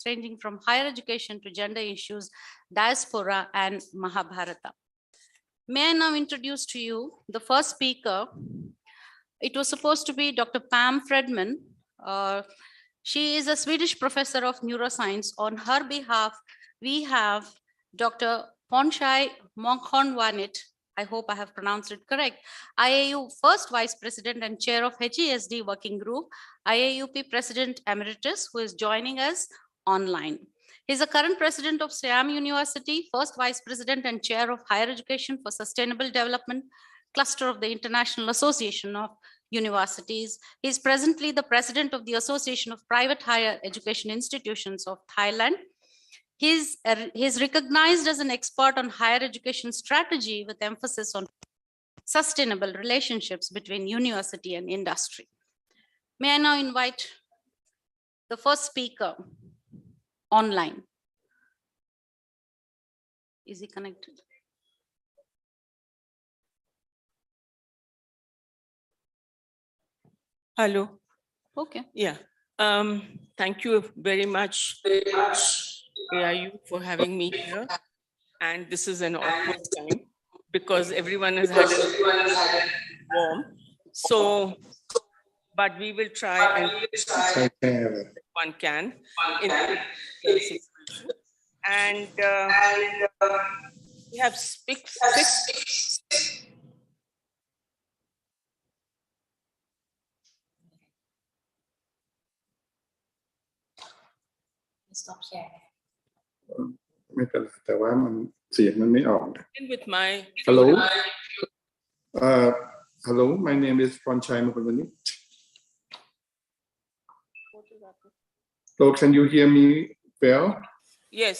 ranging from higher education to gender issues, diaspora, and Mahabharata. May I now introduce to you the first speaker. It was supposed to be Dr. Pam Fredman. She is a Swedish professor of neuroscience. On her behalf, we have Dr. Ponchai Mokhonwanit. I hope I have pronounced it correct. IAU First Vice President and Chair of HESD Working Group, IAUP President Emeritus, who is joining us online. He's the current president of Siam University, First Vice President and Chair of Higher Education for Sustainable Development, Cluster of the International Association of Universities. He's presently the president of the Association of Private Higher Education Institutions of Thailand. He's recognized as an expert on higher education strategy with emphasis on sustainable relationships between university and industry. May I now invite the first speaker online. Is he connected? Hello. Okay. Yeah. Thank you very much, AIU, for having me here. And this is an awkward time because everyone has had a warm. So, but we will try and one can in the situation. And we have six. Stop sharing. ไม่เป็นไรแต่ว่ามันเสียงมันไม่ออก With my Hello. Hello, my name is Ponchai Mokhonwanit. So can you hear me well? Yes.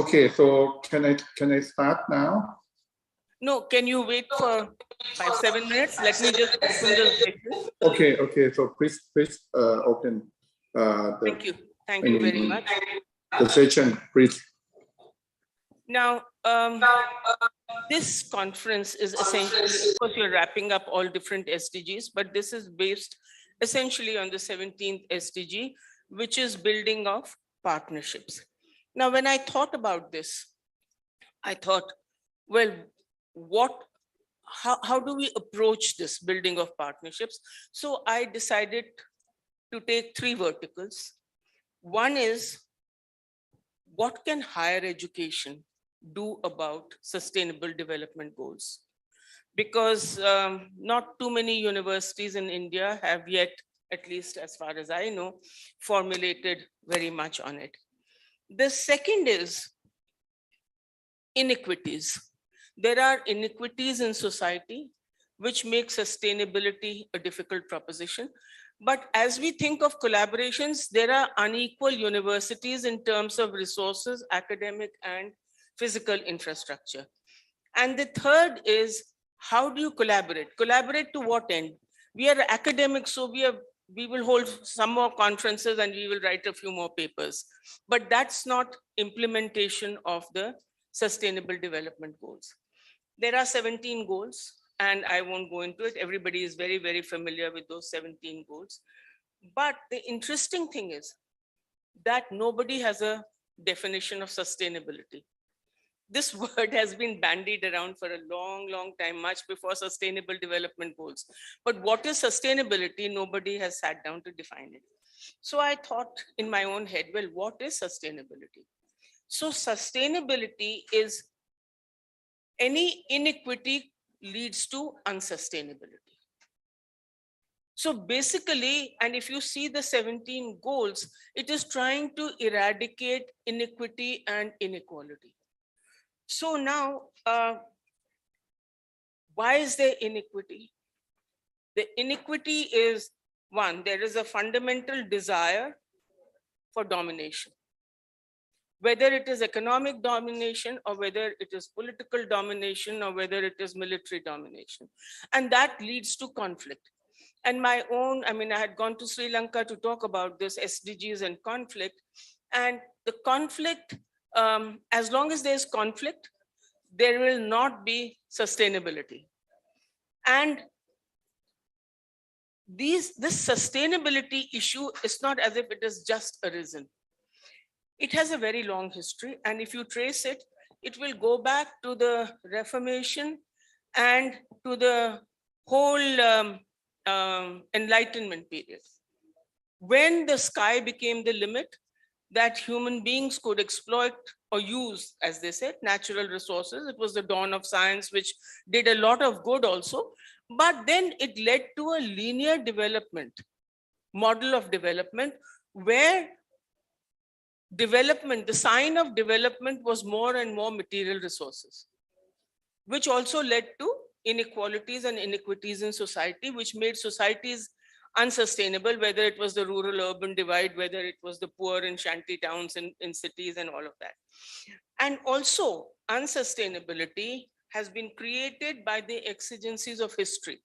Okay, so can I start now? No, can you wait for 5-7 minutes? Let me just open the session. Okay, so please open Thank you very much. The session, please. Now, this conference is essentially, of course, you're wrapping up all different SDGs, but this is based essentially on the 17th SDG, which is building of partnerships. Now, when I thought about this, I thought, well, how do we approach this building of partnerships? So I decided to take 3 verticals. One is, what can higher education do about sustainable development goals? Because not too many universities in India have yet, at least as far as I know, formulated very much on it. The second is inequities. There are inequities in society which make sustainability a difficult proposition. But as we think of collaborations, there are unequal universities in terms of resources, academic and physical infrastructure. And the third is, how do you collaborate? Collaborate to what end? We are academics, so we will hold some more conferences and we will write a few more papers. But that's not implementation of the sustainable development goals. There are 17 goals. And I won't go into it. Everybody is very, very familiar with those 17 goals. But the interesting thing is that nobody has a definition of sustainability. This word has been bandied around for a long, long time, much before sustainable development goals. But what is sustainability? Nobody has sat down to define it. So I thought in my own head, well, what is sustainability? So sustainability is any inequity leads to unsustainability. So basically, and if you see the 17 goals, it is trying to eradicate inequity and inequality. So now, why is there inequity? The inequity is, one, there is a fundamental desire for domination. Whether it is economic domination or whether it is political domination or whether it is military domination. And that leads to conflict. And my own, I had gone to Sri Lanka to talk about this, SDGs and conflict. And the conflict, as long as there's conflict, there will not be sustainability. And this sustainability issue is not as if it has just arisen. It has a very long history, and if you trace it, it will go back to the Reformation and to the whole Enlightenment period. When the sky became the limit that human beings could exploit or use, as they said, natural resources, it was the dawn of science, which did a lot of good also. But then it led to a linear development, model of development, where development, the sign of development was more and more material resources, which also led to inequalities and iniquities in society, which made societies unsustainable, whether it was the rural-urban divide, whether it was the poor in shanty towns and in cities and all of that. And also unsustainability has been created by the exigencies of history.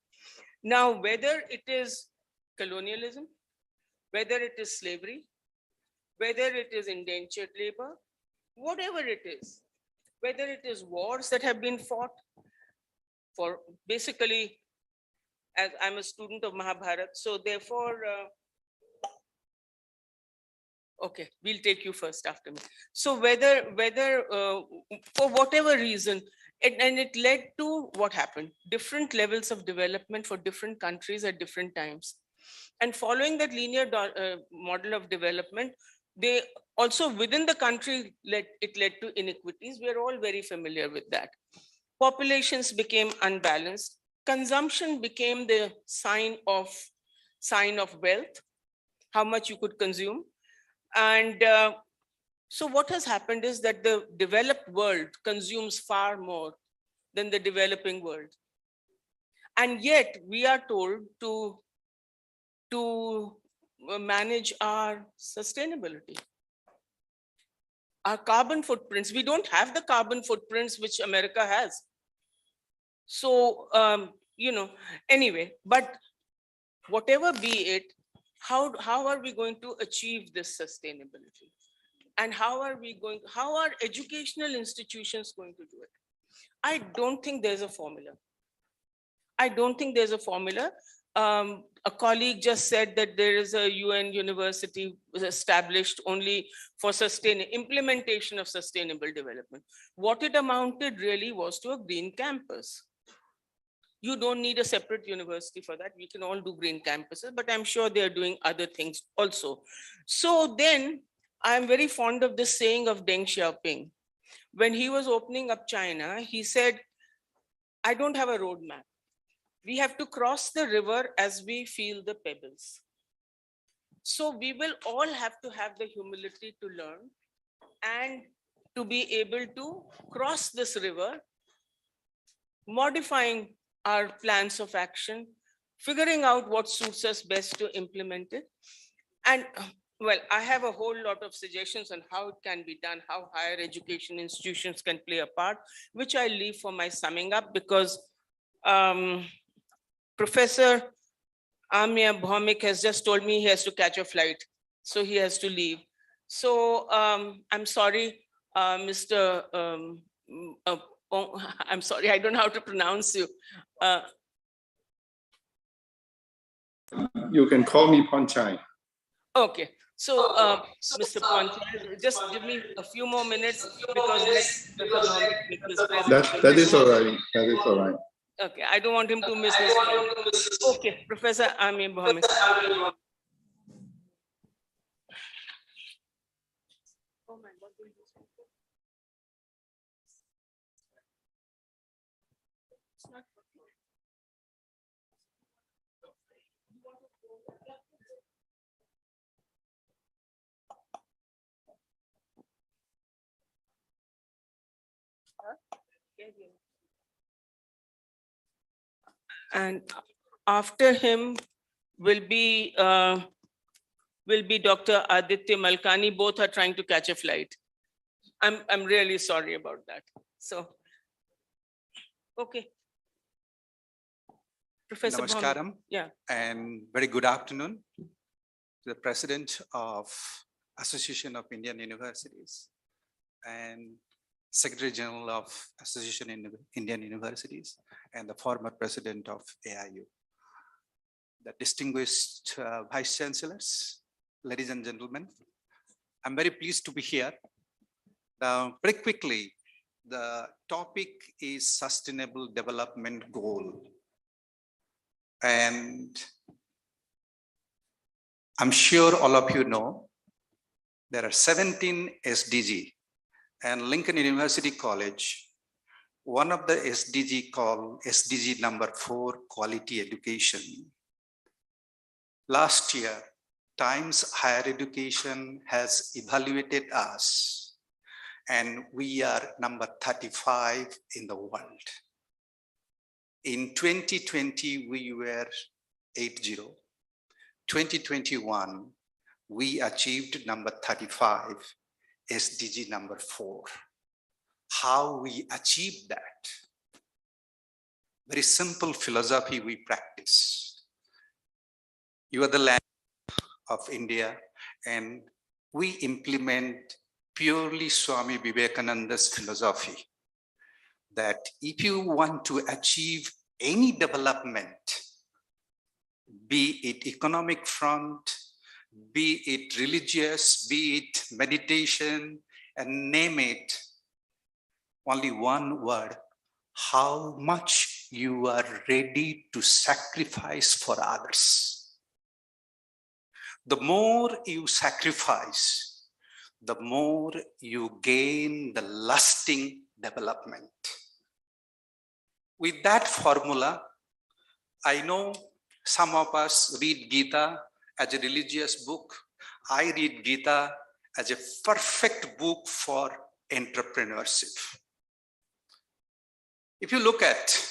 Now, whether it is colonialism, whether it is slavery, whether it is indentured labor, whatever it is, whether it is wars that have been fought for basically, as I'm a student of Mahabharata, so therefore, okay, we'll take you first after me. So whether for whatever reason, and it led to what happened, different levels of development for different countries at different times. And following that linear model of development, they also within the country it led to inequities. We're all very familiar with that. Populations became unbalanced. Consumption became the sign of wealth, how much you could consume. And so what has happened is that the developed world consumes far more than the developing world. And yet we are told to manage our sustainability, our carbon footprints. We don't have the carbon footprints which America has. So, anyway, but whatever be it, how are we going to achieve this sustainability? And how are educational institutions going to do it? I don't think there's a formula. A colleague just said that there is a UN university established only for implementation of sustainable development. What it amounted really was to a green campus. You don't need a separate university for that. We can all do green campuses, but I'm sure they're doing other things also. So then I'm very fond of this saying of Deng Xiaoping. When he was opening up China, he said, I don't have a roadmap. We have to cross the river as we feel the pebbles. So we will all have to have the humility to learn and to be able to cross this river, modifying our plans of action, figuring out what suits us best to implement it. And well, I have a whole lot of suggestions on how it can be done, how higher education institutions can play a part, which I leave for my summing up, because Professor Amir Bhaumik has just told me he has to catch a flight, so he has to leave. So I'm sorry, Mr. I'm sorry, I don't know how to pronounce you. You can call me Ponchai. Okay, so Mr. Ponchai, just give me a few more minutes because make this presentation. That is all right. That is all right. Okay, I don't want him to miss his flight. Okay, Professor Amir Bhaumik. Oh my God. And after him will be Dr. Aditya Malkhani. Both are trying to catch a flight. I'm really sorry about that. So, okay. Professor Namaskaram. Yeah. And very good afternoon to the President of Association of Indian Universities and Secretary General of Association of Indian Universities and the former President of AIU. The distinguished Vice Chancellors, ladies and gentlemen, I'm very pleased to be here. Now, very quickly, the topic is Sustainable Development Goal. And I'm sure all of you know, there are 17 SDG, and Lincoln University College, one of the SDG called SDG number 4, quality education. Last year, Times Higher Education has evaluated us, and we are number 35 in the world. In 2020, we were 80. 2021, we achieved number 35, SDG number 4. How we achieved that? Very simple philosophy we practice. You are the land of India, and we implement purely Swami Vivekananda's philosophy that if you want to achieve any development, be it economic front, be it religious, be it meditation, and name it, only one word: how much you are ready to sacrifice for others. The more you sacrifice, the more you gain the lasting development. With that formula, I know some of us read Gita as a religious book. I read Gita as a perfect book for entrepreneurship. If you look at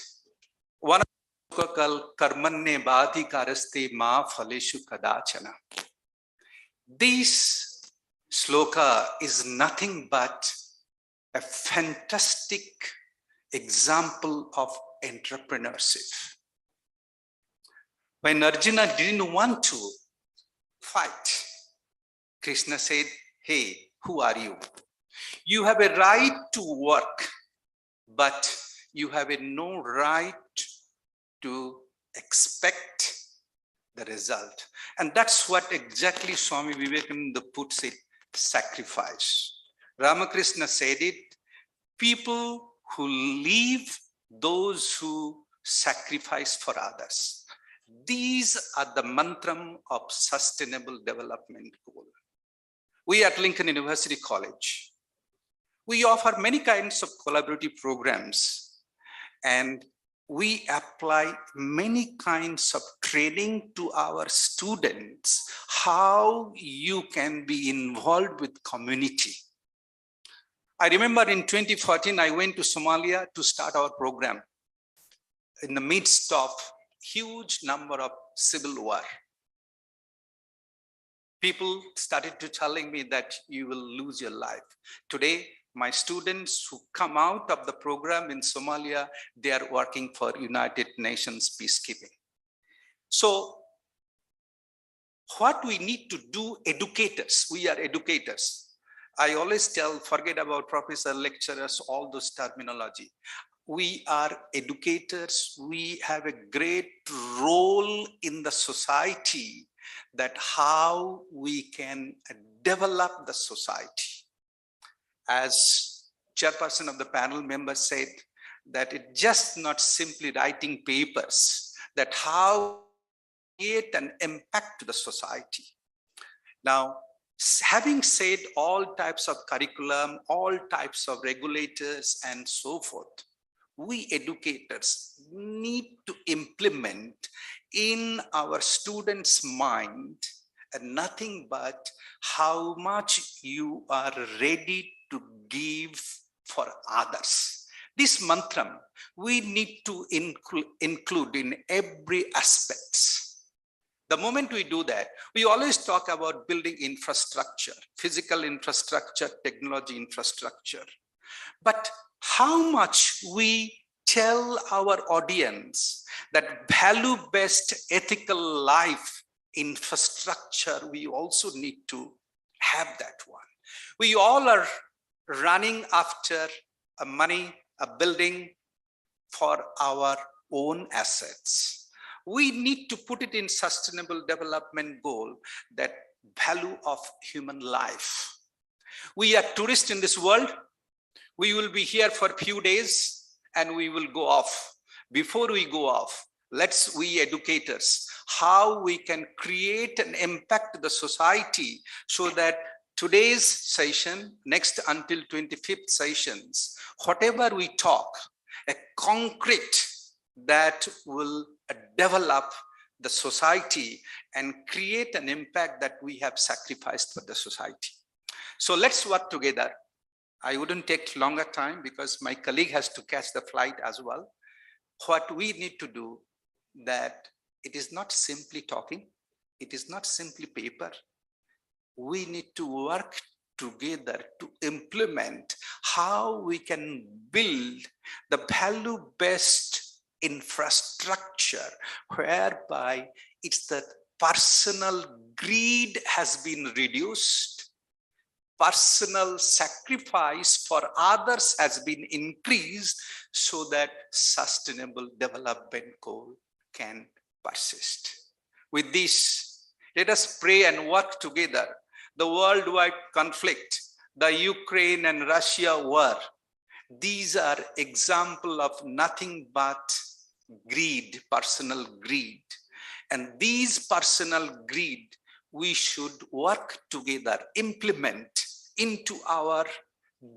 one of the called Karmanne Bhati Karaste Ma Phaleshu Kadachana, this sloka is nothing but a fantastic example of entrepreneurship. When Arjuna didn't want to fight, Krishna said, "Hey, who are you? You have a right to work, but you have no right to expect the result." And that's what exactly Swami Vivekananda puts it: sacrifice. Ramakrishna said it: people who leave, those who sacrifice for others. These are the mantra of sustainable development goal. We at Lincoln University College, we offer many kinds of collaborative programs, and we apply many kinds of training to our students, how you can be involved with community. I remember in 2014, I went to Somalia to start our program in the midst of huge number of civil war. People started to telling me that you will lose your life. Today, my students who come out of the program in Somalia, they are working for United Nations peacekeeping. So what we need to do, educators, we are educators. I always tell, forget about professor, lecturers, all those terminology. We are educators. We have a great role in the society, that how we can develop the society. As chairperson of the panel member said, that it's just not simply writing papers, that how create an impact to the society. Now, having said all types of curriculum, all types of regulators and so forth, we educators need to implement in our students' mind nothing but how much you are ready to give for others. This mantra we need to include in every aspect. The moment we do that, we always talk about building infrastructure, physical infrastructure, technology infrastructure. But how much we tell our audience that value-based ethical life infrastructure, we also need to have that one. We all are running after a money, a building for our own assets. We need to put it in sustainable development goal, that value of human life. We are tourists in this world. We will be here for a few days and we will go off. Before we go off, we educators, how we can create and impact the society so that today's session, next until 25th sessions, whatever we talk, a concrete that will develop the society and create an impact that we have sacrificed for the society. So let's work together. I wouldn't take longer time because my colleague has to catch the flight as well. What we need to do, that it is not simply talking, it is not simply paper. We need to work together to implement how we can build the value-based infrastructure whereby it's the personal greed has been reduced, personal sacrifice for others has been increased so that sustainable development goal can persist. With this, let us pray and work together. The worldwide conflict, the Ukraine and Russia war, these are examples of nothing but greed, personal greed. And these personal greed, we should work together, implement into our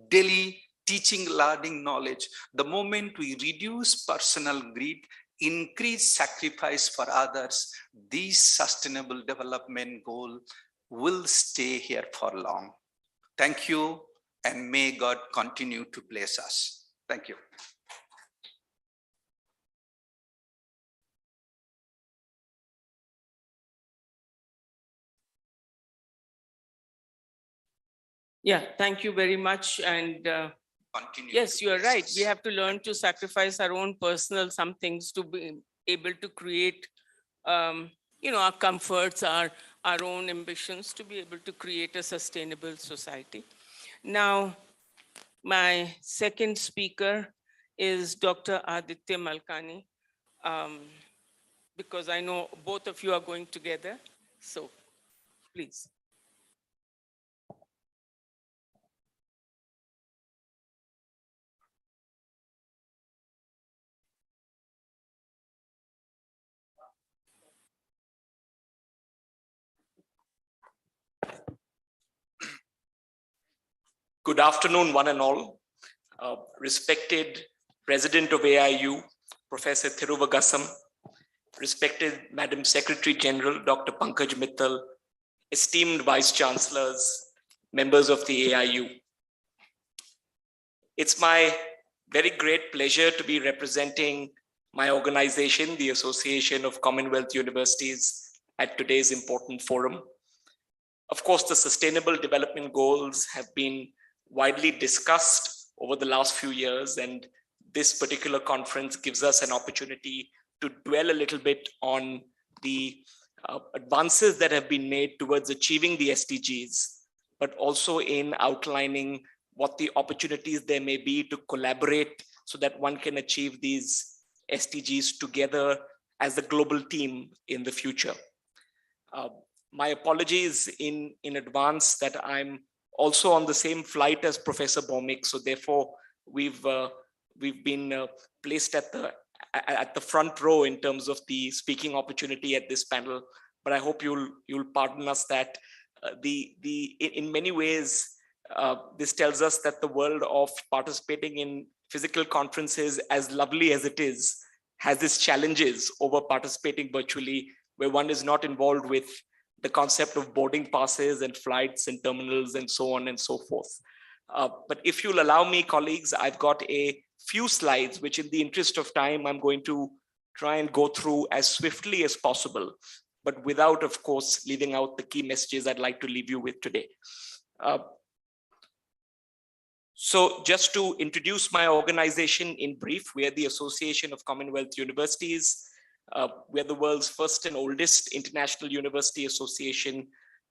daily teaching, learning, knowledge. The moment we reduce personal greed, increase sacrifice for others, these sustainable development goal will stay here for long. Thank you, and may God continue to bless us. Thank you. Yeah, thank you very much. And Continue yes, to you are bless right. us. We have to learn to sacrifice our own personal some things to be able to create, our comforts, our own ambitions, to be able to create a sustainable society. Now, my second speaker is Dr. Aditya Malkhani, because I know both of you are going together. So, please. Good afternoon, one and all. Respected President of AIU, Professor Thiruvagasam, respected Madam Secretary General, Dr. Pankaj Mittal, esteemed Vice Chancellors, members of the AIU. It's my very great pleasure to be representing my organization, the Association of Commonwealth Universities, at today's important forum. Of course, the Sustainable Development Goals have been widely discussed over the last few years, and this particular conference gives us an opportunity to dwell a little bit on the advances that have been made towards achieving the SDGs, but also in outlining what the opportunities there may be to collaborate so that one can achieve these SDGs together as a global team in the future. My apologies in advance that I'm also on the same flight as Professor Bhowmik, so therefore we've been placed at the front row in terms of the speaking opportunity at this panel. But I hope you'll pardon us that in many ways this tells us that the world of participating in physical conferences, as lovely as it is, has its challenges over participating virtually, where one is not involved with the concept of boarding passes and flights and terminals and so on and so forth. But if you'll allow me, colleagues, I've got a few slides, which in the interest of time, I'm going to try and go through as swiftly as possible, but without, of course, leaving out the key messages I'd like to leave you with today. So just to introduce my organization in brief, we are the Association of Commonwealth Universities. We're the world's first and oldest international university association,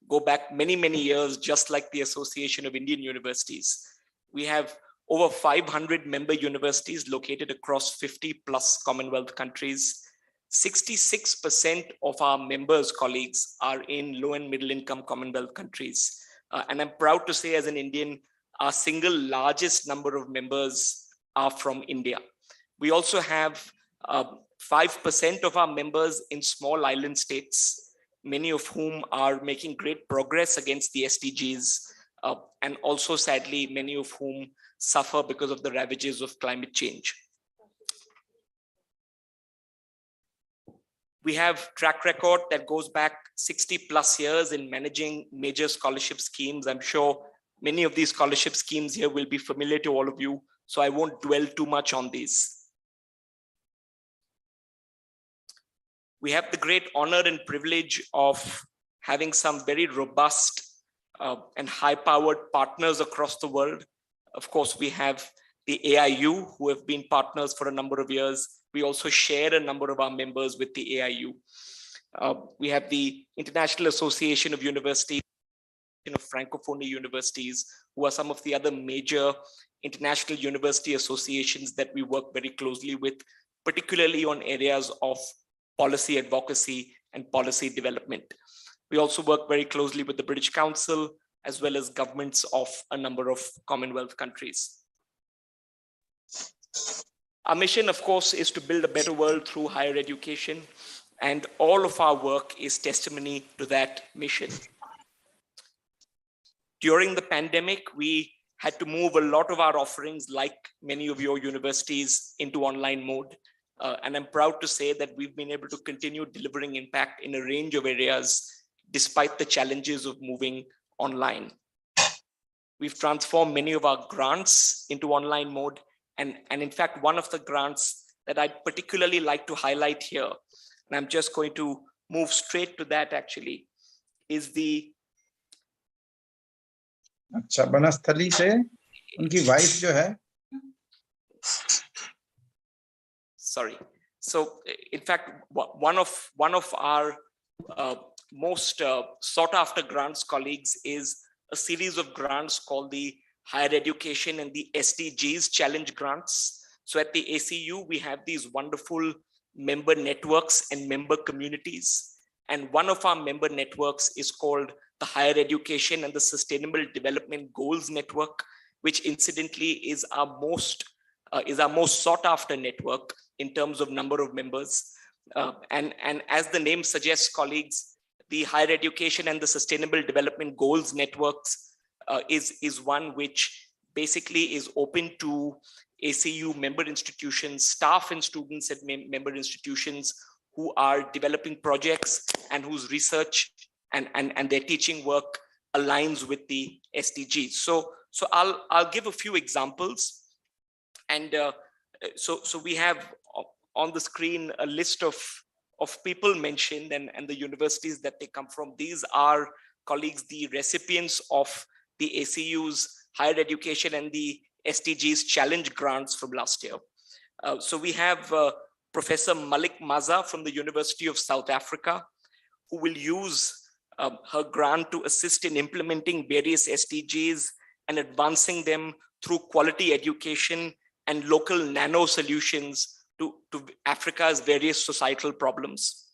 go back many, many years, just like the Association of Indian Universities. We have over 500 member universities located across 50 plus Commonwealth countries. 66% of our members, colleagues, are in low and middle income Commonwealth countries. And I'm proud to say, as an Indian, our single largest number of members are from India. We also have 5% of our members in small island states, many of whom are making great progress against the SDGs, and also sadly, many of whom suffer because of the ravages of climate change. We have track record that goes back 60 plus years in managing major scholarship schemes. I'm sure many of these scholarship schemes here will be familiar to all of you, so I won't dwell too much on these. We have the great honor and privilege of having some very robust and high-powered partners across the world. Of course, we have the AIU, who have been partners for a number of years. We also share a number of our members with the AIU. We have the International Association of Universities, of Francophone universities, who are some of the other major international university associations that we work very closely with, particularly on areas of policy advocacy and policy development. We also work very closely with the British Council, as well as governments of a number of Commonwealth countries. Our mission, of course, is to build a better world through higher education, and all of our work is testimony to that mission. During the pandemic, we had to move a lot of our offerings, like many of your universities, into online mode. And I'm proud to say that we've been able to continue delivering impact in a range of areas, despite the challenges of moving online. We've transformed many of our grants into online mode. And in fact, one of the grants that I'd particularly like to highlight here, and I'm just going to move straight to that actually, is the... अच्छा, बनस्थली से उनकी wife जो है. Sorry. So in fact, one of our most sought after grants colleagues is a series of grants called the Higher Education and the Sdgs Challenge Grants. So at the ACU, we have these wonderful member networks and member communities. And one of our member networks is called the Higher Education and the Sustainable Development Goals Network, which incidentally is our most sought after network in terms of number of members. And as the name suggests, colleagues, the Higher Education and the Sustainable Development Goals Networks is one which basically is open to ACU member institutions, staff and students at member institutions who are developing projects and whose research and their teaching work aligns with the SDGs. So I'll give a few examples. And so we have on the screen a list of people mentioned and the universities that they come from. These are, colleagues, the recipients of the ACU's Higher Education and the SDGs Challenge grants from last year. So we have Professor Malik Maza from the University of South Africa, who will use her grant to assist in implementing various SDGs and advancing them through quality education and local nano solutions to Africa's various societal problems.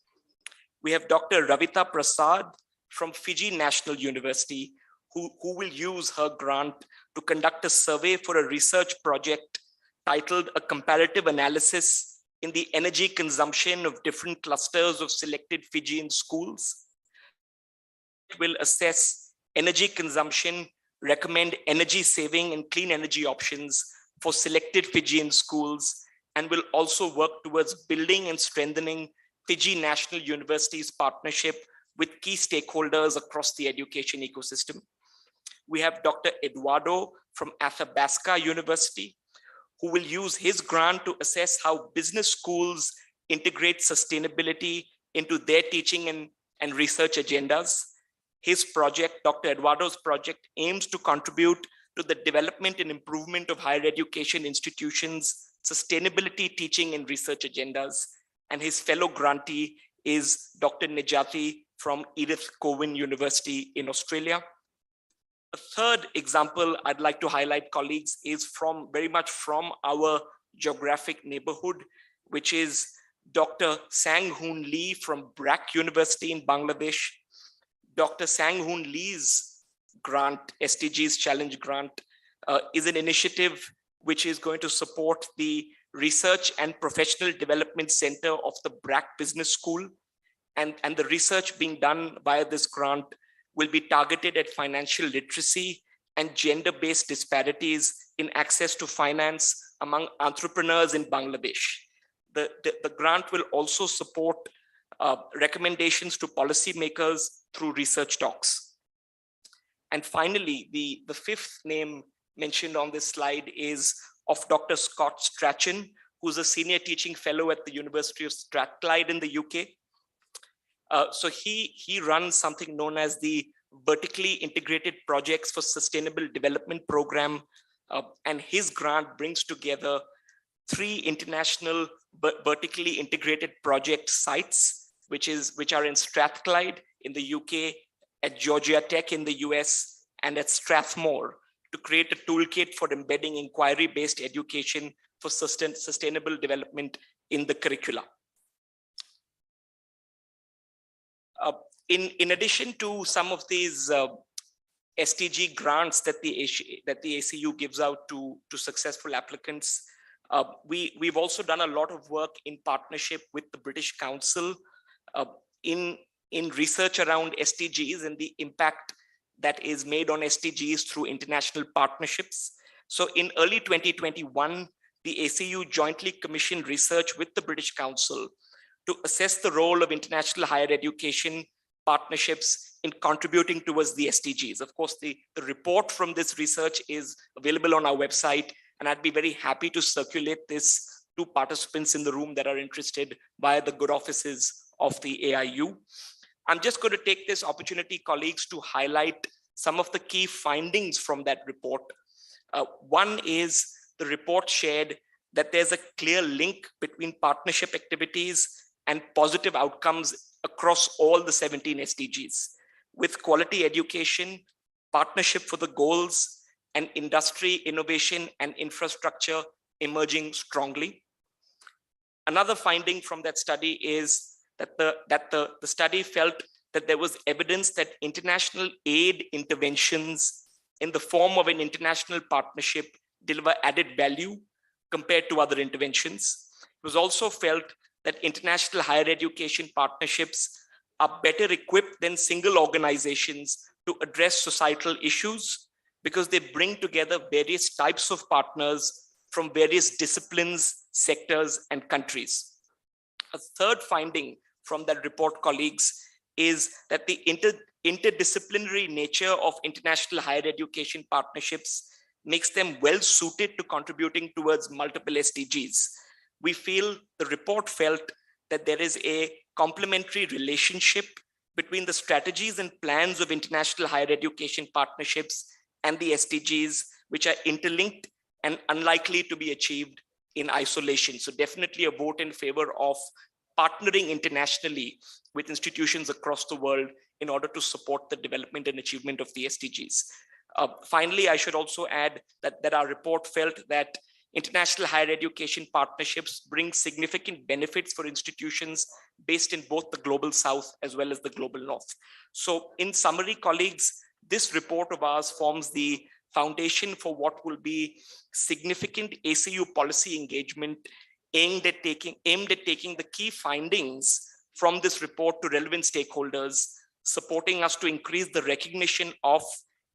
We have Dr. Ravita Prasad from Fiji National University, who will use her grant to conduct a survey for a research project titled A Comparative Analysis in the Energy Consumption of Different Clusters of Selected Fijian Schools. It will assess energy consumption, recommend energy saving and clean energy options for selected Fijian schools, and will also work towards building and strengthening Fiji National University's partnership with key stakeholders across the education ecosystem. We have Dr. Eduardo from Athabasca University, who will use his grant to assess how business schools integrate sustainability into their teaching and research agendas. His project, Dr. Eduardo's project, aims to contribute to the development and improvement of higher education institutions, sustainability teaching and research agendas. And his fellow grantee is Dr. Nejati from Edith Cowan University in Australia. A third example I'd like to highlight, colleagues, is very much from our geographic neighborhood, which is Dr. Sang Hoon Lee from BRAC University in Bangladesh. Dr. Sang Hoon Lee's grant, SDGs Challenge Grant, is an initiative which is going to support the Research and Professional Development Center of the BRAC Business School. And the research being done via this grant will be targeted at financial literacy and gender-based disparities in access to finance among entrepreneurs in Bangladesh. The grant will also support recommendations to policymakers through research talks. And finally, the fifth name mentioned on this slide is of Dr. Scott Strachan, who's a senior teaching fellow at the University of Strathclyde in the UK. So he runs something known as the Vertically Integrated Projects for Sustainable Development Program, and his grant brings together 3 international vertically integrated project sites, which are in Strathclyde in the UK, at Georgia Tech in the US, and at Strathmore, to create a toolkit for embedding inquiry-based education for sustainable development in the curricula. In addition to some of these SDG grants that the ACU gives out to successful applicants, we've also done a lot of work in partnership with the British Council in research around SDGs and the impact that is made on SDGs through international partnerships. So in early 2021, the ACU jointly commissioned research with the British Council to assess the role of international higher education partnerships in contributing towards the SDGs. Of course, the report from this research is available on our website, and I'd be very happy to circulate this to participants in the room that are interested via the good offices of the AIU. I'm just going to take this opportunity, colleagues, to highlight some of the key findings from that report. One is the report shared that there's a clear link between partnership activities and positive outcomes across all the 17 SDGs, with quality education, partnership for the goals, and industry, innovation, and infrastructure emerging strongly. Another finding from that study is that the study felt that there was evidence that international aid interventions in the form of an international partnership deliver added value compared to other interventions. It was also felt that international higher education partnerships are better equipped than single organizations to address societal issues because they bring together various types of partners from various disciplines, sectors, and countries. A third finding from that report, colleagues, is that the interdisciplinary nature of international higher education partnerships makes them well suited to contributing towards multiple SDGs. We feel the report felt that there is a complementary relationship between the strategies and plans of international higher education partnerships and the SDGs, which are interlinked and unlikely to be achieved in isolation. So definitely a vote in favor of partnering internationally with institutions across the world in order to support the development and achievement of the SDGs. Finally, I should also add that our report felt that international higher education partnerships bring significant benefits for institutions based in both the global south as well as the global north. So in summary, colleagues, this report of ours forms the foundation for what will be significant ACU policy engagement aimed at taking the key findings from this report to relevant stakeholders, supporting us to increase the recognition of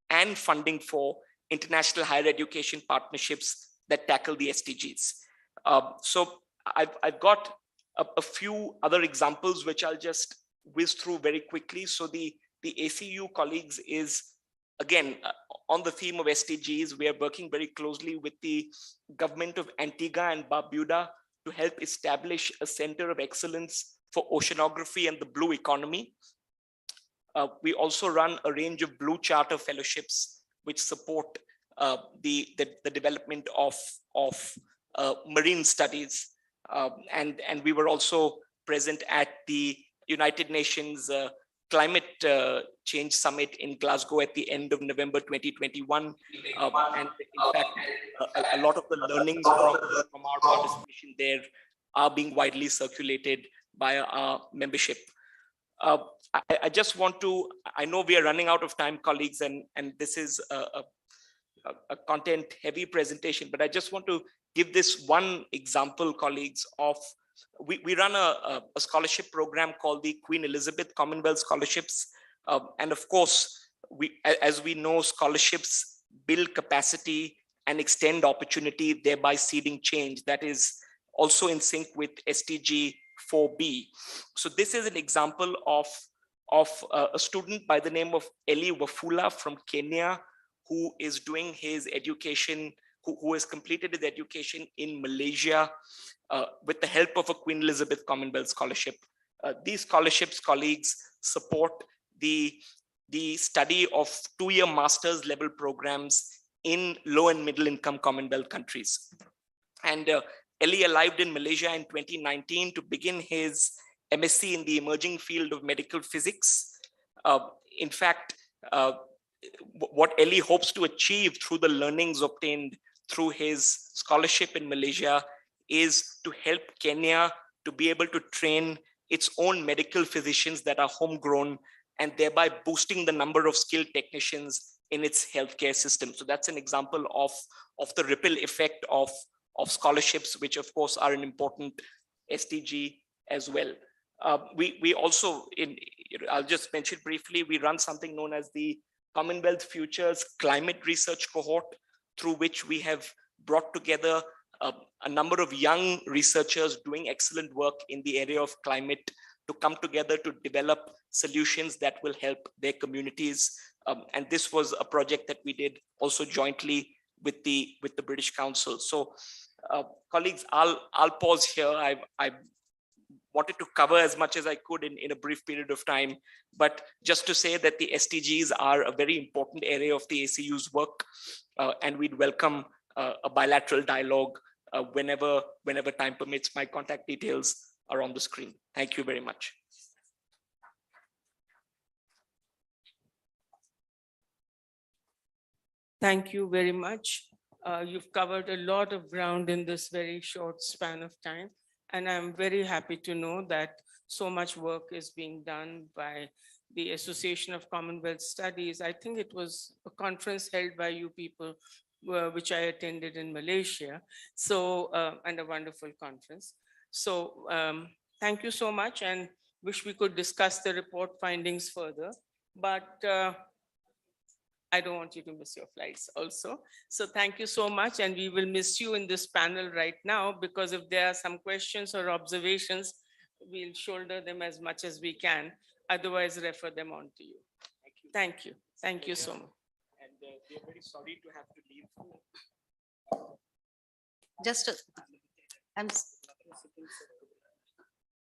and funding for international higher education partnerships that tackle the SDGs. So I've got a few other examples which I'll just whiz through very quickly. So the ACU colleagues is, again, on the theme of SDGs, we are working very closely with the government of Antigua and Barbuda to help establish a center of excellence for oceanography and the blue economy. We also run a range of Blue Charter fellowships which support the development of marine studies. And we were also present at the United Nations Climate Change Summit in Glasgow at the end of November 2021. And in fact, a lot of the learnings from our participation there are being widely circulated by our membership. I just want to, I know we are running out of time, colleagues, and this is a content heavy presentation, but I just want to give this one example, colleagues, of we run a scholarship program called the Queen Elizabeth Commonwealth Scholarships. And of course, as we know, scholarships build capacity and extend opportunity, thereby seeding change. That is also in sync with SDG 4B. So this is an example of a student by the name of Eli Wafula from Kenya, who is doing his education, who has completed his education in Malaysia with the help of a Queen Elizabeth Commonwealth Scholarship. These scholarships, colleagues, support the study of 2-year master's level programs in low and middle income Commonwealth countries. And Eli arrived in Malaysia in 2019 to begin his MSc in the emerging field of medical physics. In fact, what Eli hopes to achieve through the learnings obtained through his scholarship in Malaysia is to help Kenya to be able to train its own medical physicians that are homegrown, and thereby boosting the number of skilled technicians in its healthcare system. So that's an example of the ripple effect of scholarships, which of course are an important SDG as well. We also, I'll just mention briefly, we run something known as the Commonwealth Futures Climate Research Cohort, through which we have brought together a number of young researchers doing excellent work in the area of climate to come together to develop solutions that will help their communities. And this was a project that we did also jointly with the British Council. So colleagues, I'll pause here. I wanted to cover as much as I could in a brief period of time, but just to say that the SDGs are a very important area of the ACU's work, and we'd welcome a bilateral dialogue whenever time permits. My contact details are on the screen. Thank you very much. Thank you very much. You've covered a lot of ground in this very short span of time. And I'm very happy to know that so much work is being done by the Association of Commonwealth Studies. I think it was a conference held by you people, which I attended in Malaysia. So, and a wonderful conference. So thank you so much, and wish we could discuss the report findings further. But I don't want you to miss your flights also. So thank you so much. And we will miss you in this panel right now, because if there are some questions or observations, we'll shoulder them as much as we can. Otherwise, refer them on to you. Thank you. Thank you so much. And we are very sorry to have to leave.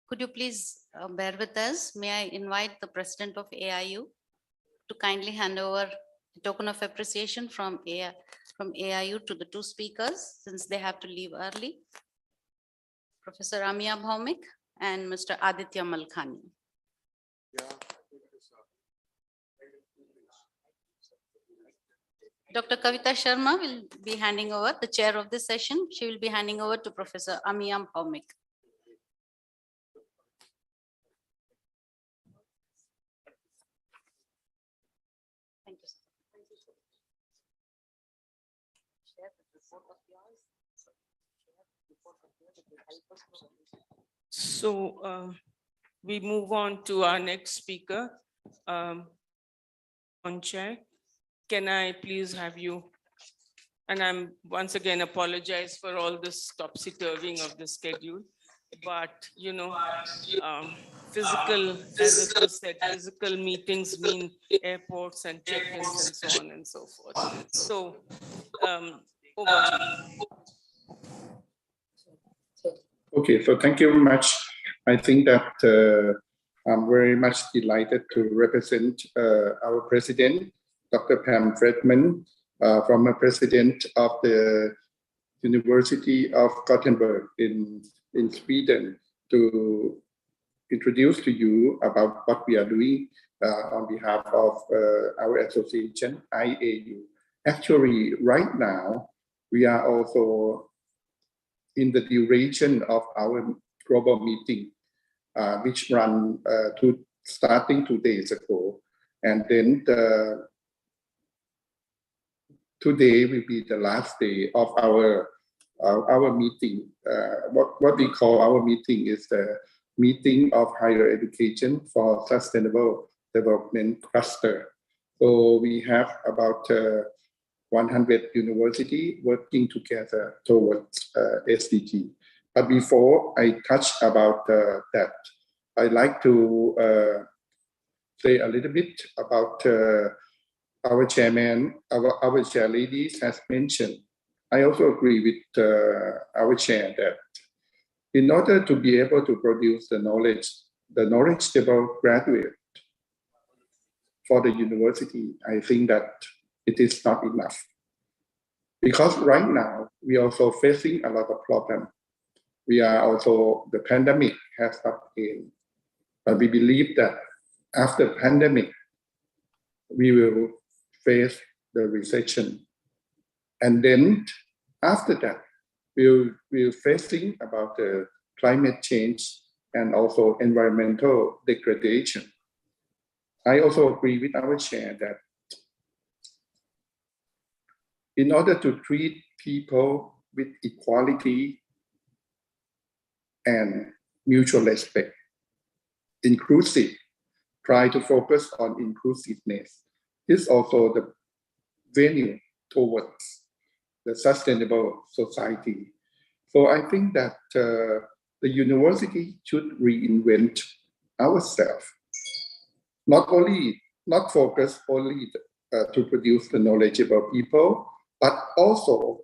Could you please bear with us? May I invite the president of AIU to kindly hand over a token of appreciation from AIU to the two speakers, since they have to leave early. Professor Amiya Bhaumik and Mr. Aditya Malkhani. Dr. Kavita Sharma will be handing over, the chair of this session. She will be handing over to Professor Amiya Bhaumik. Thank you. So we move on to our next speaker, on chair. Can I please have you? And I'm once again apologize for all this topsy-turving of the schedule, but you know, physical, as it was said, physical meetings mean airports and check-ins and so on and so forth. So over to you. Okay, so thank you very much. I think that I'm very much delighted to represent our president, Dr. Pam Fredman, former president of the University of Gothenburg in Sweden, to introduce to you about what we are doing on behalf of our association, IAU. Actually, right now, we are also in the duration of our global meeting, which run starting 2 days ago. And then today will be the last day of our meeting. What we call our meeting is the meeting of higher education for sustainable development cluster. So we have about 100 universities working together towards SDG. But before I touch about that, I'd like to say a little bit about our chairman, our chair ladies has mentioned. I also agree with our chair that in order to be able to produce the knowledgeable graduate for the university, I think that it is not enough. Because right now, we are also facing a lot of problems. We are also, the pandemic has not ended. But we believe that after pandemic, we will face the recession. And then after that, we're facing about the climate change and also environmental degradation. I also agree with our chair that in order to treat people with equality and mutual respect, inclusive, try to focus on inclusiveness is also the venue towards the sustainable society. So I think that the university should reinvent ourselves, not focus only to produce the knowledgeable people, but also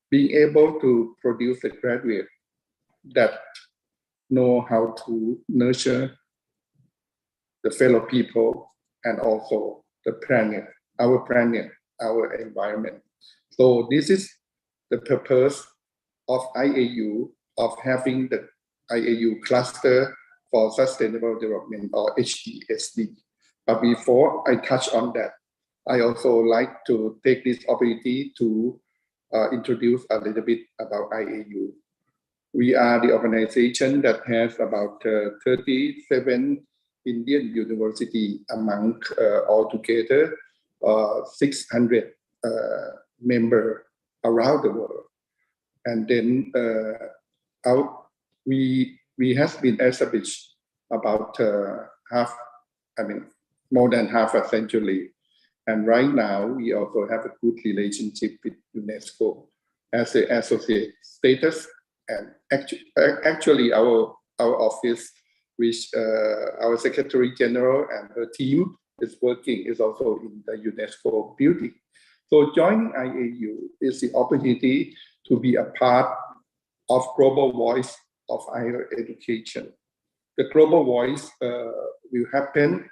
being able to produce a graduate that know how to nurture the fellow people and also the planet, our environment. So this is the purpose of IAU, of having the IAU cluster for sustainable development, or HDSD. But before I touch on that, I also like to take this opportunity to introduce a little bit about IAU. We are the organization that has about 37 Indian university among altogether 600 members around the world. And then we have been established about more than half a century. And right now, we also have a good relationship with UNESCO as an associate status. And actually our office, which our Secretary General and her team is working, is also in the UNESCO building. So joining IAU is the opportunity to be a part of global voice of higher education. The global voice will happen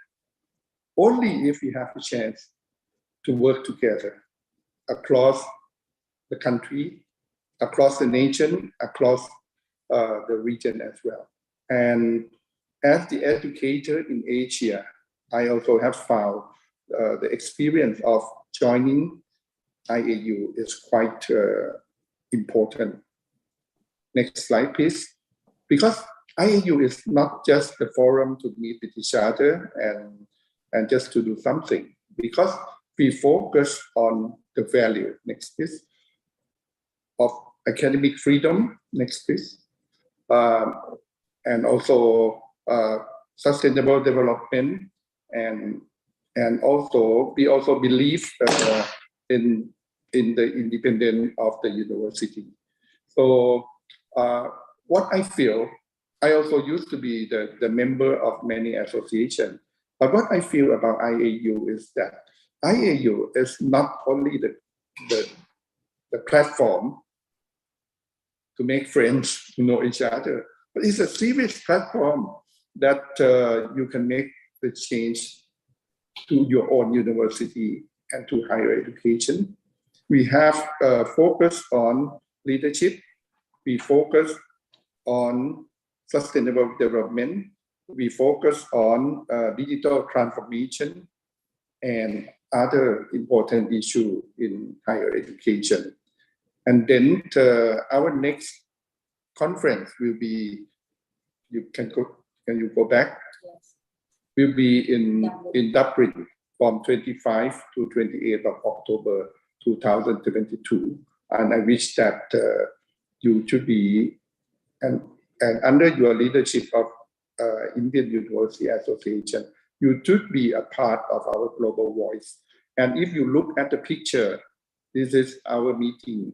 only if we have a chance to work together across the country, across the nation, across the region as well. And as the educator in Asia, I also have found the experience of joining IAU is quite important. Next slide, please. Because IAU is not just the forum to meet with each other and just to do something, because we focus on the value, next please, of academic freedom, next please, and also sustainable development, and also we also believe in the independence of the university. So what I feel, I also used to be the member of many associations, but what I feel about IAU is that IAU is not only the platform to make friends, to know each other, but it's a serious platform that you can make the change to your own university and to higher education. We have focused on leadership. We focus on sustainable development. We focus on digital transformation and other important issues in higher education. And then our next conference will be, can you go back? Yes. will be in Dublin from 25 to 28 of October 2022. And I wish that you should be, and under your leadership of Indian University Association, you should be a part of our global voice. And if you look at the picture, this is our meeting,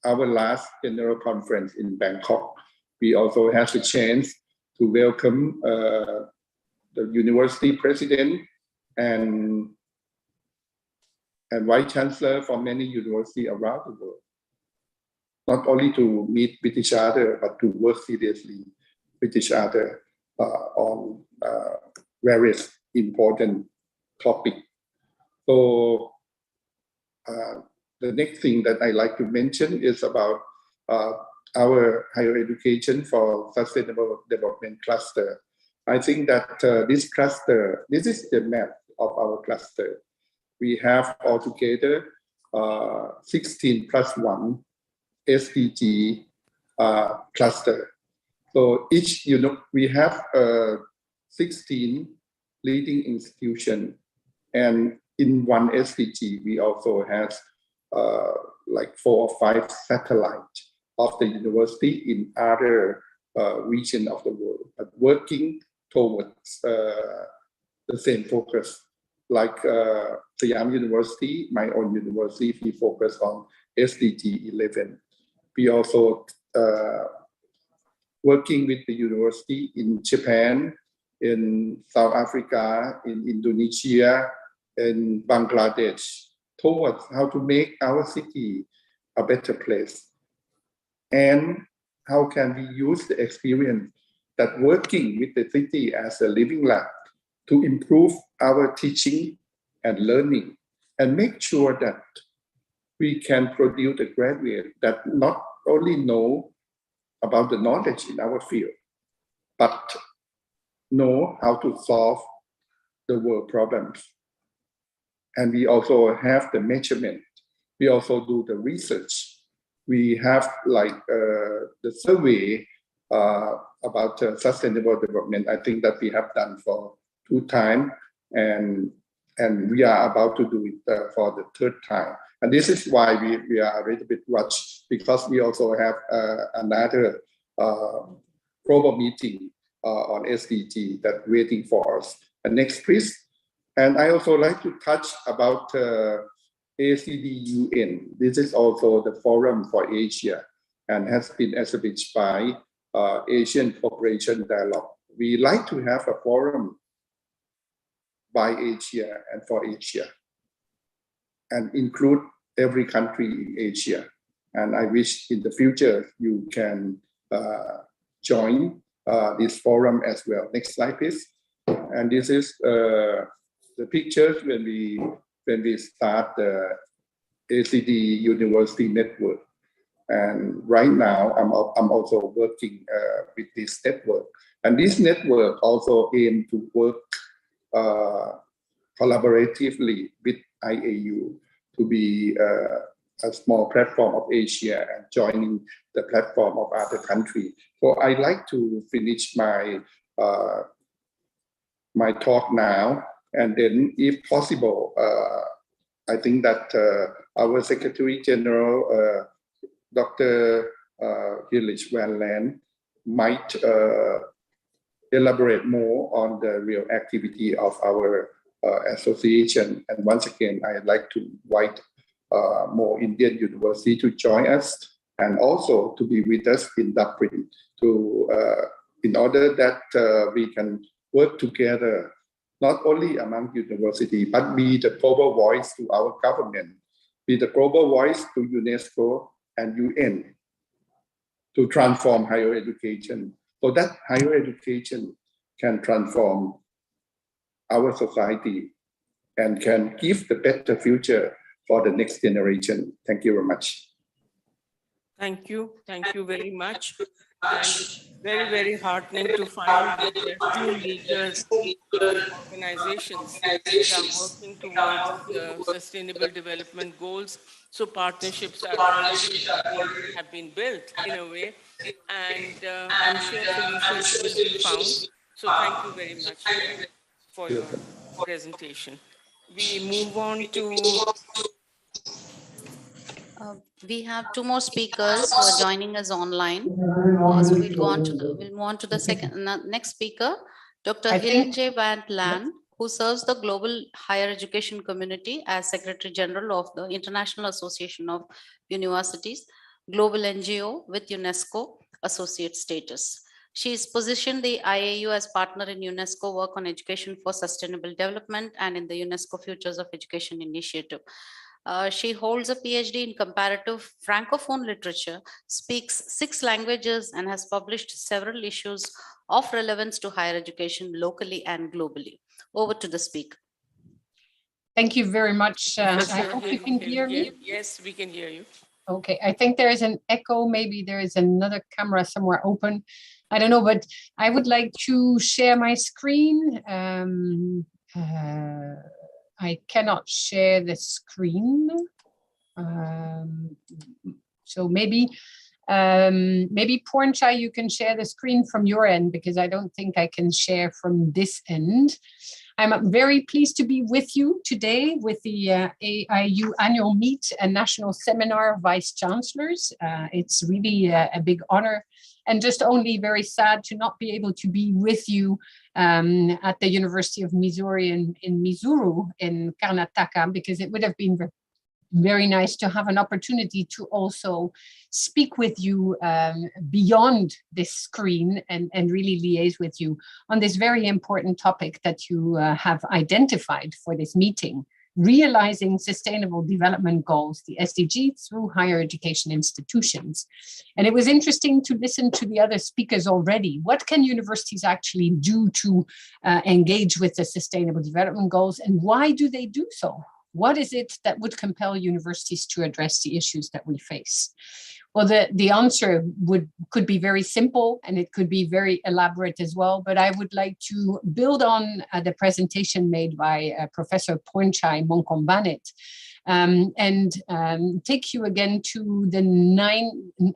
our last general conference in Bangkok. We also have the chance to welcome the university president and vice chancellor from many universities around the world. Not only to meet with each other, but to work seriously with each other on various important topics. So the next thing that I like to mention is about our higher education for sustainable development cluster. I think that this cluster, this is the map of our cluster. We have altogether 16 plus 1 SDG cluster. So each, we have 16 leading institutions, and in one SDG, we also have like 4 or 5 satellites of the university in other regions of the world, but working towards the same focus. Like Siam University, my own university, we focus on SDG 11. We also working with the university in Japan, in South Africa, in Indonesia, in Bangladesh, towards how to make our city a better place. And how can we use the experience that working with the city as a living lab to improve our teaching and learning and make sure that we can produce a graduate that not only know about the knowledge in our field, but know how to solve the world problems. And we also have the measurement. We also do the research. We have like the survey about sustainable development. I think that we have done for 2 times, and we are about to do it for the 3rd time. And this is why we are a little bit rushed, because we also have another global meeting on SDG that waiting for us. And next, please. And I also like to touch about ACD-UN. This is also the Forum for Asia and has been established by Asian Cooperation Dialogue. We like to have a forum by Asia and for Asia and include every country in Asia. And I wish in the future you can join this forum as well. Next slide, please. And this is the pictures when we start the ACD University Network. And right now, I'm also working with this network. And this network also aims to work collaboratively with IAU to be a small platform of Asia and joining the platform of other countries. So I like to finish my my talk now, and then if possible, I think that our Secretary General, Dr. J Van Glan, might elaborate more on the real activity of our association. And once again, I'd like to invite more Indian university to join us and also to be with us in Dublin to, in order that we can work together, not only among university, but be the global voice to our government, be the global voice to UNESCO and UN to transform higher education, so that higher education can transform our society and can give the better future for the next generation. Thank you very much. Thank you very much. And very, very heartening to find that there are 2 leaders organizations that are working towards sustainable development goals. So partnerships are already have been built in a way, and I'm sure solutions will be found. So thank you very much. for your presentation. We move on to We have two more speakers who are joining us online. So we'll move on to the next speaker, Dr. J Van Glan, who serves the global higher education community as Secretary General of the International Association of Universities, global NGO with UNESCO associate status. She is positioned the IAU as partner in UNESCO work on education for sustainable development and in the UNESCO Futures of Education initiative. She holds a PhD in comparative Francophone literature, speaks 6 languages, and has published several issues of relevance to higher education locally and globally. Over to the speaker. Thank you very much. I hope you can hear me. Yes, we can hear you. Okay, I think there is an echo. Maybe there is another camera somewhere open. I don't know, but I would like to share my screen. I cannot share the screen. So maybe Pornchai, you can share the screen from your end, because I don't think I can share from this end. I'm very pleased to be with you today with the AIU annual meet and national seminar of vice chancellors. It's really a big honor, and just only very sad to not be able to be with you at the University of Missouri in Missouri in Karnataka, because it would have been very nice to have an opportunity to also speak with you beyond this screen and really liaise with you on this very important topic that you have identified for this meeting: realizing sustainable development goals, the SDGs, through higher education institutions. And it was interesting to listen to the other speakers already. What can universities actually do to engage with the sustainable development goals, and why do they do so? What is it that would compel universities to address the issues that we face? Well, the answer could be very simple, and it could be very elaborate as well. But I would like to build on the presentation made by Professor Pornchai Monkombanet and take you again to the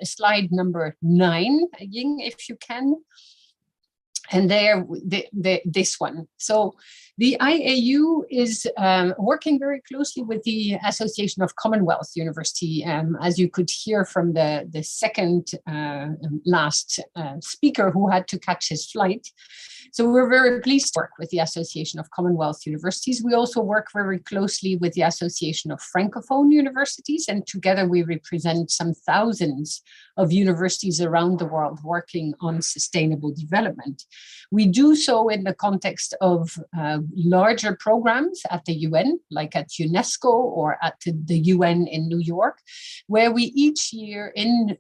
slide number 9, Ying, if you can. And there, this one. So the IAU is working very closely with the Association of Commonwealth University, as you could hear from the second last speaker who had to catch his flight. So we're very pleased to work with the Association of Commonwealth Universities. We also work very closely with the Association of Francophone Universities, and together we represent some thousands of universities around the world working on sustainable development. We do so in the context of larger programs at the UN, like at UNESCO or at the UN in New York, where we each year in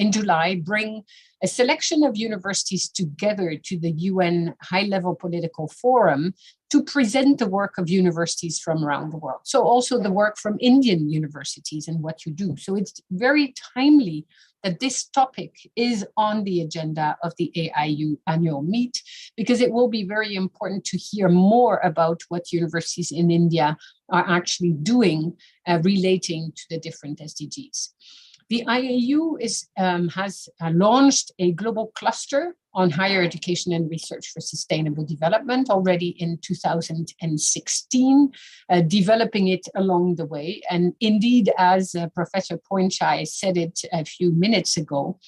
July bring a selection of universities together to the UN high-level political forum to present the work of universities from around the world. So also the work from Indian universities and what you do. So it's very timely that this topic is on the agenda of the AIU annual meet, because it will be very important to hear more about what universities in India are actually doing relating to the different SDGs. The IAU has launched a global cluster on higher education and research for sustainable development already in 2016, developing it along the way. And indeed, as Professor Pornchai said it a few minutes ago,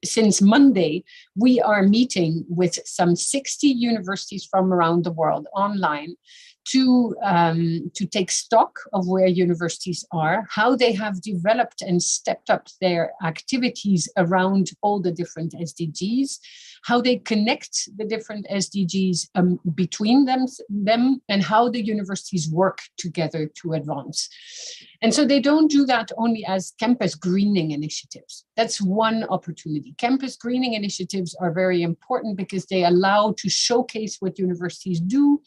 since Monday, we are meeting with some 60 universities from around the world online to take stock of where universities are, how they have developed and stepped up their activities around all the different SDGs, how they connect the different SDGs between them, and how the universities work together to advance. And so they don't do that only as campus greening initiatives. That's one opportunity. Campus greening initiatives are very important because they allow to showcase what universities do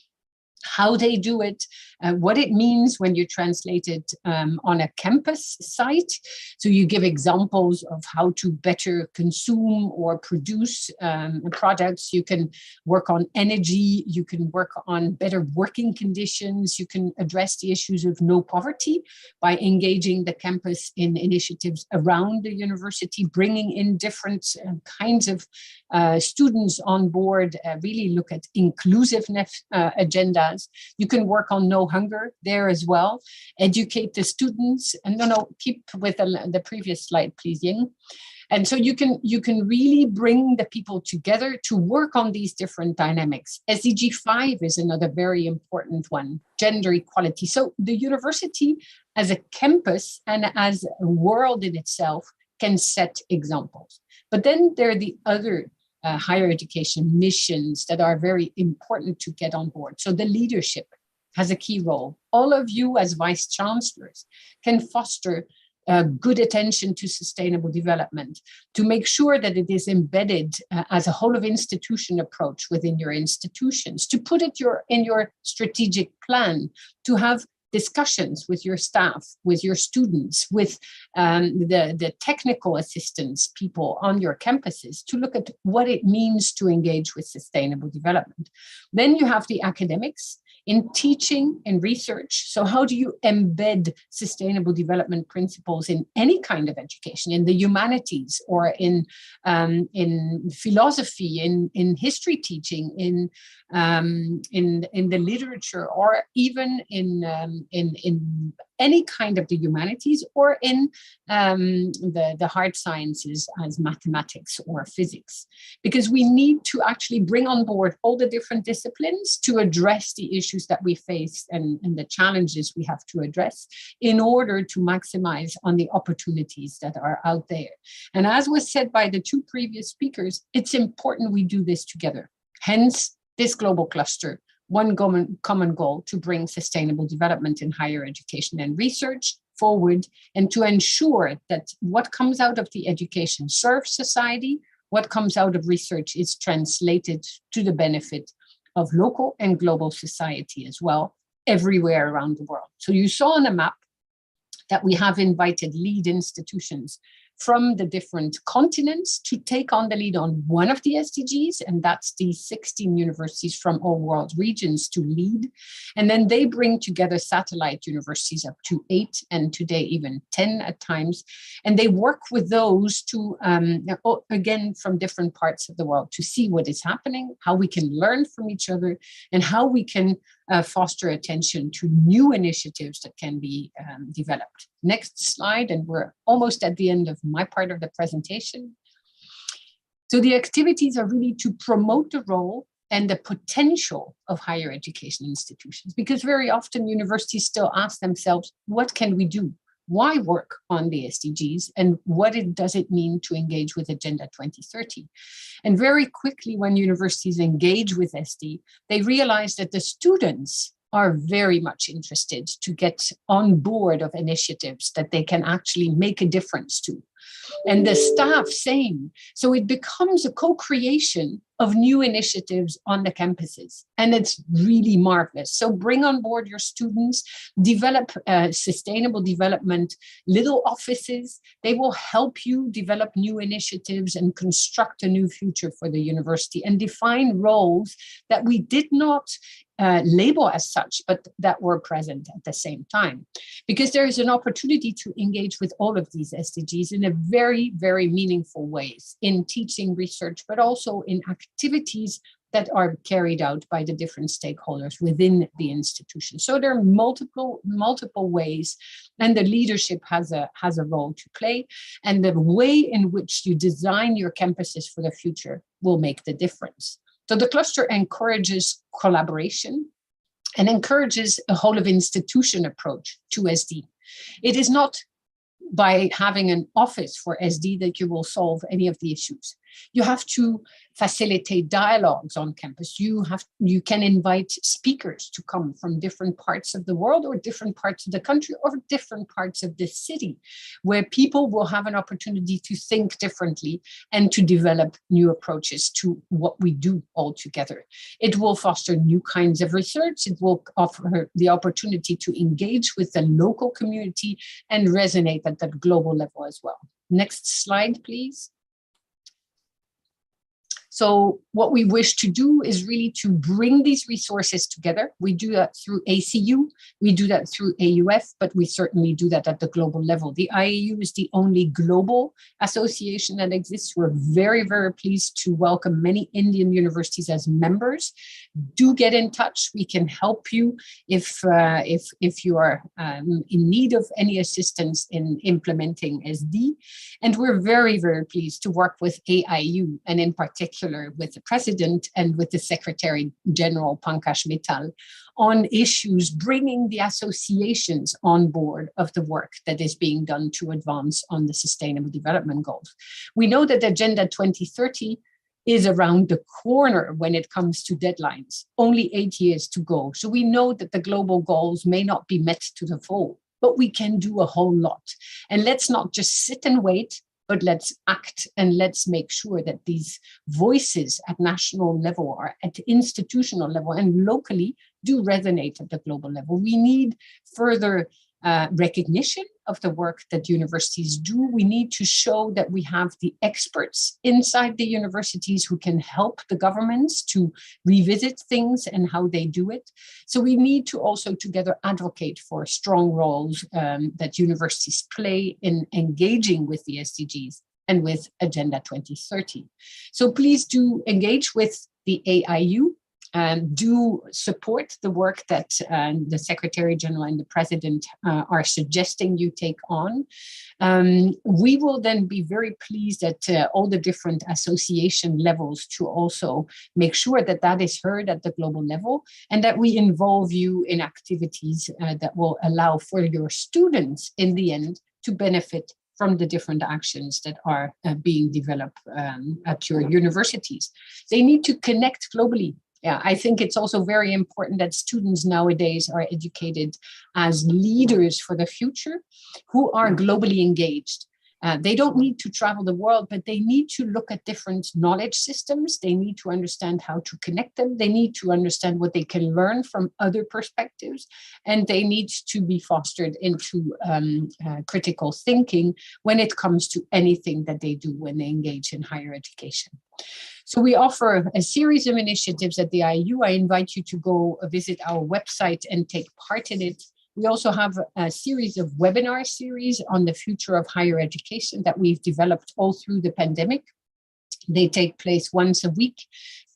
how they do it, what it means when you translate it on a campus site. So you give examples of how to better consume or produce products. You can work on energy, you can work on better working conditions, you can address the issues of no poverty by engaging the campus in initiatives around the university, bringing in different kinds of students on board, really look at inclusiveness agendas. You can work on no hunger there as well, educate the students. And no, keep with the previous slide, please, Ying. And so you can really bring the people together to work on these different dynamics. SDG 5 is another very important one, gender equality. So the university as a campus and as a world in itself can set examples. But then there are the other higher education missions that are very important to get on board. So the leadership has a key role. All of you as vice chancellors can foster good attention to sustainable development, to make sure that it is embedded as a whole of institution approach within your institutions, to put it in your strategic plan, to have discussions with your staff, with your students, with the technical assistance people on your campuses to look at what it means to engage with sustainable development. Then you have the academics in teaching and research. So how do you embed sustainable development principles in any kind of education, in the humanities or in philosophy, in history teaching, in the literature, or even in any kind of the humanities, or in the hard sciences as mathematics or physics, because we need to actually bring on board all the different disciplines to address the issues that we face and the challenges we have to address in order to maximize on the opportunities that are out there. And as was said by the two previous speakers, it's important we do this together. Hence, this global cluster, one common goal to bring sustainable development in higher education and research forward, and to ensure that what comes out of the education serves society, what comes out of research is translated to the benefit of local and global society as well, everywhere around the world. So you saw on the map that we have invited lead institutions from the different continents to take on the lead on one of the SDGs, and that's the 16 universities from all world regions to lead. And then they bring together satellite universities up to 8, and today even 10 at times. And they work with those to, again, from different parts of the world to see what is happening, how we can learn from each other, and how we can foster attention to new initiatives that can be developed. Next slide, and we're almost at the end of my part of the presentation. So the activities are really to promote the role and the potential of higher education institutions, because very often universities still ask themselves, what can we do? Why work on the SDGs, and what does it mean to engage with Agenda 2030? And very quickly, when universities engage with SD, they realize that the students are very much interested to get on board of initiatives that they can actually make a difference to. And the staff, same. So it becomes a co-creation of new initiatives on the campuses. And it's really marvelous. So bring on board your students, develop sustainable development, little offices. They will help you develop new initiatives and construct a new future for the university, and define roles that we did not label as such, but that were present at the same time. Because there is an opportunity to engage with all of these SDGs in a very, very meaningful ways, in teaching, research, but also in activities that are carried out by the different stakeholders within the institution. So there are multiple ways, and the leadership has a role to play, and the way in which you design your campuses for the future will make the difference. So the cluster encourages collaboration and encourages a whole of institution approach to SD. It is not by having an office for SD that you will solve any of the issues. You have to facilitate dialogues on campus. You can invite speakers to come from different parts of the world or different parts of the country or different parts of the city, where people will have an opportunity to think differently and to develop new approaches to what we do all together. It will foster new kinds of research. It will offer the opportunity to engage with the local community and resonate at the global level as well. Next slide, please. So what we wish to do is really to bring these resources together. We do that through ACU, we do that through AUF, but we certainly do that at the global level. The IAU is the only global association that exists. We're very, very pleased to welcome many Indian universities as members. Do get in touch. We can help you if you are in need of any assistance in implementing SD. And we're very, very pleased to work with AIU, and in particular with the president and with the Secretary General Pankaj Mittal on issues bringing the associations on board of the work that is being done to advance on the Sustainable Development Goals. We know that Agenda 2030 is around the corner when it comes to deadlines, only 8 years to go. So we know that the global goals may not be met to the full, but we can do a whole lot. And let's not just sit and wait, but let's act and let's make sure that these voices at national level or at institutional level and locally do resonate at the global level. We need further recognition of the work that universities do. We need to show that we have the experts inside the universities who can help the governments to revisit things and how they do it. So we need to also together advocate for strong roles that universities play in engaging with the SDGs and with Agenda 2030. So please do engage with the AIU. Do support the work that the Secretary General and the President are suggesting you take on. We will then be very pleased at all the different association levels to also make sure that that is heard at the global level and that we involve you in activities that will allow for your students in the end to benefit from the different actions that are being developed at your universities. They need to connect globally. Yeah, I think it's also very important that students nowadays are educated as leaders for the future who are globally engaged. They don't need to travel the world, but they need to look at different knowledge systems. They need to understand how to connect them. They need to understand what they can learn from other perspectives. And they need to be fostered into critical thinking when it comes to anything that they do when they engage in higher education. So we offer a series of initiatives at the IAU. I invite you to go visit our website and take part in it. We also have a series of webinar series on the future of higher education that we've developed all through the pandemic. They take place once a week.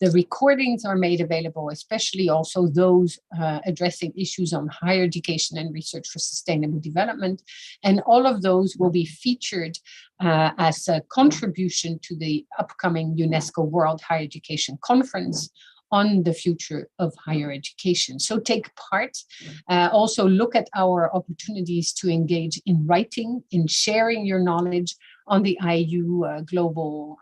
The recordings are made available, especially also those addressing issues on higher education and research for sustainable development. And all of those will be featured as a contribution to the upcoming UNESCO World Higher Education Conference on the future of higher education. So take part, also look at our opportunities to engage in writing, in sharing your knowledge on the IAU Global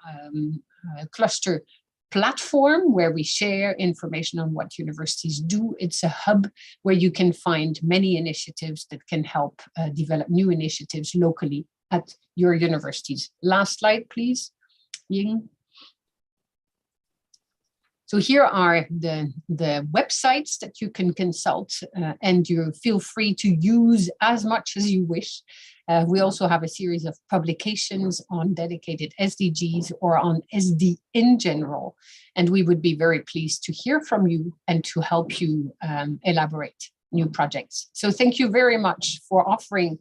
Cluster platform where we share information on what universities do. It's a hub where you can find many initiatives that can help develop new initiatives locally at your universities. Last slide, please, Ying. So here are the websites that you can consult and you feel free to use as much as you wish. We also have a series of publications on dedicated SDGs or on SD in general. And we would be very pleased to hear from you and to help you elaborate new projects. So thank you very much for offering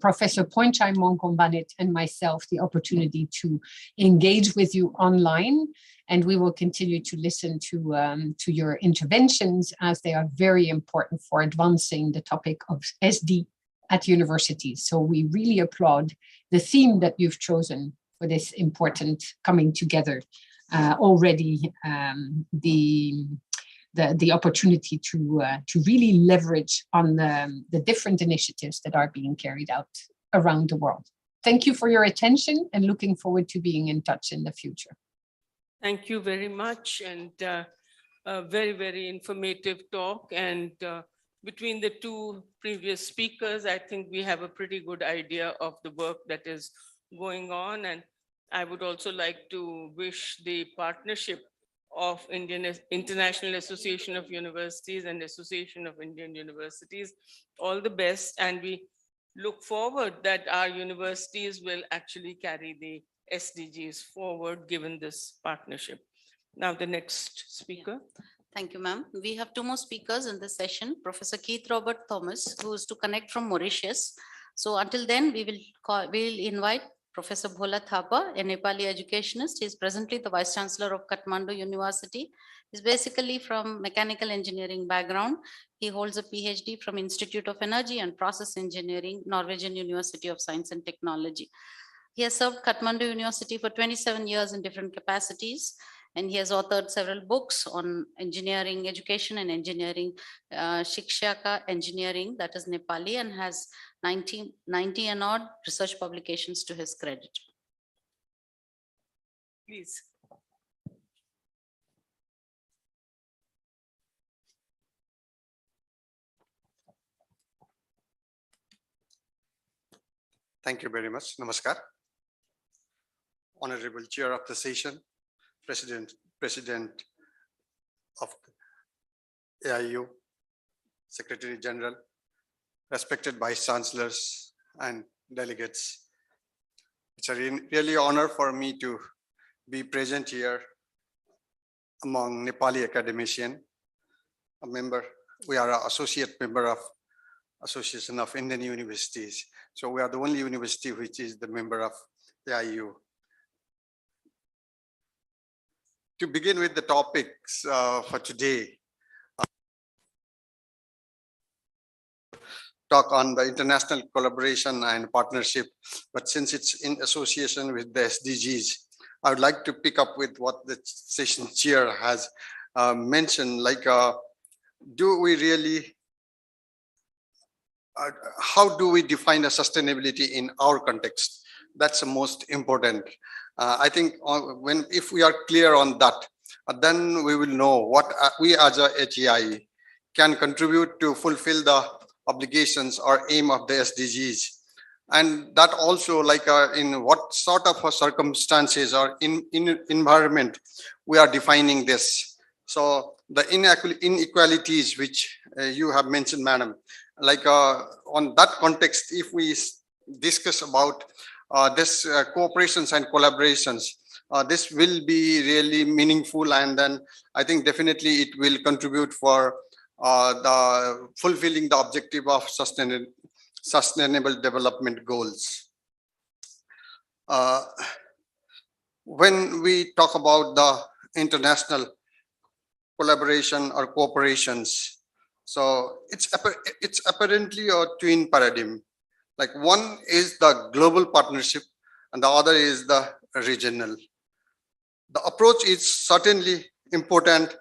Professor Poinchai Monkombanet and myself the opportunity to engage with you online. And we will continue to listen to your interventions as they are very important for advancing the topic of SD at universities. So we really applaud the theme that you've chosen for this important coming together already, the opportunity to really leverage on the different initiatives that are being carried out around the world. Thank you for your attention and looking forward to being in touch in the future. Thank you very much, and a very, very informative talk. And between the two previous speakers, I think we have a pretty good idea of the work that is going on. And I would also like to wish the partnership of International Association of Universities and Association of Indian Universities all the best. And we look forward that our universities will actually carry the SDGs forward given this partnership. Now the next speaker. Thank you, ma'am. We have two more speakers in this session, Professor Keith Robert Thomas, who is to connect from Mauritius. So until then, we'll invite Professor Bhola Thapa, a Nepali educationist. He is presently the Vice Chancellor of Kathmandu University. He's basically from mechanical engineering background. He holds a PhD from Institute of Energy and Process Engineering, Norwegian University of Science and Technology. He has served Kathmandu University for 27 years in different capacities, and he has authored several books on engineering, education and engineering, Shikshaka Engineering, that is Nepali, and has 90 and odd research publications to his credit. Please. Thank you very much. Namaskar. Honorable Chair of the session, President of AIU, Secretary General, respected Vice Chancellors and delegates. It's a really honor for me to be present here among Nepali academician, a member. We are an associate member of Association of Indian Universities. So we are the only university which is the member of AIU. To begin with the topics for today, talk on the international collaboration and partnership, but since it's in association with the SDGs, I would like to pick up with what the session chair has mentioned, like do we really, how do we define a sustainability in our context? That's the most important. I think if we are clear on that, then we will know what we as a HEI can contribute to fulfill the obligations or aim of the SDGs. And that also, like in what sort of circumstances or in environment we are defining this. So the inequalities which you have mentioned, madam, like on that context, if we discuss about this cooperations and collaborations, this will be really meaningful, and then I think definitely it will contribute for the fulfilling the objective of sustainable development goals. When we talk about the international collaboration or cooperations, so it's apparently a twin paradigm. Like one is the global partnership and the other is the regional. The approach is certainly important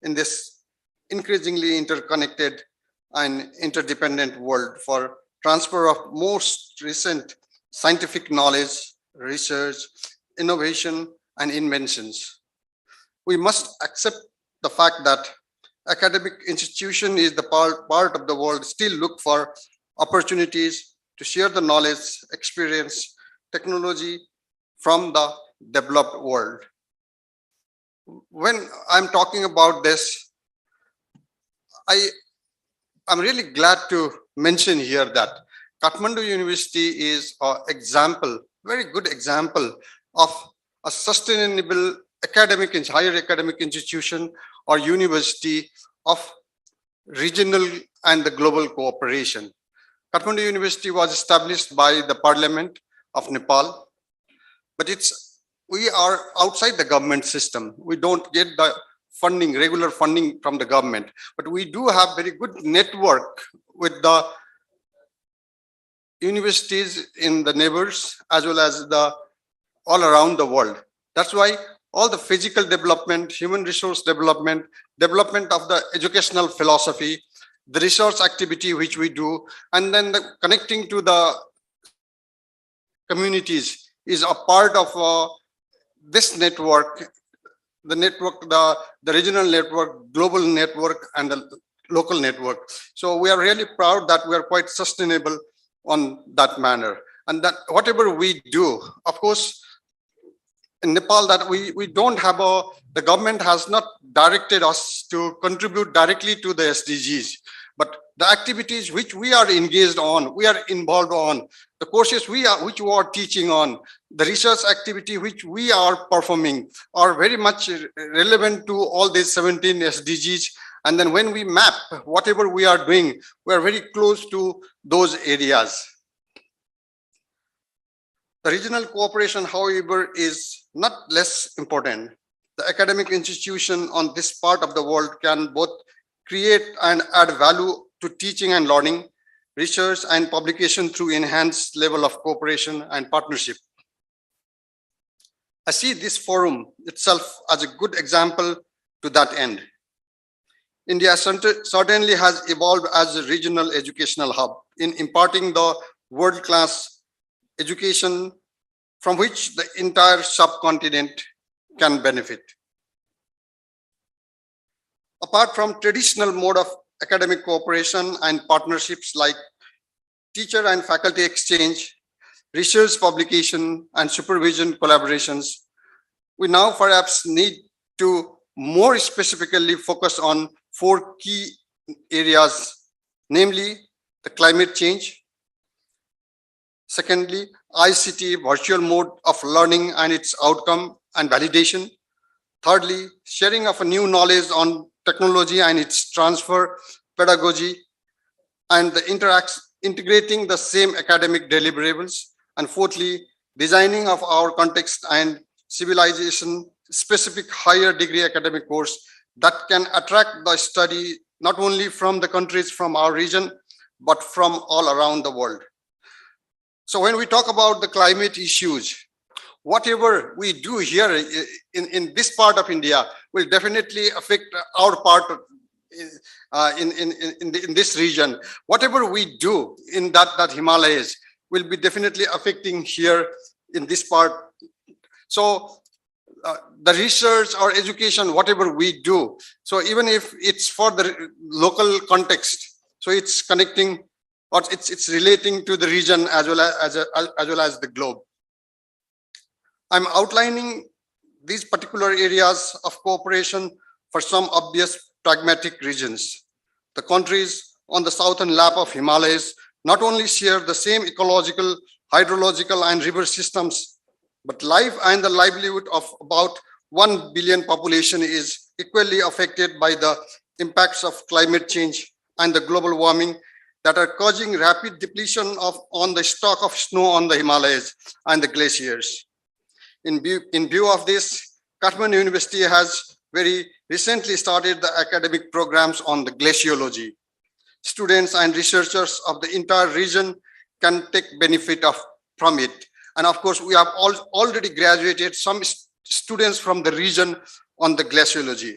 in this increasingly interconnected and interdependent world for transfer of most recent scientific knowledge, research, innovation, and inventions. We must accept the fact that academic institution is the part of the world still look for opportunities to share the knowledge, experience, technology from the developed world. When I'm talking about this, I'm really glad to mention here that Kathmandu University is an example, very good example of a sustainable academic and higher academic institution or university of regional and the global cooperation. Kathmandu University was established by the Parliament of Nepal, but we are outside the government system. We don't get the funding, regular funding from the government, but we do have very good network with the universities in the neighbors as well as the all around the world. That's why all the physical development, human resource development, development of the educational philosophy, the research activity which we do, and then the connecting to the communities is a part of this network the network, the regional network, global network, and the local network. So we are really proud that we are quite sustainable on that manner. And that whatever we do, of course, in Nepal, that we don't have the government has not directed us to contribute directly to the SDGs, but the activities which we are engaged on, we are involved on, the courses which we are teaching on, the research activity which we are performing are very much relevant to all these 17 SDGs. And then when we map whatever we are doing, we are very close to those areas. The regional cooperation, however, is not less important. The academic institution on this part of the world can both create and add value to teaching and learning, research and publication through enhanced level of cooperation and partnership. I see this forum itself as a good example to that end. India certainly has evolved as a regional educational hub in imparting the world-class education from which the entire subcontinent can benefit. Apart from traditional mode of academic cooperation and partnerships like teacher and faculty exchange, research publication, and supervision collaborations, we now perhaps need to more specifically focus on 4 key areas, namely the climate change, secondly, ICT virtual mode of learning and its outcome and validation, thirdly, sharing of a new knowledge on technology and its transfer, pedagogy, and the integrating the same academic deliverables, and fourthly, designing of our context and civilization specific higher degree academic course that can attract the study not only from the countries from our region, but from all around the world. So when we talk about the climate issues, whatever we do here in this part of India will definitely affect our part in this region. Whatever we do in that Himalayas will be definitely affecting here in this part. So the research or education, whatever we do, so even if it's for the local context, so it's connecting or it's relating to the region as well as the globe. I'm outlining these particular areas of cooperation for some obvious pragmatic reasons. The countries on the southern lap of Himalayas not only share the same ecological, hydrological, and river systems, but life and the livelihood of about 1 billion population is equally affected by the impacts of climate change and the global warming that are causing rapid depletion on the stock of snow on the Himalayas and the glaciers. In view of this, Kathmandu University has very recently started the academic programs on the glaciology. Students and researchers of the entire region can take benefit from it. And of course, we have already graduated some students from the region on the glaciology.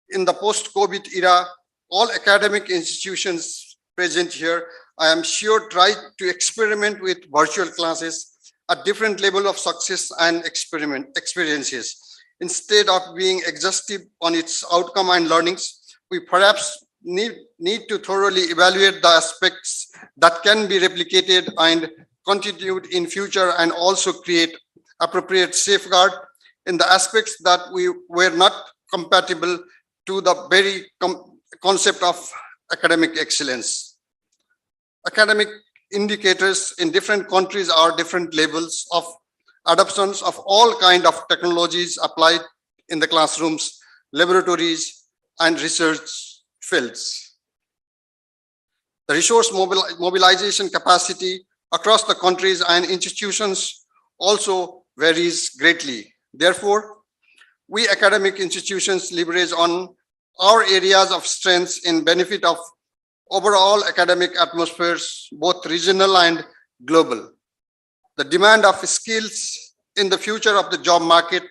In the post-COVID era, all academic institutions present here, I am sure, try to experiment with virtual classes at different level of success and experiences. Instead of being exhaustive on its outcome and learnings, we perhaps need to thoroughly evaluate the aspects that can be replicated and continued in future, and also create appropriate safeguard in the aspects that we were not compatible to the very concept of academic excellence. Academic indicators in different countries are different levels of adoptions of all kinds of technologies applied in the classrooms, laboratories, and research fields. The resource mobilization capacity across the countries and institutions also varies greatly. Therefore, we academic institutions leverage on our areas of strengths in benefit of overall academic atmospheres, both regional and global. The demand of skills in the future of the job market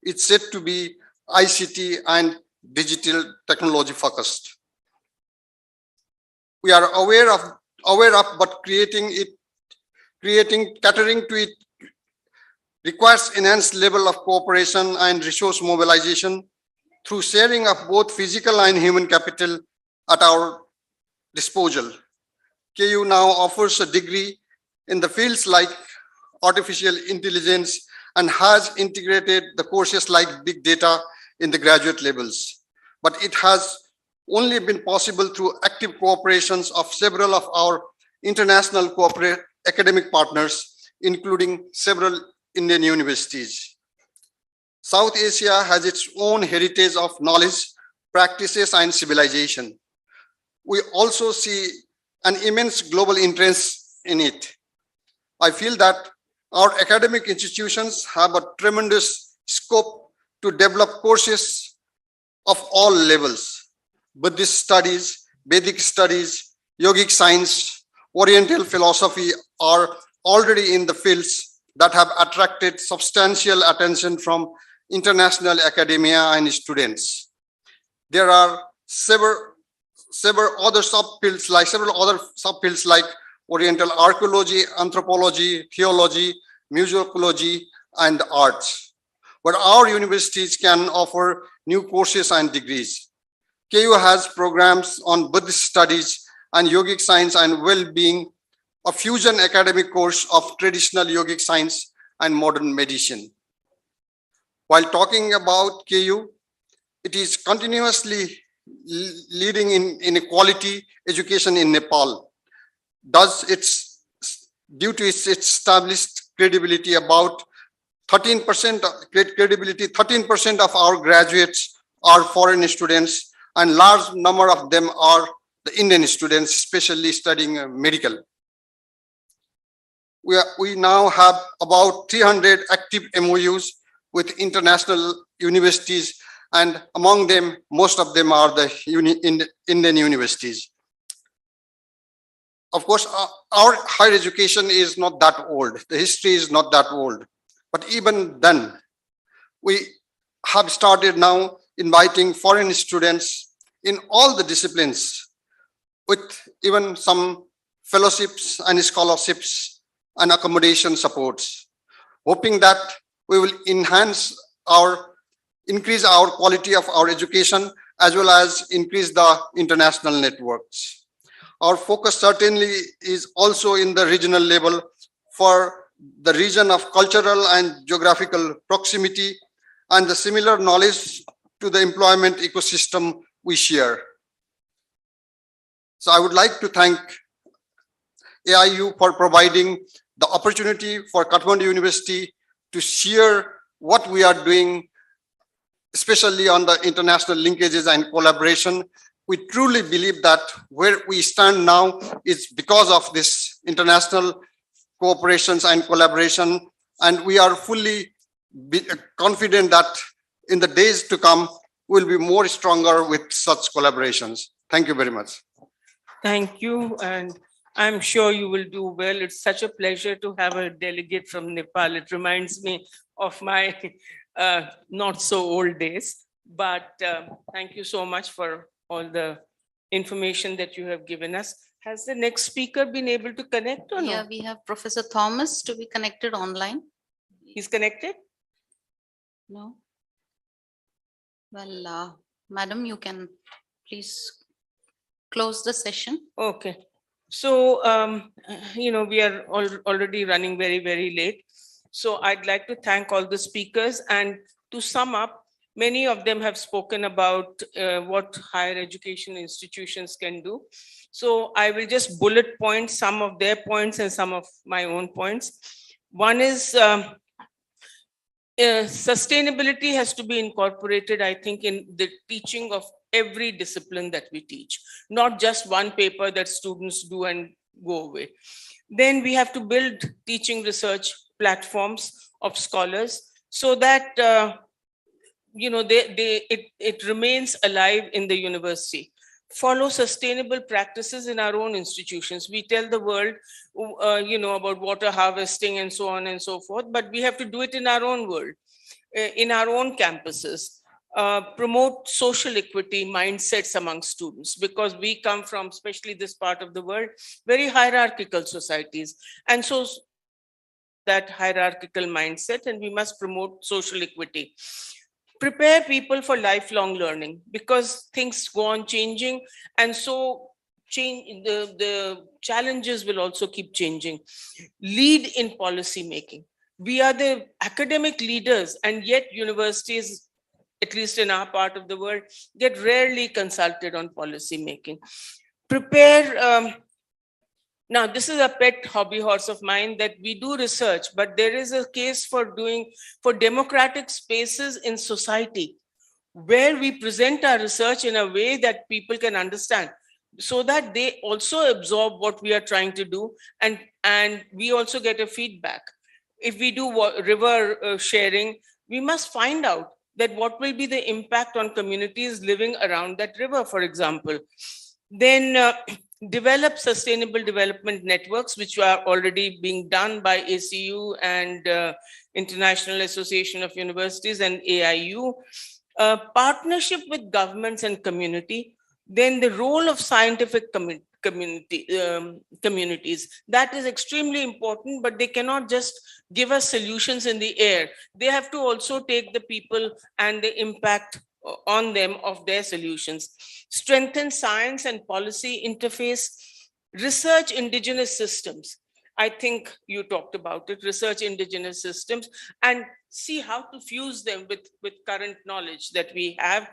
is said to be ICT and digital technology focused. We are aware of but catering to it requires enhanced level of cooperation and resource mobilization through sharing of both physical and human capital at our disposal. KU now offers a degree in the fields like artificial intelligence and has integrated the courses like big data in the graduate levels. But it has only been possible through active cooperations of several of our international academic partners, including several Indian universities. South Asia has its own heritage of knowledge, practices, and civilization. We also see an immense global interest in it. I feel that our academic institutions have a tremendous scope to develop courses of all levels. Buddhist studies, Vedic studies, yogic science, Oriental philosophy are already in the fields that have attracted substantial attention from international academia and students. There are several other subfields like Oriental archaeology, anthropology, theology, musicology, and arts, where our universities can offer new courses and degrees. KU has programs on Buddhist studies and yogic science and well-being, a fusion academic course of traditional yogic science and modern medicine. While talking about KU, it is continuously leading in inequality education in Nepal. Due to its established credibility, about 13% of our graduates are foreign students, and large number of them are the Indian students, especially studying medical. We now have about 300 active MOUs with international universities, and among them, most of them are the Indian universities. Of course, our higher education is not that old. The history is not that old. But even then, we have started now inviting foreign students in all the disciplines, with even some fellowships and scholarships and accommodation supports, hoping that we will increase our quality of our education as well as increase the international networks. Our focus certainly is also in the regional level for the region of cultural and geographical proximity and the similar knowledge to the employment ecosystem we share. So I would like to thank AIU for providing the opportunity for Kathmandu University to share what we are doing, especially on the international linkages and collaboration. We truly believe that where we stand now is because of this international cooperations and collaboration, and we are fully confident that in the days to come, we'll be more stronger with such collaborations. Thank you very much. Thank you, and I'm sure you will do well. It's such a pleasure to have a delegate from Nepal. It reminds me of my not so old days, but thank you so much for all the information that you have given us. Has the next speaker been able to connect or no? Yeah, we have Professor Thomas to be connected online. He's connected? No. Well, Madam, you can please close the session. Okay. So, we are already running very, very late. So I'd like to thank all the speakers, and to sum up, many of them have spoken about what higher education institutions can do. So I will just bullet point some of their points and some of my own points. One is sustainability has to be incorporated, I think, in the teaching of every discipline that we teach, not just one paper that students do and go away. Then we have to build teaching research platforms of scholars so that it remains alive in the university. Follow sustainable practices in our own institutions. We tell the world, about water harvesting and so on and so forth, but we have to do it in our own world, in our own campuses. Promote social equity mindsets among students, because we come from, especially this part of the world, very hierarchical societies. And so that hierarchical mindset, and we must promote social equity. Prepare people for lifelong learning, because things go on changing, and so the challenges will also keep changing. Lead in policy making. We are the academic leaders, and yet universities, at least in our part of the world, get rarely consulted on policy making. Prepare. Now, this is a pet hobby horse of mine, that we do research, but there is a case for democratic spaces in society where we present our research in a way that people can understand, so that they also absorb what we are trying to do, and we also get a feedback. If we do river sharing, we must find out that what will be the impact on communities living around that river, for example. Then develop sustainable development networks, which are already being done by ACU and International Association of Universities and AIU. Partnership with governments and community. Then the role of scientific communities. That is extremely important, but they cannot just give us solutions in the air. They have to also take the people and the impact on them of their solutions. Strengthen science and policy interface. Research indigenous systems. I think you talked about it, research indigenous systems, and see how to fuse them with current knowledge that we have,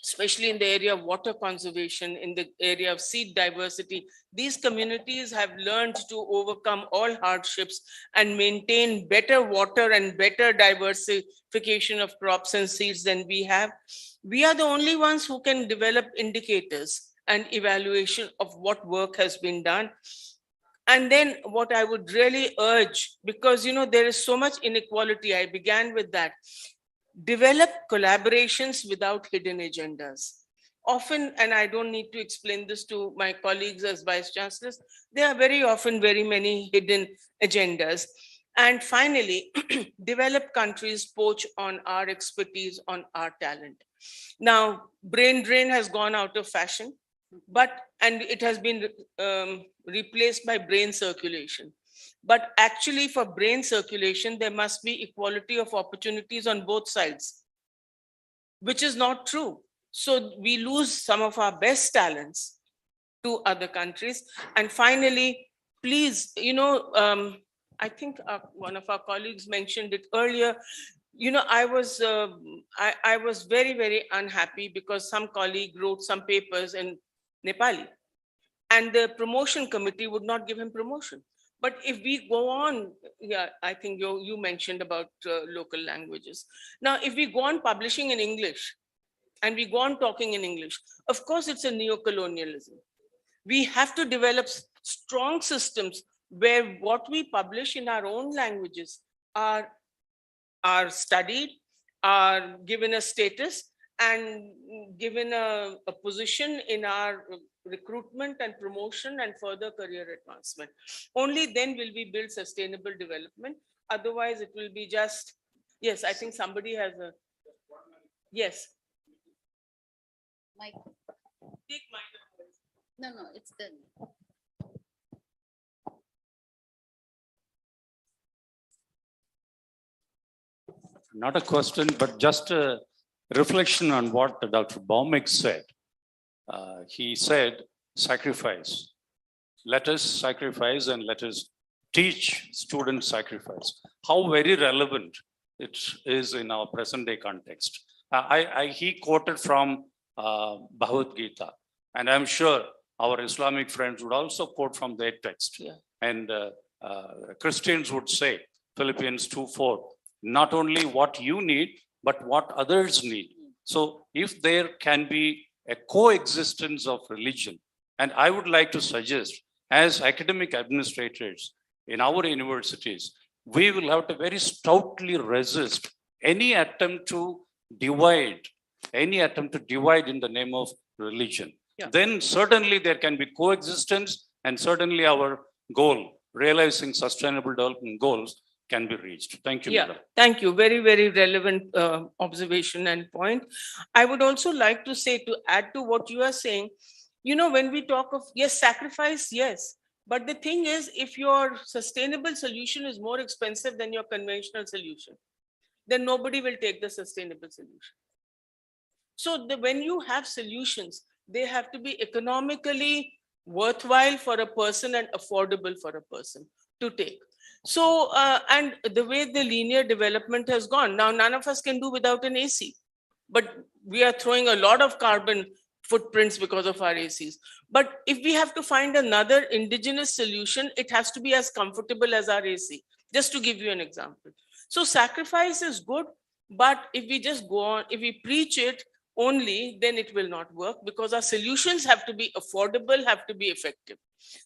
especially in the area of water conservation, in the area of seed diversity. These communities have learned to overcome all hardships and maintain better water and better diversification of crops and seeds than we have. We are the only ones who can develop indicators and evaluation of what work has been done. And then what I would really urge, because there is so much inequality, I began with that. Develop collaborations without hidden agendas. Often, and I don't need to explain this to my colleagues as vice chancellors, there are very often very many hidden agendas. And finally, developed countries poach on our expertise, on our talent. Now, brain drain has gone out of fashion, and it has been replaced by brain circulation. But actually, for brain circulation, there must be equality of opportunities on both sides, which is not true. So we lose some of our best talents to other countries. And finally, please, I think one of our colleagues mentioned it earlier. I was very, very unhappy because some colleague wrote some papers in Nepali, and the promotion committee would not give him promotion. But if we go on, I think you mentioned about local languages. Now, if we go on publishing in English and we go on talking in English, of course, it's a neo-colonialism. We have to develop strong systems where what we publish in our own languages are studied, are given a status, and given a position in our recruitment and promotion and further career advancement. Only then will we build sustainable development. Otherwise, it will be just, yes, I think somebody has a, yes. Mike. Take mine. No, it's the. Not a question, but just a reflection on what Dr. Baumik said. He said, sacrifice. Let us sacrifice and let us teach students sacrifice. How very relevant it is in our present day context. He quoted from Bhagavad Gita, and I'm sure our Islamic friends would also quote from their text. Yeah. And Christians would say, Philippians 2:4, not only what you need, but what others need. So if there can be a coexistence of religion, and I would like to suggest, as academic administrators in our universities, we will have to very stoutly resist any attempt to divide in the name of religion. Yeah. Then certainly there can be coexistence, and certainly our goal, realizing sustainable development goals, can be reached. Thank you, Yeah, madam. thank you. Very, very relevant observation and point. I would also like to say, to add to what you are saying, when we talk of, yes, sacrifice, yes, But the thing is, if your sustainable solution is more expensive than your conventional solution, then nobody will take the sustainable solution. So when you have solutions, they have to be economically worthwhile for a person and affordable for a person to take. So, and the way the linear development has gone, now none of us can do without an AC, but we are throwing a lot of carbon footprints because of our ACs. But if we have to find another indigenous solution, it has to be as comfortable as our AC, just to give you an example. So sacrifice is good, but if we just go on, if we preach it only, then it will not work, because our solutions have to be affordable, have to be effective.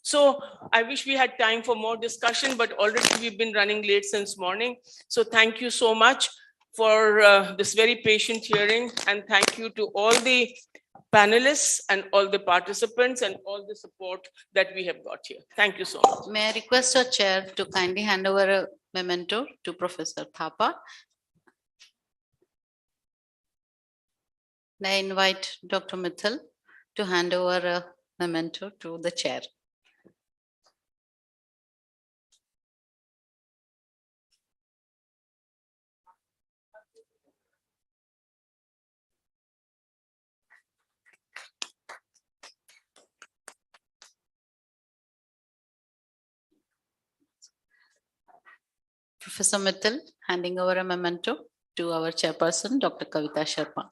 So I wish we had time for more discussion, but already we've been running late since morning. So thank you so much for this very patient hearing, and thank you to all the panelists and all the participants and all the support that we have got here. Thank you so much. May I request our chair to kindly hand over a memento to Professor Thapa. I invite Dr. Mithil to hand over a memento to the chair. Professor Mithil handing over a memento to our chairperson, Dr. Kavita Sharma.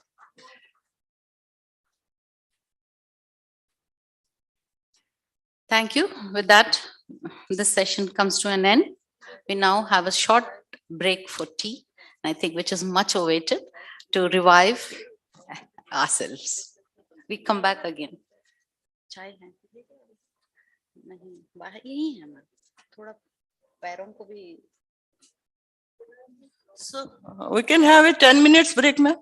Thank you. With that, this session comes to an end. We now have a short break for tea, I think, which is much awaited, to revive ourselves. We come back again. Chai hai? नहीं, बाहर यही है ना, थोड़ा पैरों को भी. So we can have a 10 minutes break, ma'am.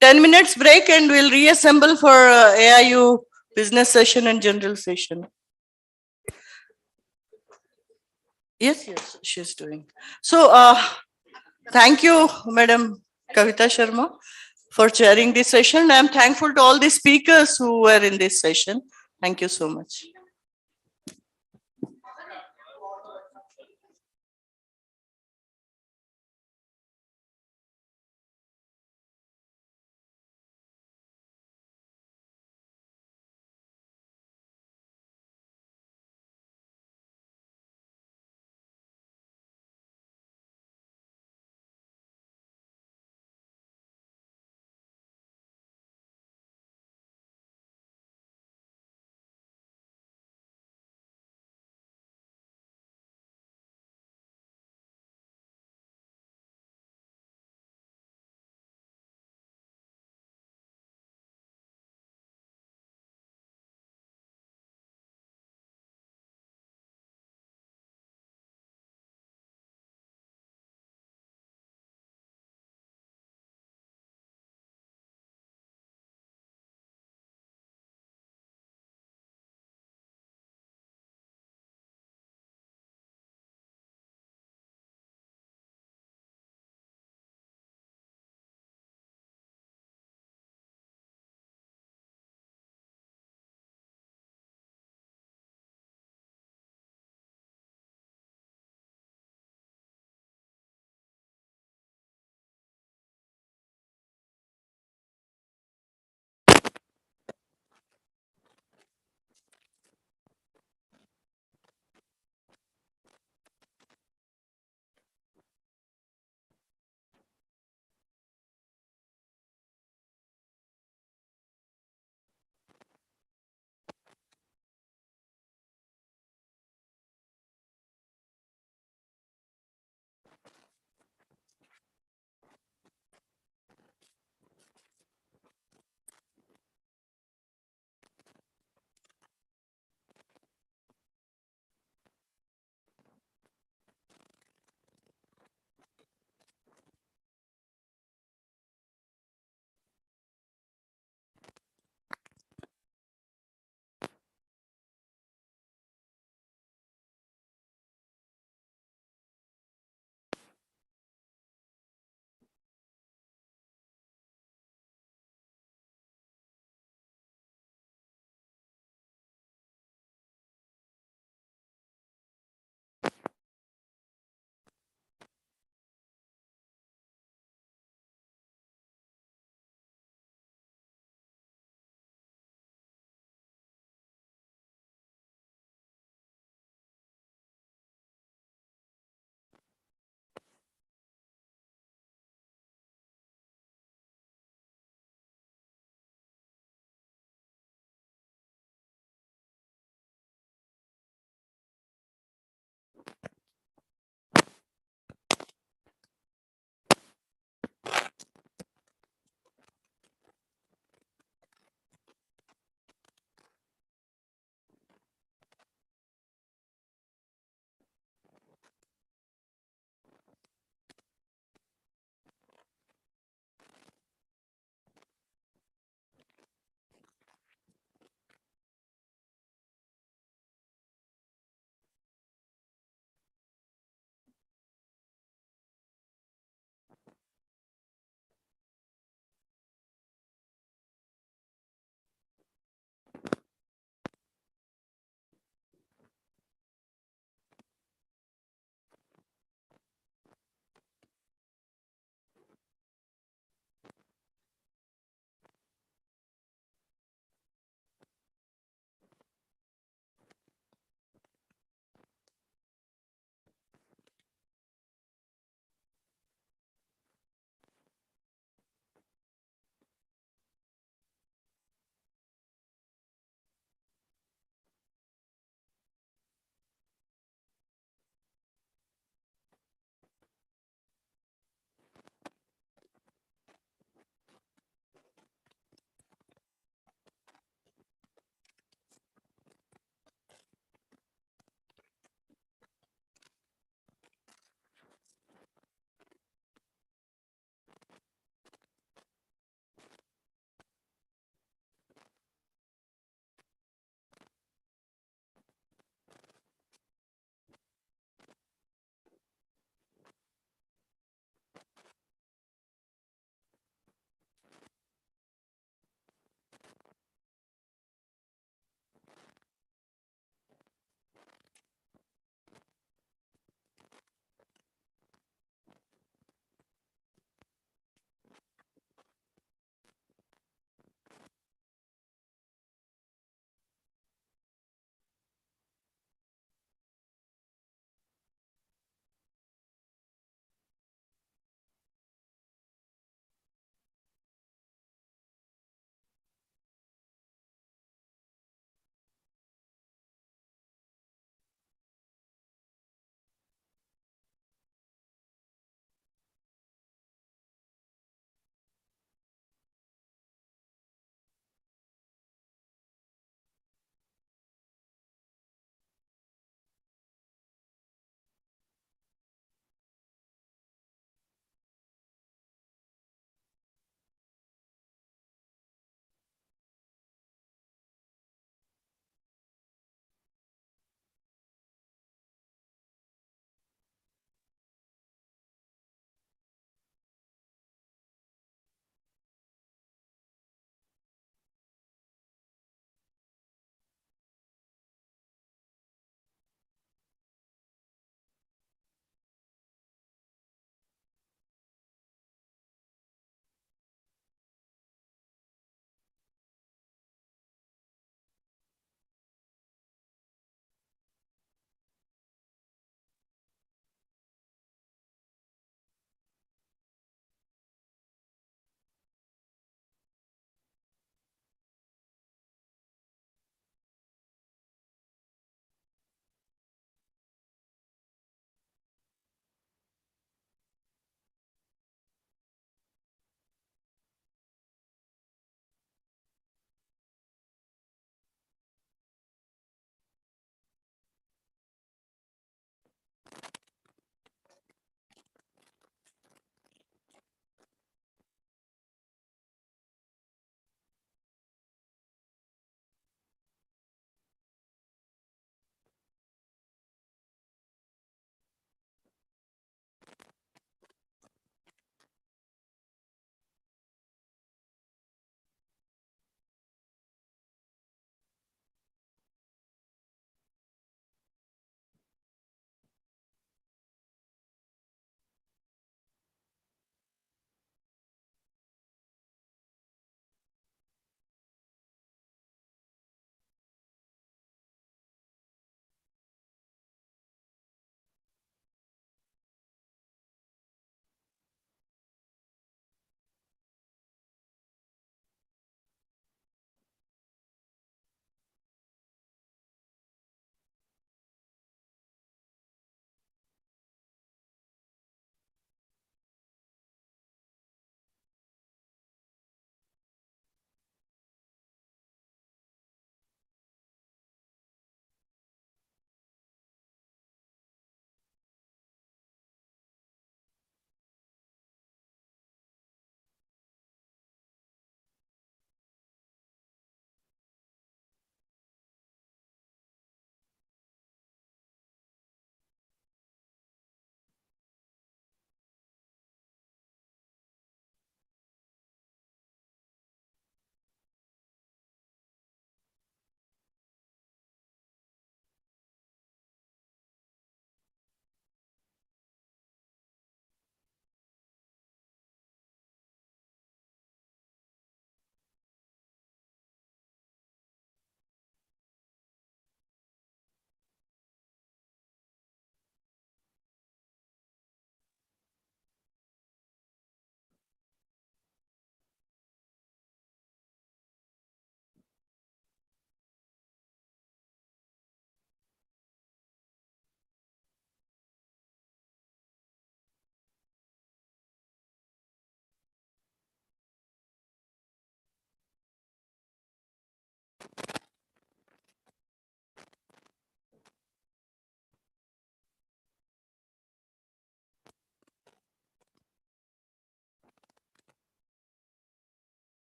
10 minutes break and we'll reassemble for AIU business session and general session. Yes, yes, she's doing. So thank you, Madam Kavita Sharma, for chairing this session. I'm thankful to all the speakers who were in this session. Thank you so much.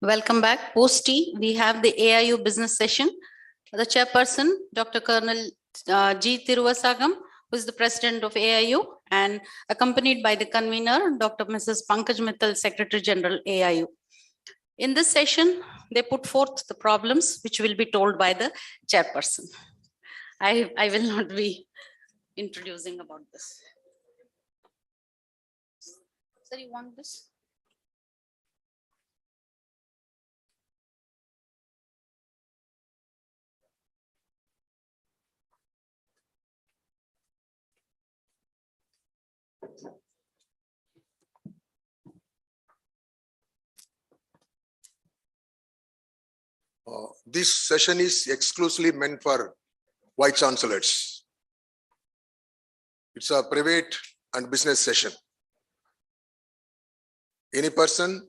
Welcome back. Post tea, we have the AIU business session. The chairperson, Dr. Colonel G. Tiruvasagam, who is the president of AIU, and accompanied by the convener, Dr. Mrs. Pankaj Mittal, Secretary General, AIU. In this session, they put forth the problems which will be told by the chairperson. I will not be introducing about this. Sir, you want this? This session is exclusively meant for Vice Chancellors. It's a private and business session. Any person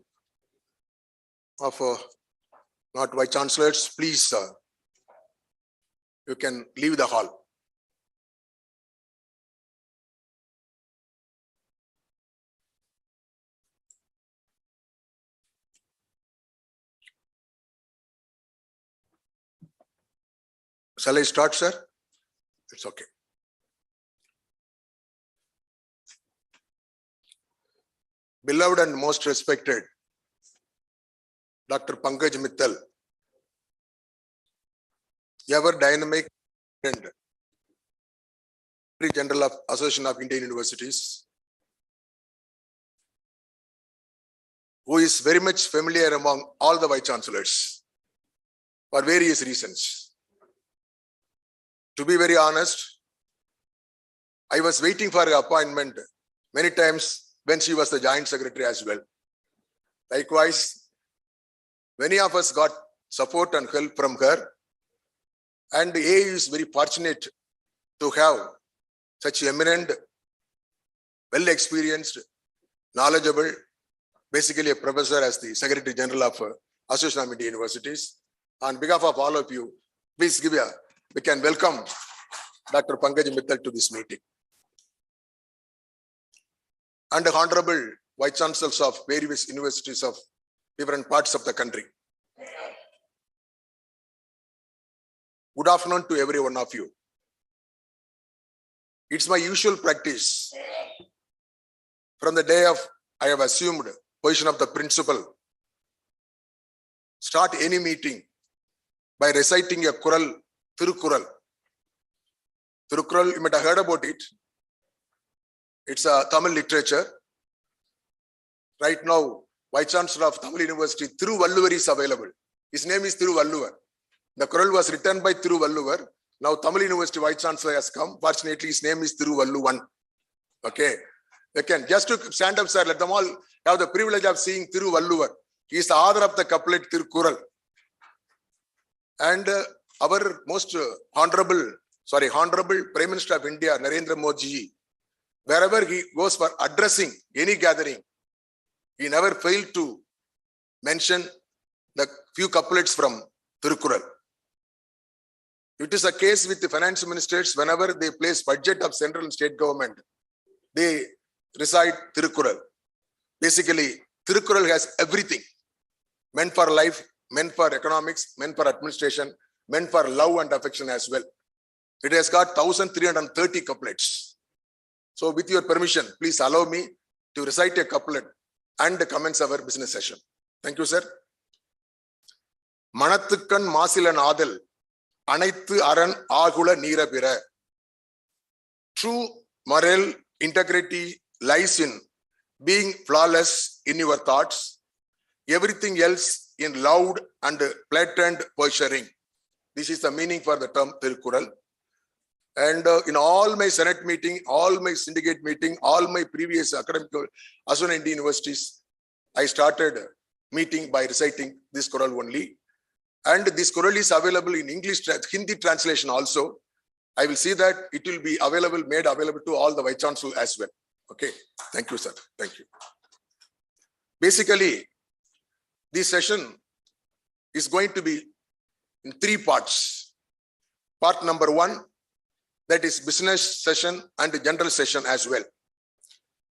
of not Vice Chancellors, please, you can leave the hall. Shall I start, sir? It's okay. Beloved and most respected Dr. Pankaj Mittal, ever dynamic and Secretary General of Association of Indian Universities, who is very much familiar among all the Vice Chancellors for various reasons. To be very honest, I was waiting for her appointment many times when she was the Joint Secretary as well. Likewise, many of us got support and help from her, and AIU is very fortunate to have such eminent, well-experienced, knowledgeable, basically a professor as the Secretary General of Association of Indian Universities. On behalf of all of you, please we can welcome Dr. Pankaj Mittal to this meeting. And the Honorable Vice Chancellors of various universities of different parts of the country. Good afternoon to every one of you. It's my usual practice from the day I have assumed position of the principal, start any meeting by reciting a Kural, Thirukural. Thirukural, you might have heard about it. It's a Tamil literature. Right now, Vice Chancellor of Tamil University, Thiruvalluvar is available. His name is Thiruvalluvar. The Kural was written by Thiruvalluvar. Now Tamil University Vice Chancellor has come. Fortunately, his name is Thiruvalluvan. Okay. They can just to stand up, sir. Let them all have the privilege of seeing Thiruvalluvar. He is the author of the couplet Thirukural. And our most honorable Prime Minister of India, Narendra Modi, wherever he goes for addressing any gathering, he never failed to mention the few couplets from Thirukural. It is a case with the finance ministers. Whenever they place budget of central and state government, they recite Thirukural. Basically, Thirukural has everything. Meant for life, meant for economics, meant for administration, meant for love and affection as well. It has got 1,330 couplets. So with your permission, please allow me to recite a couplet and commence our business session. Thank you, sir. Manattukkan Masilan Adel, Anaithu Aran Agula Nirapira. True moral integrity lies in being flawless in your thoughts, everything else in loud and blatant posturing. This is the meaning for the term Thirukural. And in all my Senate meeting, all my syndicate meeting, all my previous academic Association Indian universities, I started meeting by reciting this Kural only. And this Kural is available in English, Hindi translation also. I will see that it will be available, made available to all the Vice Chancellor as well. Okay. Thank you, sir. Thank you. Basically, this session is going to be in 3 parts. Part number 1, that is business session and general session as well.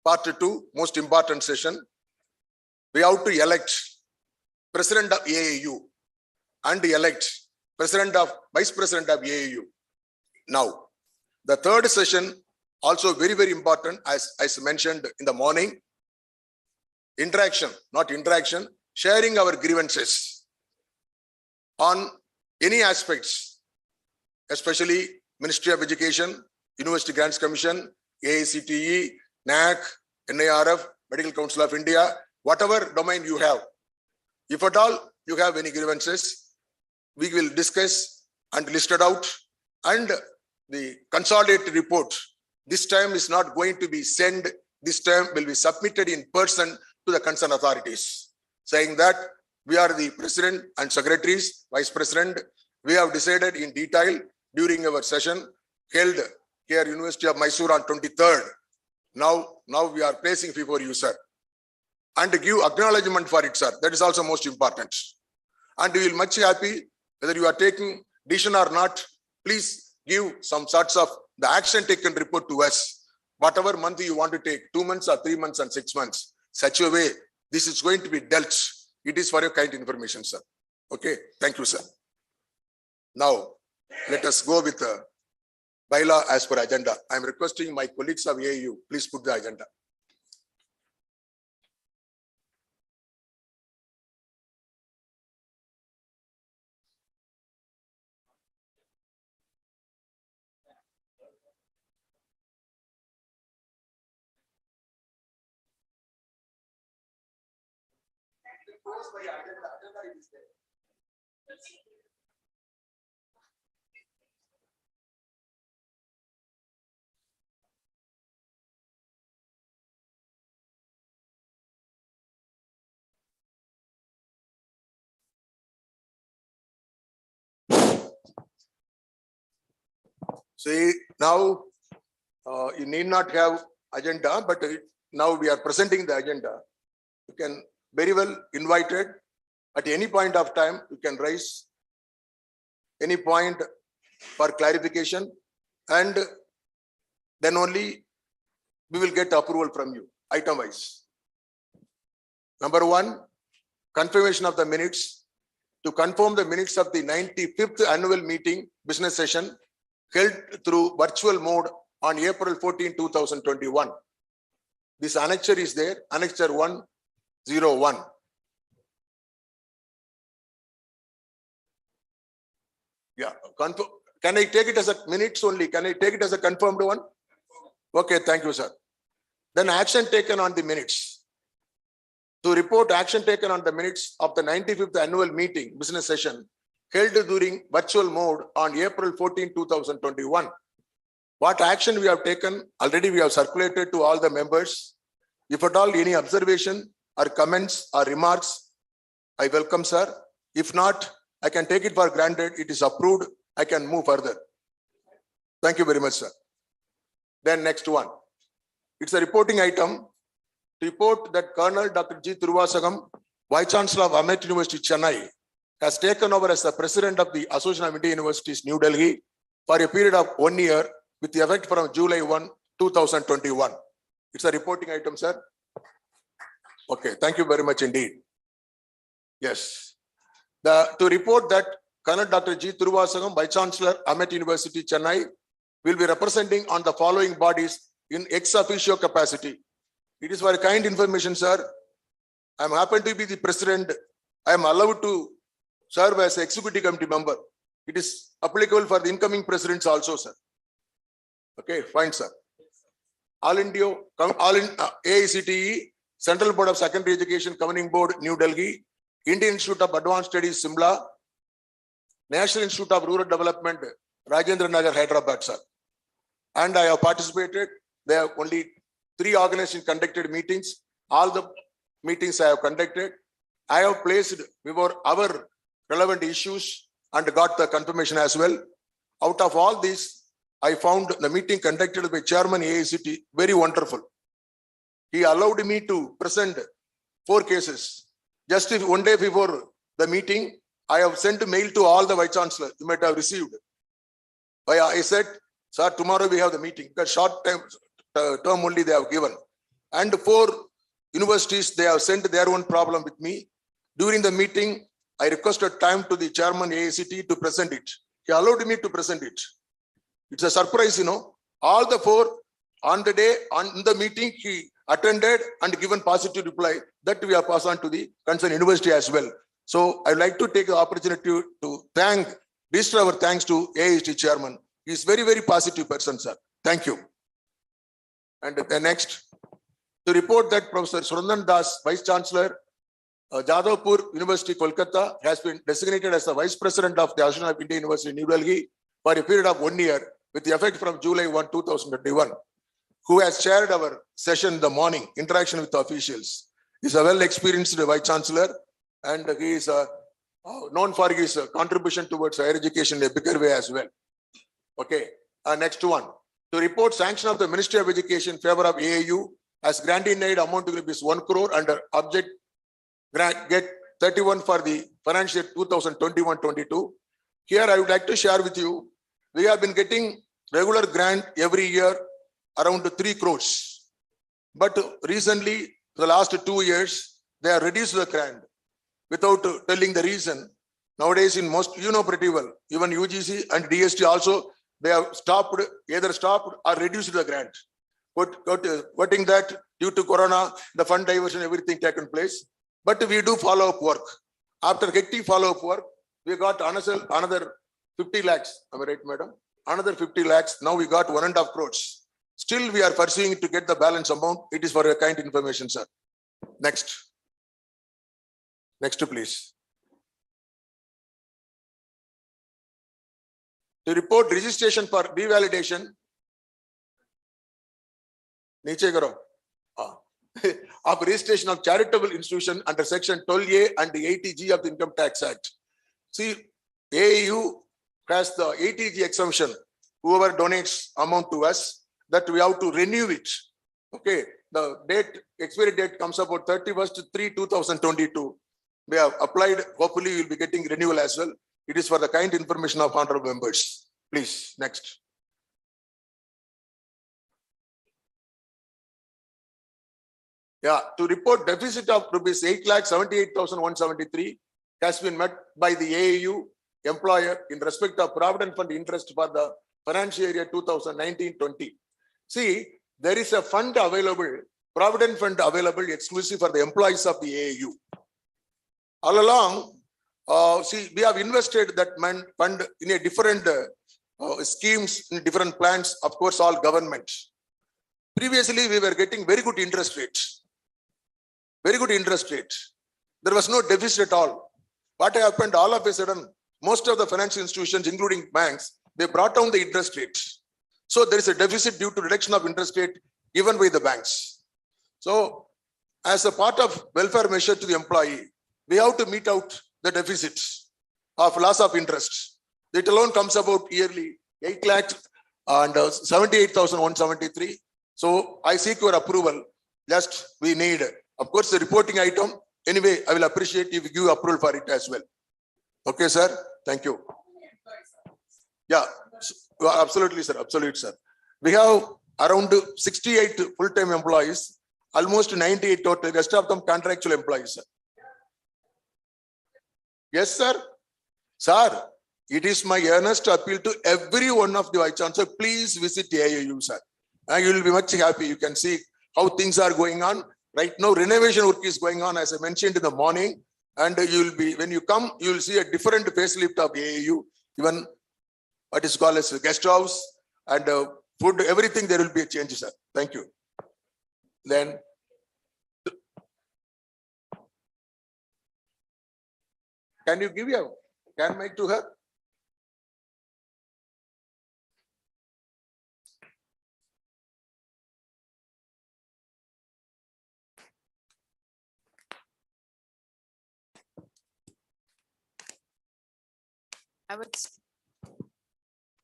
Part 2, most important session, we have to elect president of AAU and elect vice president of AAU. Now, the third session also very, very important, as mentioned in the morning. Interaction, sharing our grievances on any aspects, especially Ministry of Education, University Grants Commission, AICTE, NAC, NIRF, Medical Council of India, whatever domain you have. If at all you have any grievances, we will discuss and list it out, and the consolidated report this time is not going to be sent. This time will be submitted in person to the concerned authorities, saying that we are the president and secretaries, vice president. We have decided in detail during our session held here University of Mysore on 23rd. Now we are placing before you, sir, and to give acknowledgement for it, sir. That is also most important. And we will much happy whether you are taking decision or not. Please give some sorts of the action taken report to us. Whatever month you want to take, 2 months or 3 months and 6 months, such a way this is going to be dealt. It is for your kind information, sir. Okay, thank you, sir. Now, let us go with the bylaw as per agenda. I am requesting my colleagues of AAU, please put the agenda. See, now you need not have agenda, but now we are presenting the agenda. You can very well invited at any point of time. You can raise any point for clarification, and then only we will get approval from you item wise. Number 1, confirmation of the minutes. To confirm the minutes of the 95th annual meeting business session held through virtual mode on April 14, 2021. This annexure is there, annexure 101. Yeah, can I take it as a minutes only? Can I take it as a confirmed one? Okay, thank you, sir. Then action taken on the minutes. To report action taken on the minutes of the 95th annual meeting business session held during virtual mode on April 14, 2021. What action we have taken, already we have circulated to all the members. If at all any observation or comments or remarks, I welcome, sir. If not, I can take it for granted. It is approved. I can move further. Thank you very much, sir. Then next one. It's a reporting item. Report that Colonel Dr. G. Thiruvasagam, Vice Chancellor of Ahmed University, Chennai, has taken over as the President of the Association of Indian Universities, New Delhi, for a period of 1 year with the effect from July 1, 2021. It's a reporting item, sir. Okay, thank you very much indeed. Yes. To report that Colonel Dr. G. Thiruvasagam, Vice Chancellor, Ahmed University, Chennai, will be representing on the following bodies in ex officio capacity. It is for kind information, sir. I am happen to be the president. I am allowed to serve as executive committee member. It is applicable for the incoming presidents also, sir. Okay, fine, sir. All India, AICTE, Central Board of Secondary Education Governing Board, New Delhi, Indian Institute of Advanced Studies, Simla, National Institute of Rural Development, Rajendra Nagar, Hyderabad, sir. And I have participated. There are only 3 organizations conducted meetings. All the meetings I have conducted. I have placed before our relevant issues and got the confirmation as well. Out of all these, I found the meeting conducted by Chairman AICT very wonderful. He allowed me to present 4 cases. Just 1 day before the meeting, I have sent a mail to all the Vice Chancellors. You might have received. I said, sir, tomorrow we have the meeting. Because short time term only they have given. And 4 universities, they have sent their own problem with me. During the meeting, I requested time to the chairman AICT to present it. He allowed me to present it. It's a surprise, you know. All the four on the day, on the meeting, he attended and given positive reply that we are passed on to the concerned university as well. So I'd like to take the opportunity to register our thanks to AICT chairman. He is very, very positive person, sir. Thank you. And the next, to report that Professor Surandan Das, Vice Chancellor, Jadavpur University, Kolkata, has been designated as the Vice President of the Association of India University, New Delhi, for a period of 1 year, with the effect from July 1, 2021, who has chaired our session in the morning, interaction with the officials. He's a well-experienced Vice Chancellor, and he is known for his contribution towards higher education in a bigger way as well. Okay, next one. To report sanction of the Ministry of Education in favor of AAU as granting aid amount to rupees 1 crore under object grant get 31 for the financial year 2021-22. Here I would like to share with you, we have been getting regular grant every year around 3 crores. But recently, for the last 2 years, they have reduced the grant without telling the reason. Nowadays, in most, you know pretty well, even UGC and DST also, they have stopped, either stopped or reduced the grant. Quoting that due to Corona, the fund diversion, everything taken place. But we do follow-up work. After getting follow-up work, we got another 50 lakhs. Am I right, madam? Another 50 lakhs. Now we got 1.5 crores. Still, we are pursuing to get the balance amount. It is for a kind information, sir. Next. Next, please. To report registration for revalidation. Niche karo. Of registration of charitable institution under section 12A and the 80G of the Income Tax Act. See, AAU has the 80G exemption. Whoever donates amount to us, that we have to renew it. Okay, the expiry date comes about 31/3/2022. We have applied. Hopefully, we will be getting renewal as well. It is for the kind information of honorable members. Please, next. Yeah, to report deficit of rupees 8,78,173 has been met by the AAU employer in respect of Provident Fund interest for the financial year 2019-20. See, there is a fund available, Provident Fund available exclusive for the employees of the AAU. All along, see, we have invested that fund in a different schemes, in different plans, of course, all government. Previously, we were getting very good interest rates. Very good interest rate. There was no deficit at all. What happened all of a sudden, most of the financial institutions, including banks, they brought down the interest rate. So there is a deficit due to reduction of interest rate given by the banks. So as a part of welfare measure to the employee, we have to meet out the deficit of loss of interest. It alone comes about yearly 8 lakhs and 78,173. So I seek your approval. Just we need, of course, the reporting item. Anyway, I will appreciate if you give approval for it as well. Okay, sir. Thank you. Yeah, absolutely, sir. Absolutely, sir. We have around 68 full-time employees, almost 98 total. Rest of them contractual employees, sir. Yes, sir. Sir, it is my earnest appeal to every one of the Vice Chancellor. Please visit AIU, sir. And you will be much happy. You can see how things are going on. Right now, renovation work is going on, as I mentioned in the morning. And you will be, when you come, you will see a different facelift of AAU. Even what is called as a guest house and food, everything, there will be a change, sir. Thank you. Then, can you give your can mic to her?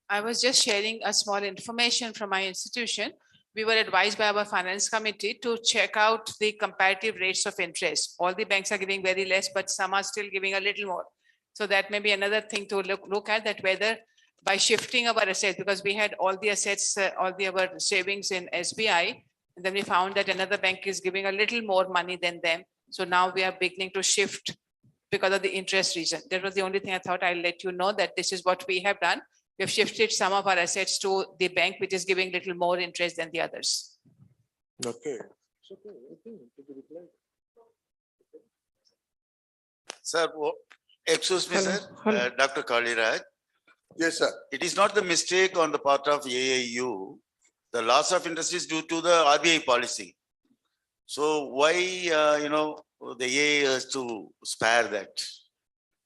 I was just sharing a small information from my institution. We were advised by our finance committee to check out the comparative rates of interest. All the banks are giving very less, but some are still giving a little more. So that may be another thing to look at, that whether by shifting our assets, because we had all the assets, our savings in SBI, and then we found that another bank is giving a little more money than them. So now we are beginning to shift because of the interest reason. That was the only thing I thought I'll let you know, that this is what we have done. We have shifted some of our assets to the bank, which is giving little more interest than the others. Okay. Sir, excuse me, sir, Dr. Kaliraj. Yes, sir. It is not the mistake on the part of AIU. The loss of interest is due to the RBI policy. So why, the AIU has to spare that?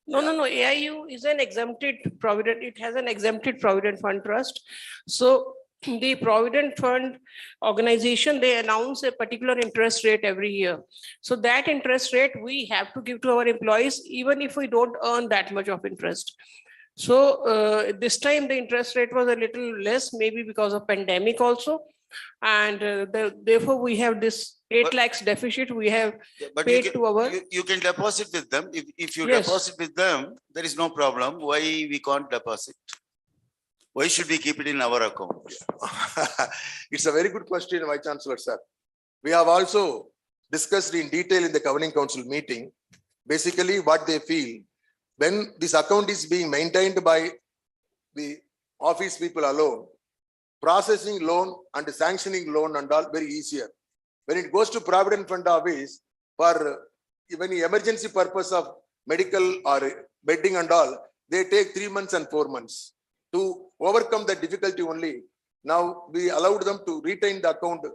No. AIU is an exempted provident. It has an exempted provident fund trust. So the provident fund organization, they announce a particular interest rate every year. So that interest rate we have to give to our employees, even if we don't earn that much of interest. So this time the interest rate was a little less, maybe because of pandemic also. And therefore we have this 8 lakhs deficit we have paid to our. You can deposit with them. If you Yes. deposit with them, there is no problem. Why we can't deposit? Why should we keep it in our account? It's a very good question, Vice Chancellor, sir. We have also discussed in detail in the Governing Council meeting, basically what they feel. When this account is being maintained by the office people alone, processing loan and sanctioning loan and all very easier. When it goes to Provident Fund Office for even emergency purpose of medical or bedding and all, they take 3 months and 4 months. To overcome that difficulty only, now we allowed them to retain the account,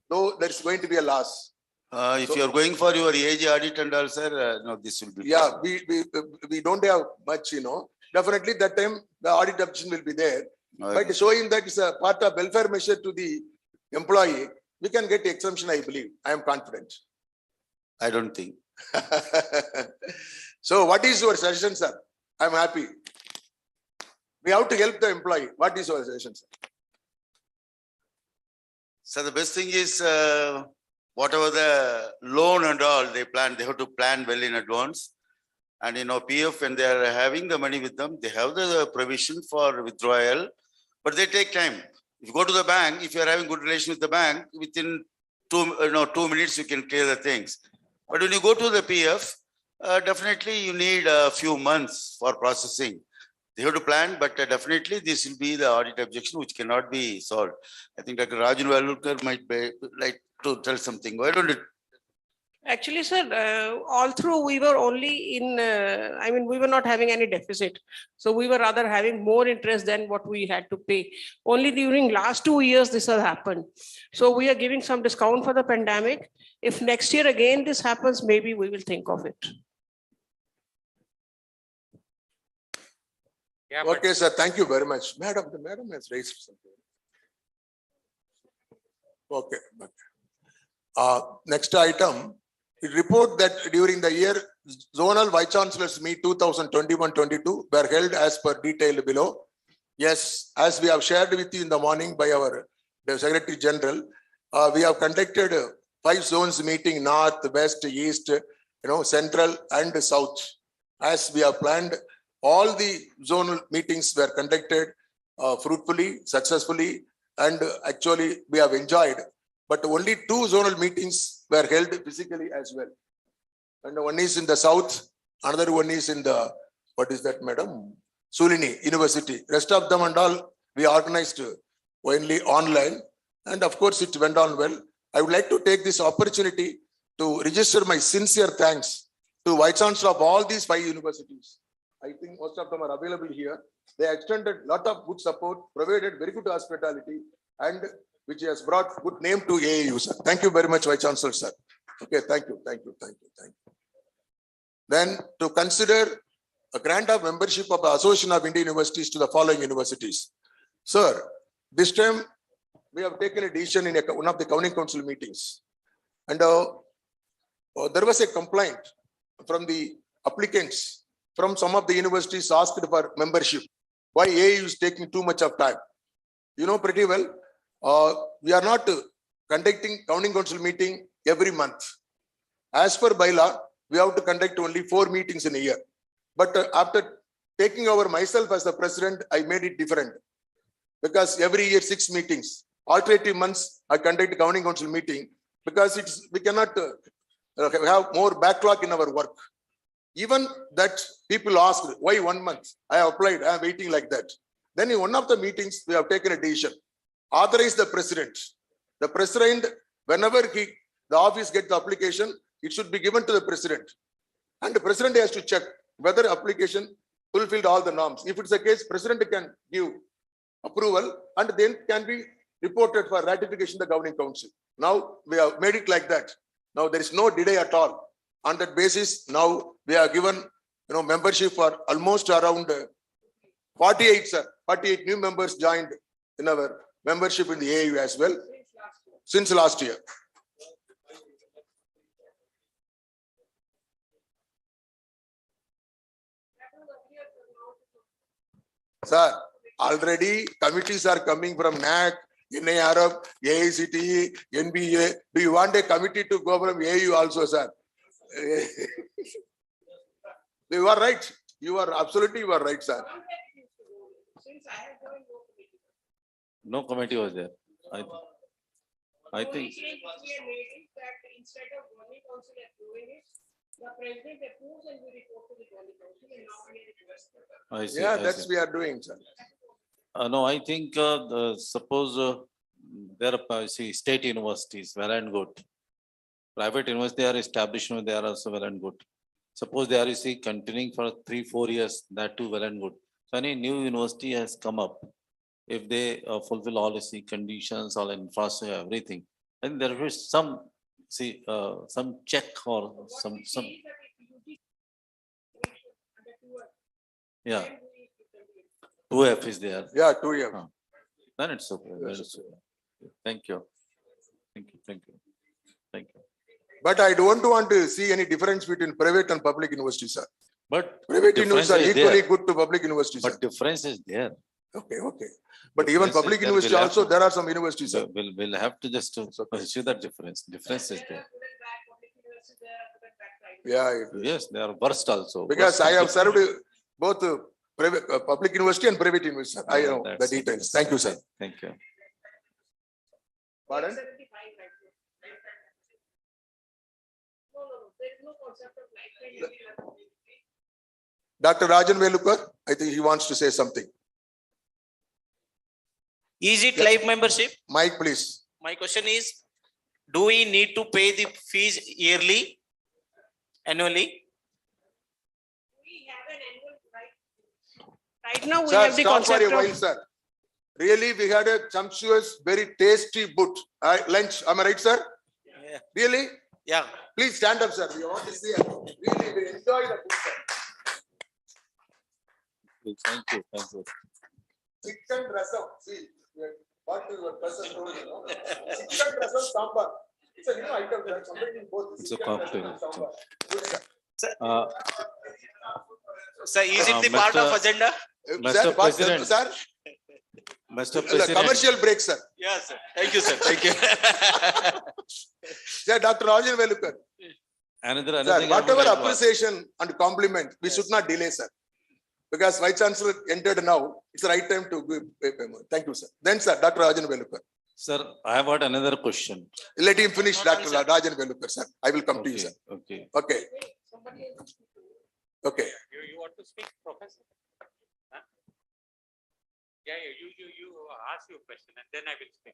though there's going to be a loss. If you are going for your age audit and all, sir, no, this will be. Yeah, we don't have much, Definitely that time the audit option will be there. Okay. But showing that it's a part of welfare measure to the employee, we can get exemption, I believe. I am confident. I don't think. So what is your suggestion, sir? I'm happy. We have to help the employee. What is your suggestion, sir? So the best thing is whatever the loan and all they plan, they have to plan well in advance. And PF, when they are having the money with them, they have the provision for withdrawal, but they take time. If you go to the bank, if you are having good relation with the bank, within 2 minutes you can clear the things. But when you go to the PF, definitely you need a few months for processing. They have to plan, but definitely this will be the audit objection which cannot be solved. I think Dr. Rajun Valurkar might be like to tell something. Why don't you? Actually, sir, all through we were only in, we were not having any deficit. So we were rather having more interest than what we had to pay. Only during last 2 years this has happened. So we are giving some discount for the pandemic. If next year again this happens, maybe we will think of it. Yeah, okay, sir. Thank you very much. Madam, the madam has raised something. Okay. Next item. It report that during the year zonal vice chancellors meet 2021-22 were held as per detail below. Yes, as we have shared with you in the morning by our Secretary General, we have conducted 5 zones meeting: north, west, east, central and south. As we have planned, all the zonal meetings were conducted fruitfully, successfully, and actually we have enjoyed. But only 2 zonal meetings were held physically as well. And one is in the south, another one is in the, what is that, madam? Sulini University. Rest of them and all we organized only online. And of course it went on well. I would like to take this opportunity to register my sincere thanks to Vice Chancellor of all these 5 universities. I think most of them are available here. They extended a lot of good support, provided very good hospitality, and which has brought good name to AAU, sir. Thank you very much, Vice Chancellor, sir. Okay, thank you. Then to consider a grant of membership of the Association of Indian Universities to the following universities. Sir, this time we have taken a decision in one of the Governing Council meetings. And there was a complaint from the applicants from some of the universities asked for membership. Why AAU is taking too much of time? You know pretty well. We are not conducting Governing Council meeting every month. As per bylaw, we have to conduct only 4 meetings in a year. But after taking over myself as the president, I made it different. Because every year 6 meetings, alternative months, I conduct Governing Council meeting because we cannot have more backlog in our work. Even that people asked, why 1 month? I have applied, I am waiting like that. Then in one of the meetings, we have taken a decision. Authorize the president. The president, whenever the office gets the application, it should be given to the president. And the president has to check whether application fulfilled all the norms. If it's the case, president can give approval and then can be reported for ratification to the governing council. Now we have made it like that. Now there is no delay at all. On that basis, now we are given membership for almost around 48, sir. 48 new members joined in our membership in the AAU as well since last year. Sir, already committees are coming from NAC, NARF, AICTE, NBA. Do you want a committee to go from AU also, sir? You are right. You are absolutely right, sir. No committee was there. I think. Instead of governing council approving it, the president approves and we report to the governing council and now we request. I see, Yeah, I that's see. we are doing, sir. No, I think suppose there are state universities, well and good. Private universities are established, they are also well and good. Suppose they are continuing for 3-4 years, that too well and good. So any new university has come up, if they fulfill all the conditions, all infrastructure, everything, and there is some check or some. Yeah. 2F is there. Yeah, 2F. Then it's okay. Then it's okay. Thank you. Thank you. Thank you. Thank you. But I don't want to see any difference between private and public universities, sir. But private difference universities are is equally there. good to public universities, sir. But difference is there. Okay. But even Difference is public there. university We'll have also, to- there are some universities, sir. We'll have to just pursue that difference. Difference is there. Yeah, Yes, they are worst also. because Worst I have different. served both private, public university and private university, sir. I Yeah, know the that's- details. Thank you, sir. Thank you. Pardon? Dr. Rajan Velukar, I think he wants to say something. Is it live membership? Mike, please. My question is, do we need to pay the fees yearly, annually? Right now, we Sir, have the stop for a concept while, of, sir. Really, we had a sumptuous, very tasty lunch. Am I right, sir? Yeah. Really? Yeah. Please stand up, sir. We want to see. Really, we enjoy the food, sir. Thank you. Thank you. Chicken rasam. See, what your person told you, no? Chicken rasam sambar. It's a new item, sir. Somebody in both. It's a Chicken rasam cocktail. and sambar. Good, sir. Sir, is it the part Mr. of agenda? Mr. What, President. sir? Mr. President. Commercial break, sir. Yes, sir. Thank you, sir. Thank you. Sir, Dr. Rajan Velukar. Another Sir, thing I would whatever like to ask. appreciation and compliment, we should not delay, sir. Because Vice Chancellor entered now, it's the right time to give payment. Thank you, sir. Then, sir, Dr. Rajan Velukar. Sir, I have got another question. Let him finish, Dr. Rajan Velukar, sir. I will come to you, sir. Okay. Okay. Okay. You want to speak, Professor? Huh? Yeah, you ask your question and then I will speak.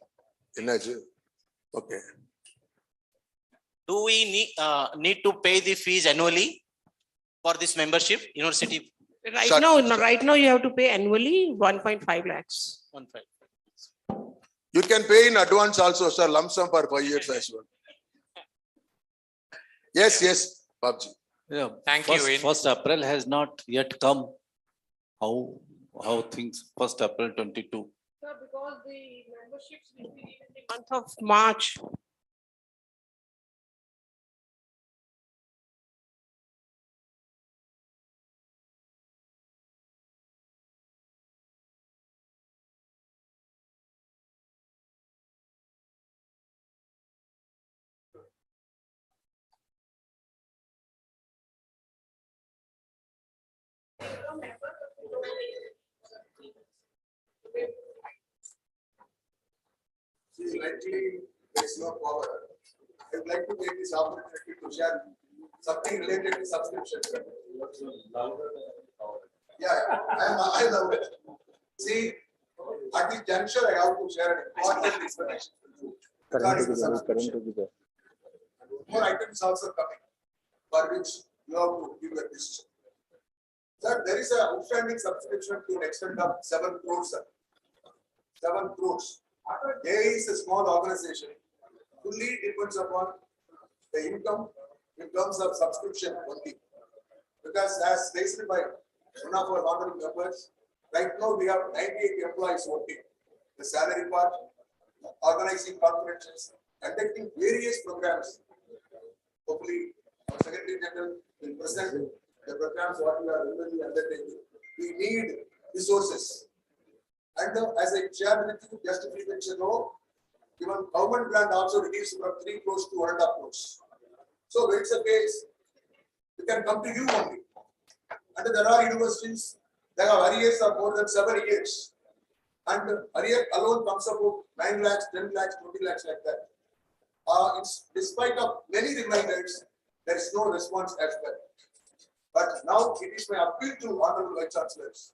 Okay. Do we need to pay the fees annually for this membership, university? right now you have to pay annually 1.5 lakhs. 1.5. You can pay in advance also, sir. Lump sum for 5 years as well. Yes, Babji. Yeah. Thank you. First April has not yet come. How things? 1st April 22. Sir, because the memberships will be in the month of March. See, likely there is no power. I would like to take this opportunity to share something related to subscription. Yeah, I love it. See, at this juncture, I have to share an important information with you. Regarding the subscription. More items also coming, for which you have to give a decision. Sir, there is an outstanding subscription to an extent of 7 crores, sir. 7 crores. A is a small organization. Fully depends upon the income in terms of subscription only. Because as raised by one of our honorable members, right now we have 98 employees working. The salary part, organizing conferences, conducting various programs. Hopefully, our Secretary General will present the programs what we are really undertaking. We need resources. And as I shared with you just a few minutes ago, even government grant also reduced from 3 crores to 1.5 crores. So when it's a case, we can come to you only. And there are universities that have arrears of more than 7 years. And arrear alone comes about 9 lakhs, 10 lakhs, 20 lakhs like that. It's despite of many reminders, there is no response as well. But now it is my appeal to honorable Vice Chancellors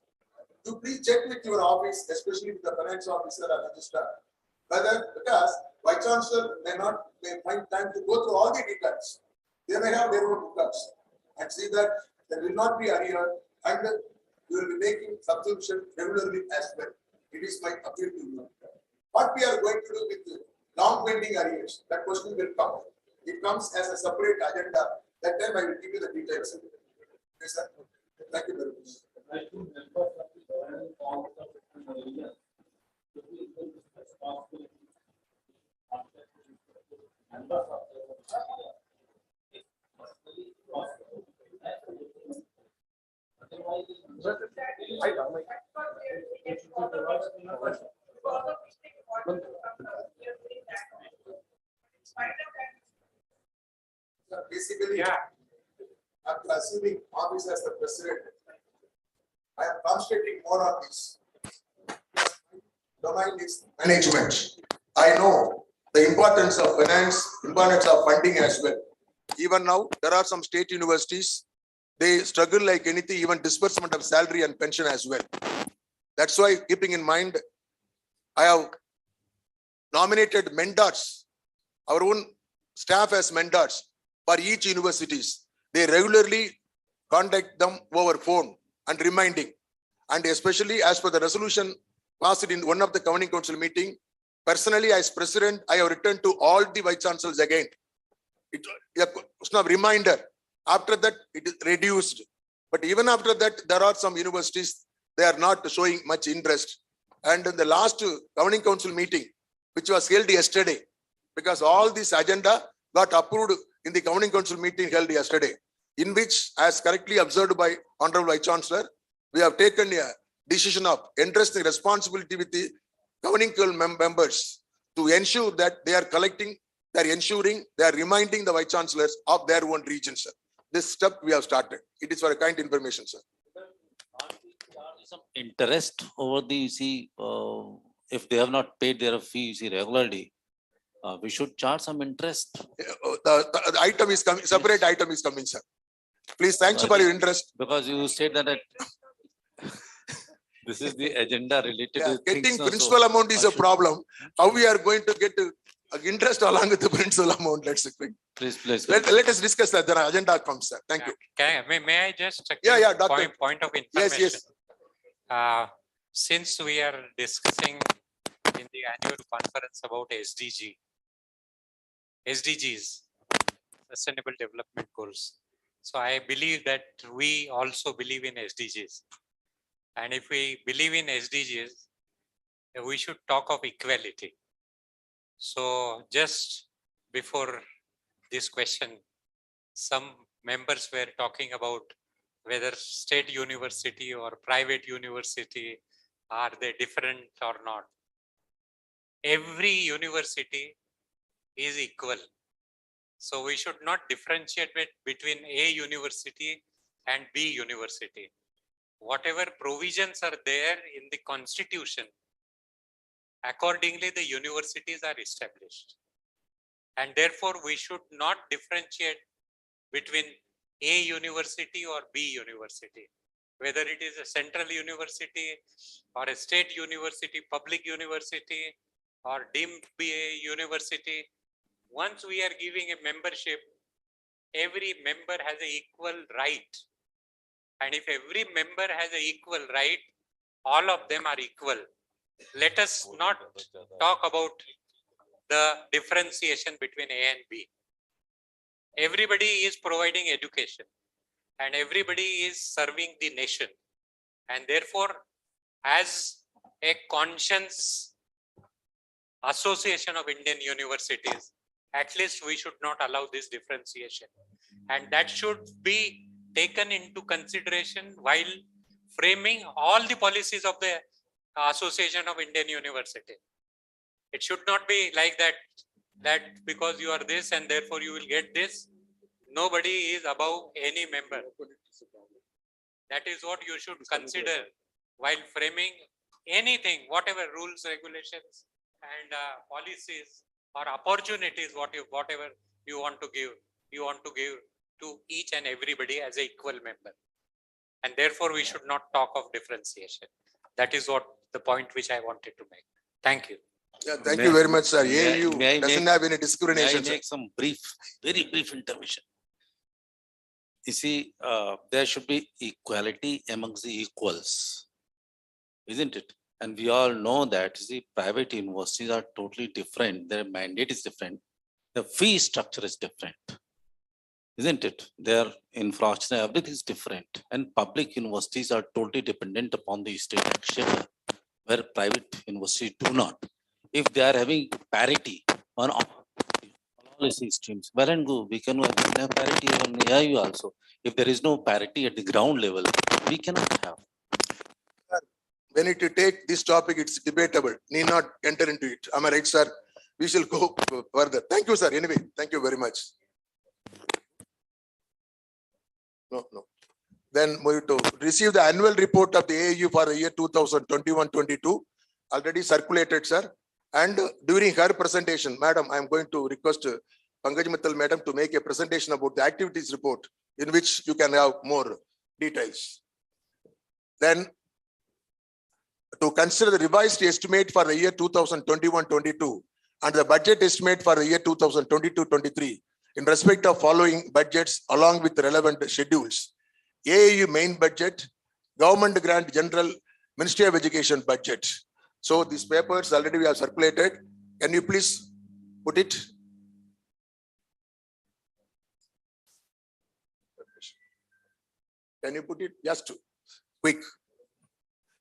to please check with your office, especially with the finance officer and registrar, whether because Vice Chancellor may find time to go through all the details. They may have their own books and see that there will not be arrear and you will be making subscription regularly as well. It is my appeal to you. What we are going to do with the long pending arrears, that question will come. It comes as a separate agenda. That time I will give you the details. Yes, sir. Thank you very much. Basically, after assuming office as the president, I am concentrating more on this. Domain is management. I know the importance of finance, importance of funding as well. Even now, there are some state universities, they struggle like anything, even disbursement of salary and pension as well. That's why, keeping in mind, I have nominated mentors, our own staff as mentors for each universities. They regularly contact them over phone and reminding. And especially as per the resolution passed in one of the governing council meeting, personally as president, I have written to all the vice chancellors again. It was a reminder. After that, it is reduced. But even after that, there are some universities, they are not showing much interest. And in the last governing council meeting, which was held yesterday, because all this agenda got approved in the governing council meeting held yesterday, in which, as correctly observed by Honorable Vice Chancellor, we have taken a decision of entrusting responsibility with the governing council members to ensure that they are collecting, they are ensuring, they are reminding the Vice Chancellors of their own region, sir. This step we have started. It is for a kind information, sir. Some interest over the, if they have not paid their fee, regularly, we should charge some interest. The item is coming, separate item is coming, sir. Please, thanks for your interest. Because you said that this is the agenda related to getting principal amount is a problem. How we are going to get interest along with the principal amount? Let's see. Please. Let us discuss that. The agenda comes, sir. Thank you. May I just doctor. Point of information? Yes. Since we are discussing in the annual conference about SDGs, Sustainable Development Goals. So I believe that we also believe in SDGs. And if we believe in SDGs, we should talk of equality. So just before this question, some members were talking about whether state university or private university, are they different or not? Every university is equal. So we should not differentiate between A university and B university. Whatever provisions are there in the constitution, accordingly the universities are established. And therefore we should not differentiate between A university or B university, whether it is a central university or a state university, public university or deemed BA university. Once we are giving a membership, every member has an equal right. And if every member has an equal right, all of them are equal. Let us not talk about the differentiation between A and B. Everybody is providing education and everybody is serving the nation. And therefore, as a conscience association of Indian universities, at least we should not allow this differentiation. And that should be taken into consideration while framing all the policies of the Association of Indian University. It should not be like that because you are this and therefore you will get this. Nobody is above any member. That is what you should consider while framing anything, whatever rules, regulations, and policies or opportunities, whatever you want to give to each and everybody as an equal member. And therefore, we should not talk of differentiation. That is what the point which I wanted to make. Thank you. Yeah, thank you very much, sir. May I- AAU may I doesn't make- have any May I discrimination. sir. make some very brief intervention? You see, there should be equality amongst the equals, isn't it? And we all know that, you see, private universities are totally different. Their mandate is different. The fee structure is different, isn't it? Their infrastructure, everything is different. And public universities are totally dependent upon the state exchequer, where private universities do not. If they are having parity on all policy streams, well and good, we can have parity on AIU also. If there is no parity at the ground level, we cannot have. When it take this topic, it's debatable. Need not enter into it. Am I right, sir? We shall go further. Thank you, sir. Anyway, thank you very much. No. Then we to receive the annual report of the AAU for the year 2021-22, already circulated, sir. And during her presentation, madam, I am going to request Pankaj Mittal madam to make a presentation about the activities report in which you can have more details. Then to consider the revised estimate for the year 2021-22 and the budget estimate for the year 2022-23 in respect of following budgets along with relevant schedules. AAU main budget, government grant general, Ministry of Education budget. So these papers already we have circulated. Can you please put it? Can you put it? Just quick.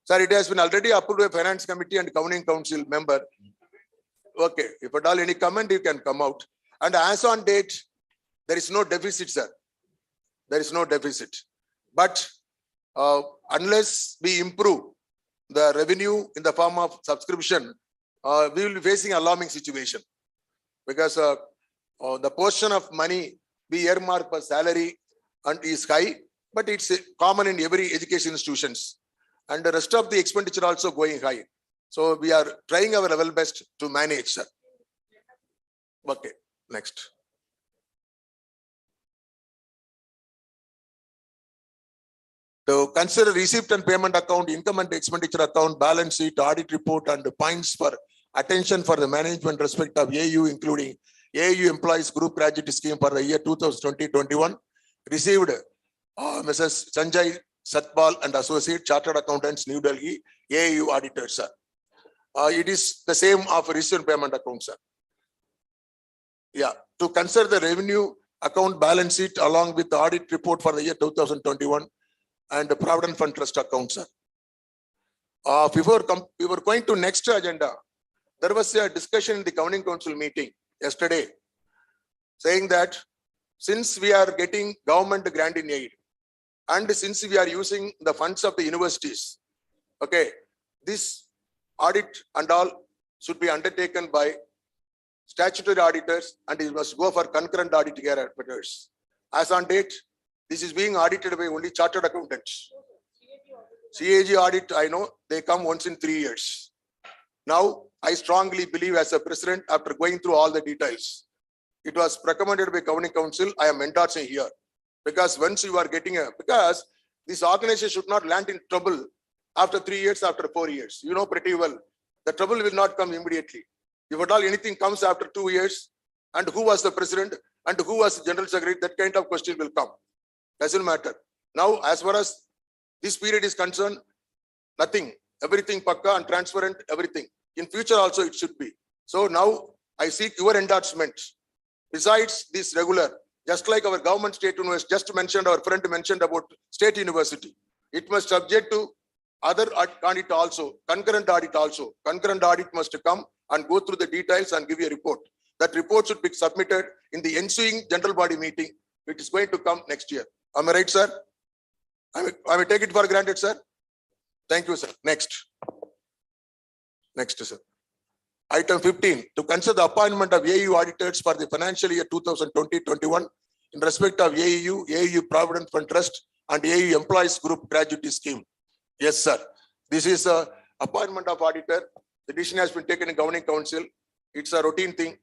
Sir, it has been already approved by Finance Committee and Governing Council member. Okay, if at all any comment, you can come out. And as on date, there is no deficit, sir. There is no deficit. But unless we improve the revenue in the form of subscription, we will be facing alarming situation. Because the portion of money we earmark per salary and is high, but it's common in every education institutions. And the rest of the expenditure also going high. So we are trying our level best to manage, sir. Okay, next. To consider receipt and payment account, income and expenditure account, balance sheet, audit report, and the points for attention for the management respect of AU, including AU Employees Group Graduate Scheme for the year 2020-21, received Mrs. Sanjay Satpal and Associate Chartered Accountants, New Delhi, AAU Auditors, sir. It is the same of receipt and payment account, sir. Yeah, to consider the revenue account balance sheet along with the audit report for the year 2021 and the Provident Fund Trust account, sir. Before we were going to next agenda, there was a discussion in the Governing Council meeting yesterday saying that since we are getting government grant in aid and since we are using the funds of the universities, okay, this audit and all should be undertaken by statutory auditors and it must go for concurrent audit auditors. As on date, this is being audited by only chartered accountants. CAG audit, I know, they come once in 3 years. Now, I strongly believe as a president, after going through all the details, it was recommended by Governing Council, I am endorsing here. Because once you are getting because this organization should not land in trouble after 3 years, after 4 years. You know pretty well, the trouble will not come immediately. If at all anything comes after 2 years, and who was the president and who was the general secretary, that kind of question will come. Doesn't matter. Now, as far as this period is concerned, nothing, everything pakka and transparent, everything. In future also it should be. So now I seek your endorsement. Besides this regular, just like our government state university, just mentioned, our friend mentioned about state university, it must subject to other audit also, concurrent audit also. Concurrent audit must come and go through the details and give you a report. That report should be submitted in the ensuing general body meeting, which is going to come next year. Am I right, sir? I will take it for granted, sir. Thank you, sir. Next. Next, sir. Item 15, to consider the appointment of AU auditors for the financial year 2020-21 in respect of AU Provident Fund Trust and AU Employees Group Gratuity Scheme. Yes, sir. This is a appointment of auditor. The decision has been taken in Governing Council. It's a routine thing.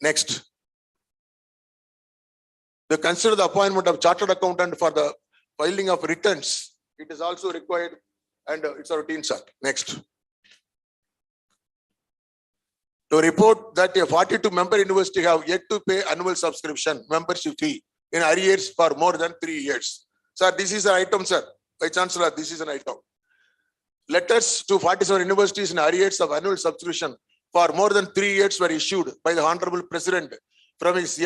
Next. To consider the appointment of chartered accountant for the filing of returns. It is also required and it's a routine, sir. Next. To report that a 42-member university have yet to pay annual subscription membership fee in arrears for more than 3 years. Sir, this is an item, sir. By Chancellor, this is an item. Letters to 47 universities in arrears of annual subscription for more than 3 years were issued by the Honorable President from his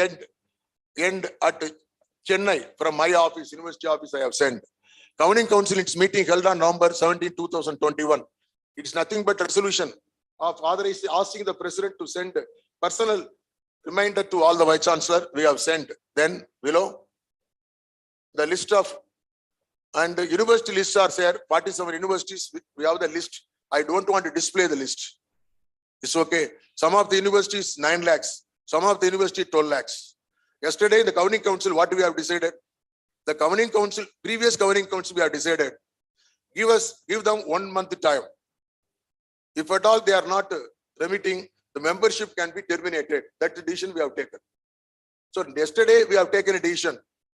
end at Chennai, from my office, university office I have sent. Governing Council, its meeting held on November 17, 2021. It's nothing but resolution of asking the President to send personal reminder to all the Vice Chancellor. We have sent. Then below, the list of, and the university lists are there, 47 universities, we have the list. I don't want to display the list. It's okay. Some of the universities, 9 lakhs. Some of the university, 12 lakhs. Yesterday, the Governing Council, what we have decided? The Governing Council, previous Governing Council, we have decided, give them 1 month time. If at all they are not remitting, the membership can be terminated. That's the decision we have taken. So yesterday we have taken a decision.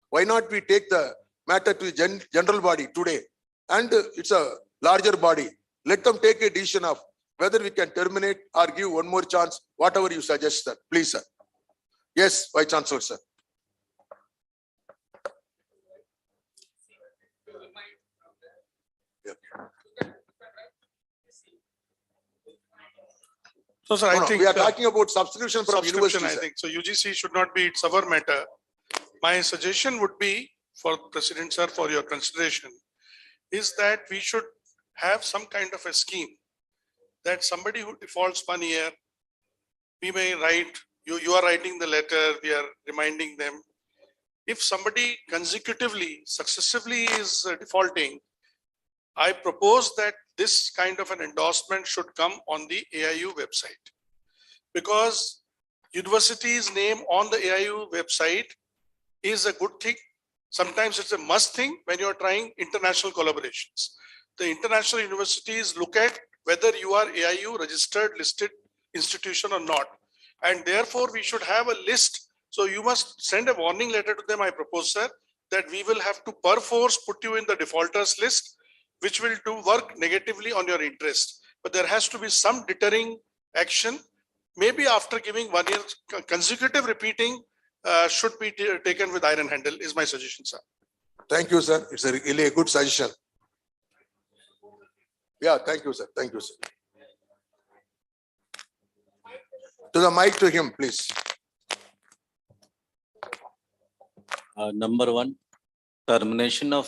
Why not we take the matter to the general body today? And it's a larger body. Let them take a decision of whether we can terminate or give one more chance, whatever you suggest, sir. Please, sir. Yes, Vice Chancellor, sir. So, sir, I think we are talking about subscription from universities. I think so. UGC should not be its our matter. My suggestion would be for President, sir, for your consideration, is that we should have some kind of a scheme that somebody who defaults 1 year, we may write, you are writing the letter, we are reminding them. If somebody consecutively, successively is defaulting, I propose that this kind of an endorsement should come on the AIU website, because university's name on the AIU website is a good thing. Sometimes it's a must thing when you're trying international collaborations. The international universities look at whether you are AIU registered, listed institution or not. And therefore we should have a list. So you must send a warning letter to them, I propose, sir, that we will have to perforce put you in the defaulters list, which will do work negatively on your interest. But there has to be some deterring action. Maybe after giving 1 year, consecutive repeating should be taken with iron handle, is my suggestion, sir. Thank you, sir. It's a really a good suggestion. Yeah, thank you, sir. Thank you, sir. To the mic to him, please. Number one, termination of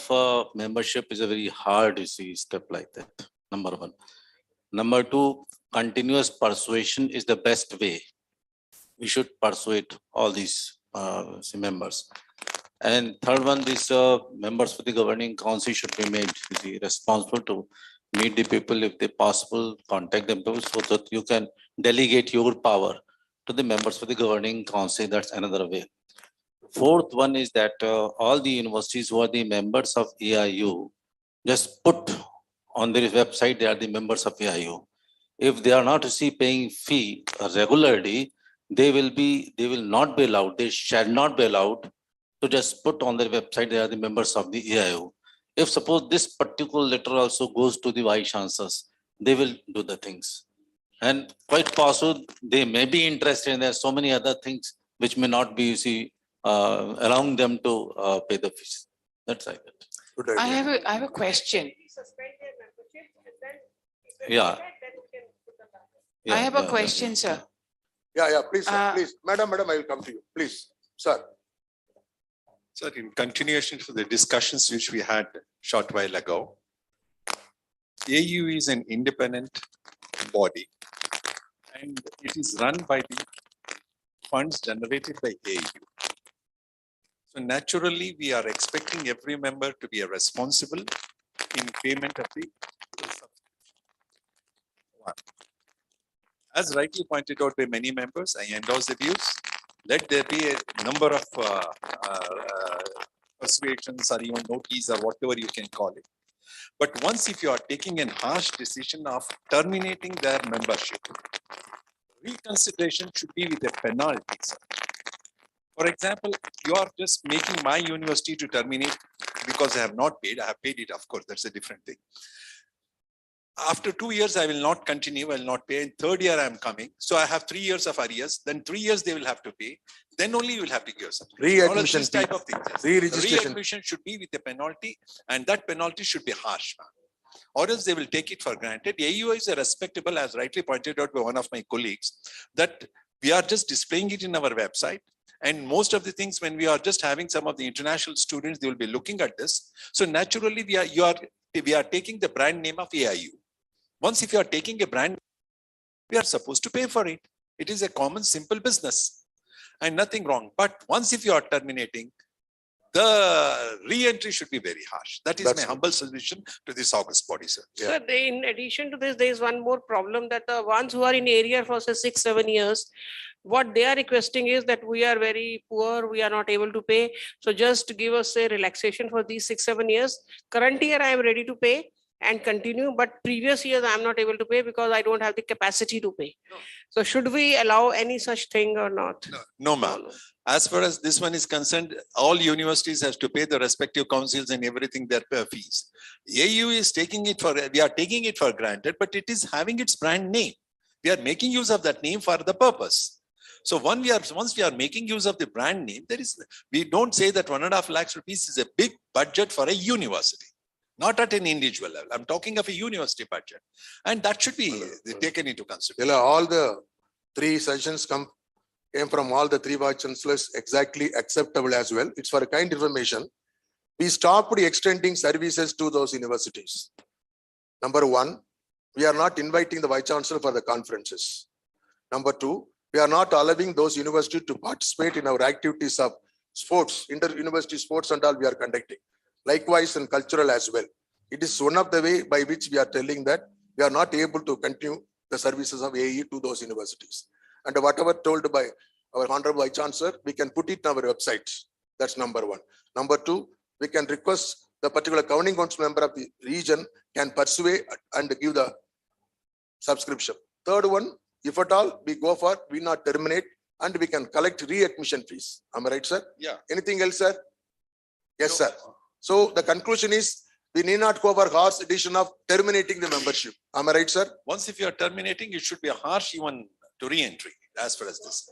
membership is a very hard step like that. Number one. Number two, continuous persuasion is the best way. We should persuade all these members. And third one, these members for the governing council should be made responsible to meet the people if they possible, contact them so that you can delegate your power to the members for the governing council. That's another way. Fourth one is that all the universities who are the members of AIU just put on their website they are the members of AIU. If they are not paying fee regularly, they will not be allowed. They shall not be allowed to just put on their website, they are the members of the AIO. If suppose this particular letter also goes to the Vice Chancellors, they will do the things. And quite possible, they may be interested in there are so many other things which may not be, you see, allowing them to pay the fees. That's like it. I have a question. Yeah. I have a question, sir. Yeah, please, sir, please. Madam, I will come to you. Please, sir. Sir, in continuation to the discussions which we had short while ago, AU is an independent body and it is run by the funds generated by AU. So naturally, we are expecting every member to be responsible in payment of the subscription. One. As rightly pointed out by many members, I endorse the views. Let there be a number of persuasions or even notice or whatever you can call it. But once if you are taking a harsh decision of terminating their membership, reconsideration should be with a penalty, sir. For example, you are just making my university to terminate because I have not paid. I have paid it, of course, that's a different thing. After 2 years, I will not continue, I will not pay. In third year, I am coming. So I have 3 years of arrears. Then 3 years they will have to pay. Then only you will have to give something. Readmission All type of things. Yes. Re-registration. Readmission should be with a penalty, and that penalty should be harsh. Or else they will take it for granted. AU is a respectable, as rightly pointed out by one of my colleagues, that we are just displaying it in our website. And most of the things, when we are just having some of the international students, they will be looking at this. So naturally, we are taking the brand name of AIU. Once if you are taking a brand, we are supposed to pay for it. It is a common, simple business and nothing wrong. But once if you are terminating, the re-entry should be very harsh. That is my humble suggestion to this august body, sir. Sir, in addition to this, there is one more problem that the ones who are in area for say 6-7 years, what they are requesting is that we are very poor, we are not able to pay. So just give us a relaxation for these 6-7 years. Current year, I am ready to pay and continue, but previous years I am not able to pay because I don't have the capacity to pay. No. So should we allow any such thing or not? No, ma'am. As far as this one is concerned, all universities have to pay the respective councils and everything their fees. AU is taking it for, we are taking it for granted, but it is having its brand name. We are making use of that name for the purpose. So once we are making use of the brand name, we don't say that 1.5 lakhs rupees is a big budget for a university. Not at an individual level. I'm talking of a university budget. And that should be taken into consideration. All the 3 sessions came from all the 3 vice chancellors exactly acceptable as well. It's for a kind information. We stopped extending services to those universities. Number 1, we are not inviting the vice chancellor for the conferences. Number 2, we are not allowing those universities to participate in our activities of sports, inter-university sports and all we are conducting. Likewise in cultural as well. It is one of the way by which we are telling that we are not able to continue the services of AE to those universities. And whatever told by our Honorable Vice Chancellor, we can put it in our website. That's number 1. Number 2, we can request the particular governing council member of the region can persuade and give the subscription. Third one, if at all we go for, we not terminate and we can collect readmission fees. Am I right, sir? Yeah. Anything else, sir? Yes, sir. So the conclusion is we need not go for harsh decision of terminating the membership. Am I right, sir? Once if you are terminating, it should be a harsh even to re-entry as far as this.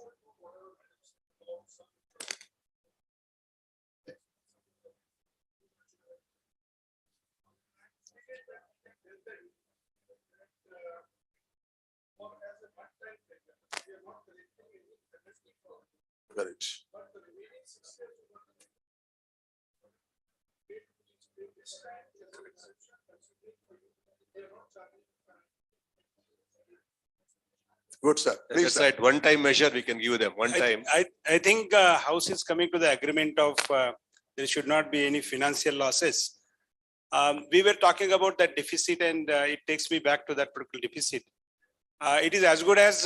Correct. Good, sir. Please, That's sir. right. One-time measure we can give them. One time. I think House is coming to the agreement of there should not be any financial losses. We were talking about that deficit and it takes me back to that particular deficit. It is as good as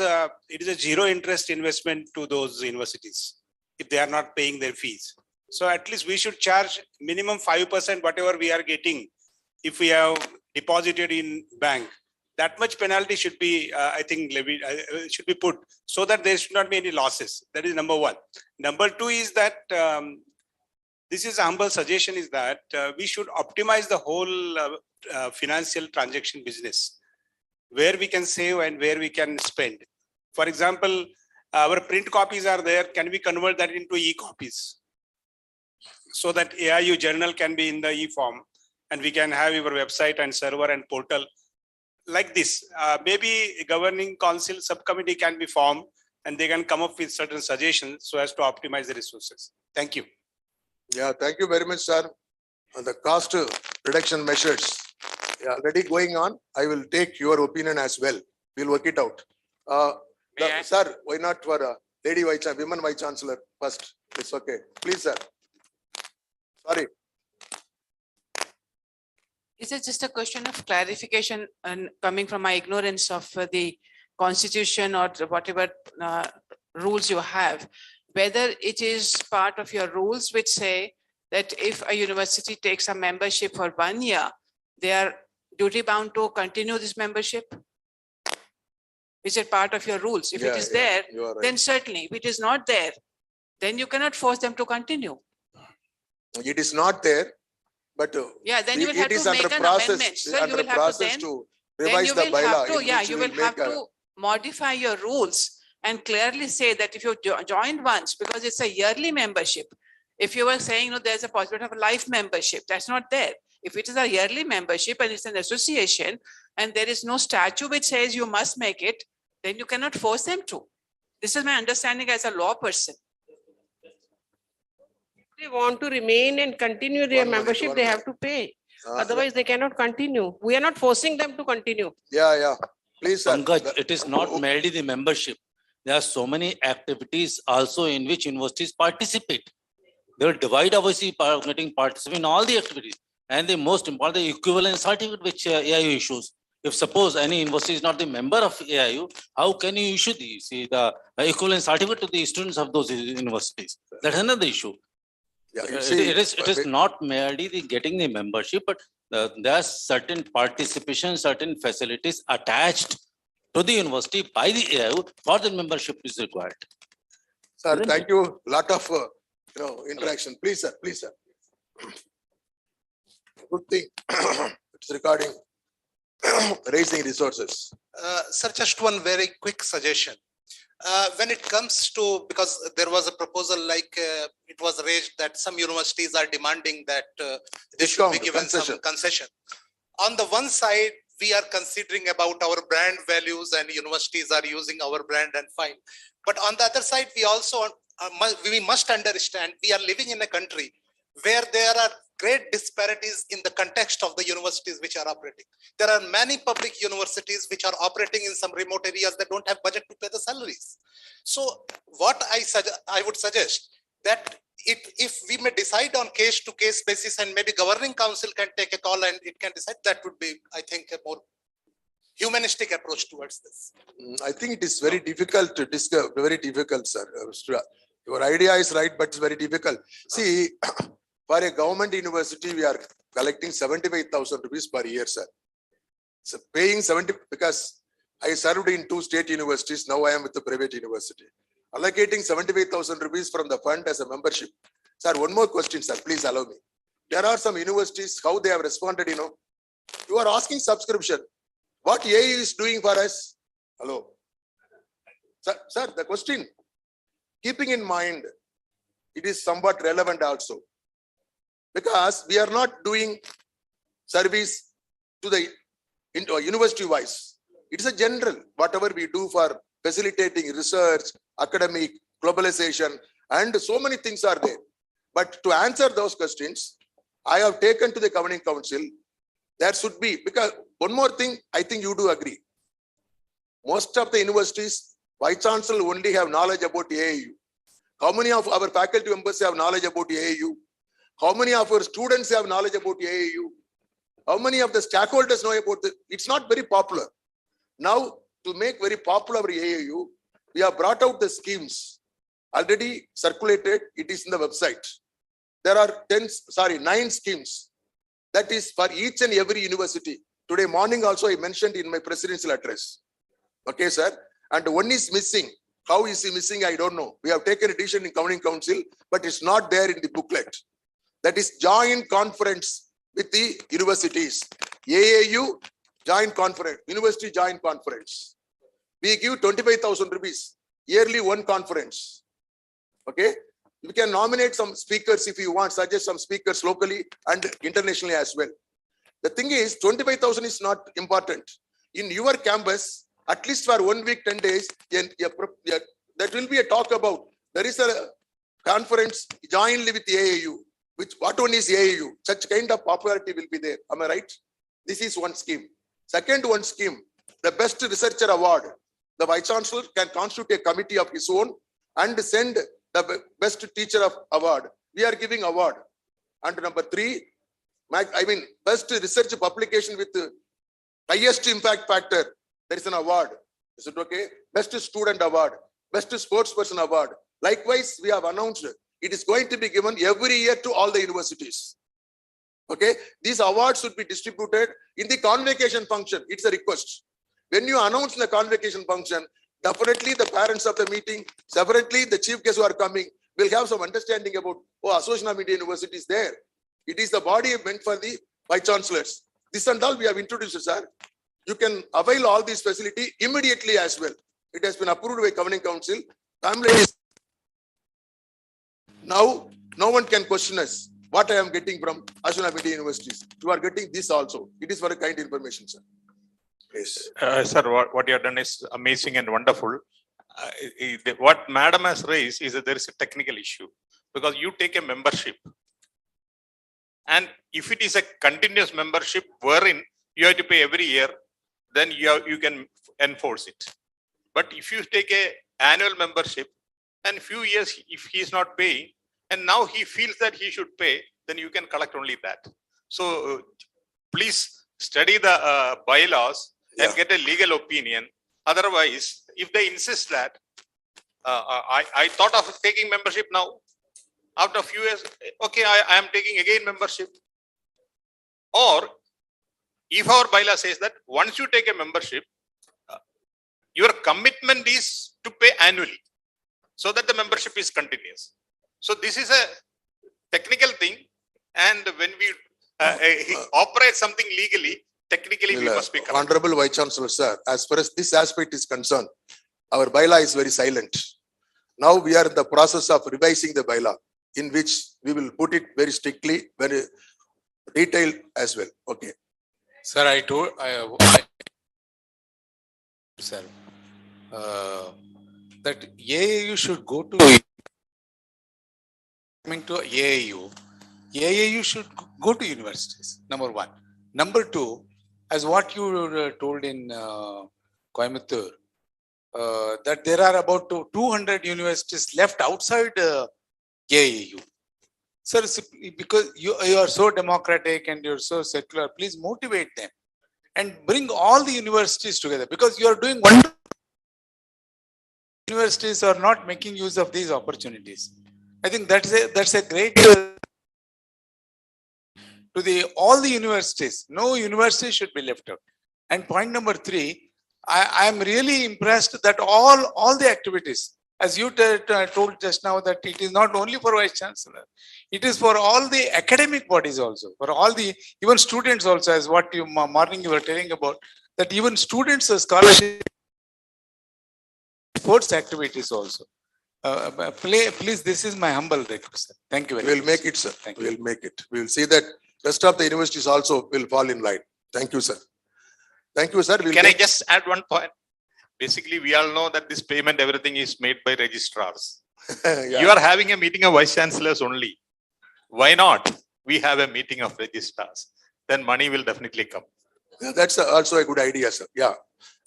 it is a zero interest investment to those universities if they are not paying their fees. So at least we should charge minimum 5% whatever we are getting if we have deposited in bank. That much penalty should be, I think, levied, should be put so that there should not be any losses. That is number 1. Number 2 is that This is a humble suggestion is that we should optimize the whole financial transaction business, where we can save and where we can spend. For example, our print copies are there. Can we convert that into e-copies? So that AIU journal can be in the e-form and we can have your website and server and portal like this. Maybe a governing council subcommittee can be formed and they can come up with certain suggestions so as to optimize the resources. Thank you. Yeah, thank you very much, sir. The cost reduction measures already going on. I will take your opinion as well. We'll work it out. Sir, why not for Lady Vice Chancellor, Women Vice Chancellor first? It's okay. Please, sir. Sorry. Is it just a question of clarification and coming from my ignorance of the constitution or whatever rules you have, whether it is part of your rules which say that if a university takes a membership for 1 year, they are duty bound to continue this membership? Is it part of your rules? If it is there, then certainly. If it is not there, then you cannot force them to continue. It is not there, but then you will have to make an amendment. So you will have to revise the bylaw. You will have to modify your rules and clearly say that if you joined once, because it's a yearly membership, if you were saying, no, there's a possibility of a life membership, that's not there. If it is a yearly membership and it's an association and there is no statute which says you must make it, then you cannot force them to. This is my understanding as a law person. If they want to remain and continue their membership, they have to pay. Otherwise, they cannot continue. We are not forcing them to continue. Yeah. Please, sir. Pankaj, it is not merely the membership. There are so many activities also in which universities participate. They will divide obviously getting participate in all the activities. And the most important, the equivalent certificate which AIU issues. If suppose any university is not the member of AIU, how can you issue the equivalent certificate to the students of those universities? That's another issue. It is not merely the getting the membership, but there are certain participation, certain facilities attached to the university by the AIU for the membership is required. Sir, thank you. Lot of interaction. Please, sir. Please, sir. Good thing. It's regarding raising resources. Sir, just one very quick suggestion. When it comes to, because there was a proposal like it was raised that some universities are demanding that they should be given some concession. On the one side, we are considering about our brand values and universities are using our brand and fine. But on the other side, we also we must understand we are living in a country where there are great disparities in the context of the universities which are operating. There are many public universities which are operating in some remote areas that don't have budget to pay the salaries. So what I would suggest that if we may decide on case to case basis and maybe governing council can take a call and it can decide, that would be, I think, a more humanistic approach towards this. I think it is very difficult to discuss, very difficult, sir. Your idea is right, but it's very difficult. See, for a government university, we are collecting 75,000 rupees per year, sir. So paying 70, because I served in 2 state universities, now I am with the private university. Allocating 75,000 rupees from the fund as a membership. Sir, one more question, sir, please allow me. There are some universities, how they have responded, you are asking subscription. What AIU is doing for us? Hello. Sir, the question, keeping in mind, it is somewhat relevant also. Because we are not doing service to the university wise. It is a general, whatever we do for facilitating research, academic, globalization, and so many things are there. But to answer those questions, I have taken to the governing council, there should be, because one more thing, I think you do agree. Most of the universities, Vice Chancellor only have knowledge about AIU. How many of our faculty members have knowledge about AIU? How many of our students have knowledge about AIU? How many of the stakeholders know about it? It's not very popular. Now, to make very popular AIU, we have brought out the schemes. Already circulated, it is in the website. There are 9 schemes. That is for each and every university. Today morning also I mentioned in my presidential address. Okay, sir. And one is missing. How is he missing? I don't know. We have taken a decision in governing council, but it's not there in the booklet. that is joint conference with the universities. AAU joint conference, university joint conference. We give 25,000 rupees, yearly one conference. Okay. You can nominate some speakers if you want, suggest some speakers locally and internationally as well. The thing is, 25,000 is not important. In your campus, at least for 1 week, 10 days, that will be a talk about. There is a conference jointly with the AAU. What one is AAU? Such kind of popularity will be there. Am I right? This is one scheme. Second one scheme, the best researcher award. The Vice Chancellor can constitute a committee of his own and send the best teacher of award. We are giving award. And number 3, best research publication with highest impact factor. There is an award. Is it okay? Best student award, best sportsperson award. Likewise, we have announced it is going to be given every year to all the universities. Okay, these awards should be distributed in the convocation function. It's a request. When you announce in the convocation function, definitely the parents of the meeting, separately the chief guests who are coming, will have some understanding about, Association of Indian Universities there. It is the body meant for the Vice Chancellors. This and all we have introduced, sir. You can avail all these facility immediately as well. It has been approved by Governing Council. Now, no one can question us what I am getting from Association of Indian Universities. You are getting this also. It is for a kind information, sir. Please. Sir, what you have done is amazing and wonderful. What Madam has raised is that there is a technical issue because you take a membership. And if it is a continuous membership wherein you have to pay every year, then you can enforce it. But if you take a annual membership and few years if he is not paying and now he feels that he should pay, then you can collect only that. So please study the bylaws and get a legal opinion. Otherwise, if they insist that, I thought of taking membership now. After a few years, okay, I am taking again membership. Or if our bylaw says that once you take a membership, your commitment is to pay annually so that the membership is continuous. So this is a technical thing. And when we operate something legally, technically we must be correct. Honorable Vice Chancellor, sir, as far as this aspect is concerned, our bylaw is very silent. Now we are in the process of revising the bylaw, in which we will put it very strictly, very detailed as well. Okay. Sir, I told, sir, that AAU should go to, coming to AAU should go to universities, number 1. Number 2, as what you told in Coimbatore, that there are about 200 universities left outside AAU. Sir, because you are so democratic and you're so secular, please motivate them and bring all the universities together, because you are doing wonderful. Universities are not making use of these opportunities. I think that's a great to all the universities. No university should be left out. And point number 3, I am really impressed that all the activities, as you told just now, that it is not only for Vice Chancellor, it is for all the academic bodies also, for all the, even students also, as what you morning you were telling about, that even students scholarship, sports activities also. Please, this is my humble request. Thank you very much. We'll make it, sir. We'll make it. We will see that rest of the universities also will fall in line. Thank you, sir. Thank you, sir. Can I just add one point? Basically, we all know that this payment, everything is made by registrars. Yeah. You are having a meeting of Vice Chancellors only. Why not? We have a meeting of registrars. Then money will definitely come. Yeah, that's also a good idea, sir. Yeah.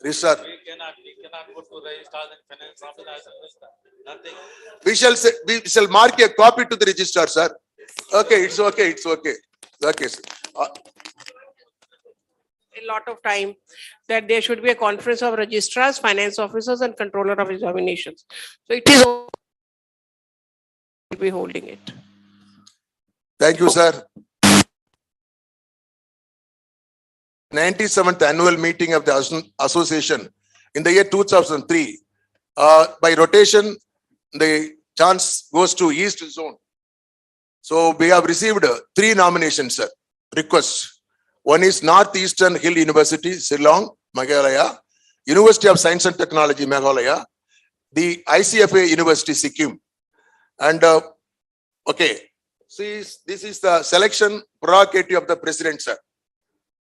Registrar. We cannot go to registrars and finance officers. Nothing. We shall mark a copy to the registrar, sir. Okay, it's okay. It's okay. Okay, sir. A lot of time that there should be a conference of registrars, finance officers, and controller of examinations. So it is will be holding it. Thank you, sir. 97th annual meeting of the association in the year 2003. By rotation, the chance goes to East Zone. So we have received 3 nominations, sir. Requests. One is Northeastern Hill University, Shillong, Meghalaya, University of Science and Technology, Meghalaya, the ICFA University, Sikkim. And okay, see, this is the selection prerogative of the president, sir.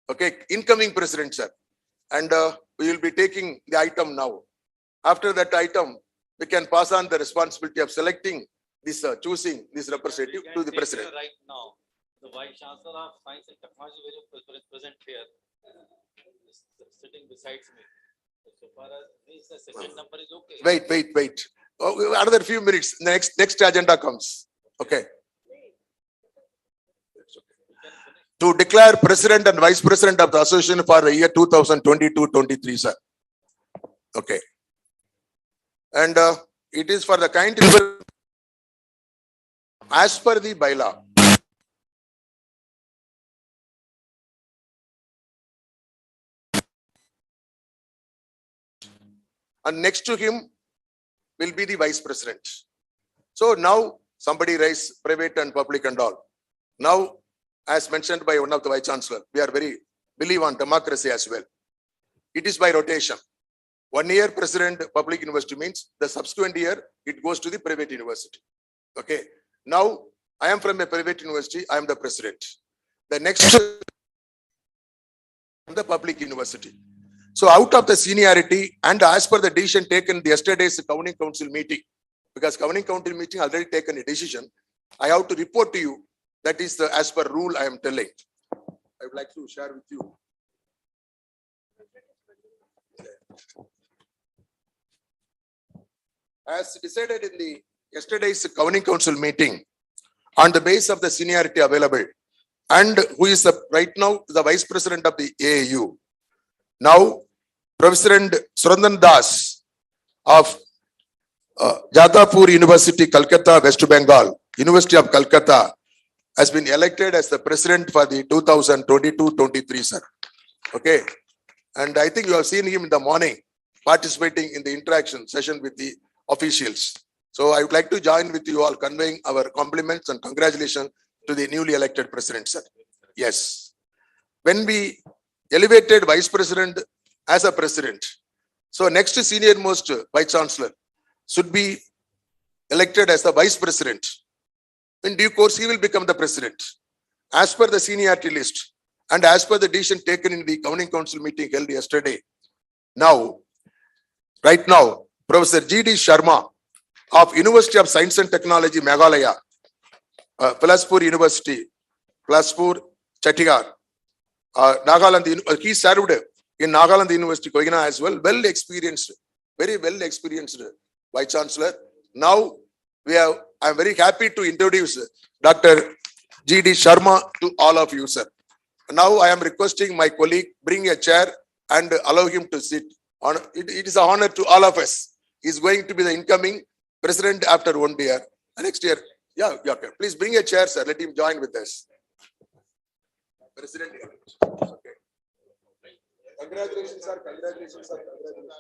Okay, incoming president, sir. And we will be taking the item now. After that item, we can pass on the responsibility of selecting this, choosing this representative to the president. Right now, the Vice Chancellor of Science and Technology will present here, sitting beside me. So far as the second number is okay. Wait. Oh, another few minutes. Next agenda comes. Okay. To declare president and vice president of the association for the year 2022-23, sir. Okay. And it is for the kind as per the bylaw. And next to him will be the vice president. So now somebody raise private and public and all. Now, as mentioned by one of the vice chancellor, we are very believe on democracy as well. It is by rotation. 1 year president public university means the subsequent year it goes to the private university. Okay. Now I am from a private university. I am the president. The next the public university. So out of the seniority and as per the decision taken yesterday's governing council meeting, because governing council meeting already taken a decision, I have to report to you. That is the as per rule I am telling. I would like to share with you. As decided in the yesterday's governing council meeting, on the basis of the seniority available, and who is right now the vice president of the AAU. Now, President Surandan Das of Jadavpur University, Calcutta, West Bengal, University of Calcutta, has been elected as the president for the 2022-23, sir. Okay. And I think you have seen him in the morning participating in the interaction session with the officials. So I would like to join with you all conveying our compliments and congratulations to the newly elected president, sir. Yes. When we elevated vice president as a president, so next senior most vice chancellor should be elected as the vice president. In due course, he will become the president as per the seniority list and as per the decision taken in the governing council meeting held yesterday. Now, right now, Professor G.D. Sharma of University of Science and Technology, Meghalaya, Bilaspur University, Bilaspur, Chattigarh, Nagaland, he served in Nagaland University, Koina as well, very well experienced vice chancellor. Now, I am very happy to introduce Dr. G.D. Sharma to all of you, sir. Now I am requesting my colleague bring a chair and allow him to sit. It is an honor to all of us. He is going to be the incoming president after 1 year. Next year, yeah, okay. Please bring a chair, sir. Let him join with us. President. Okay. Congratulations, sir. Congratulations, sir. Congratulations.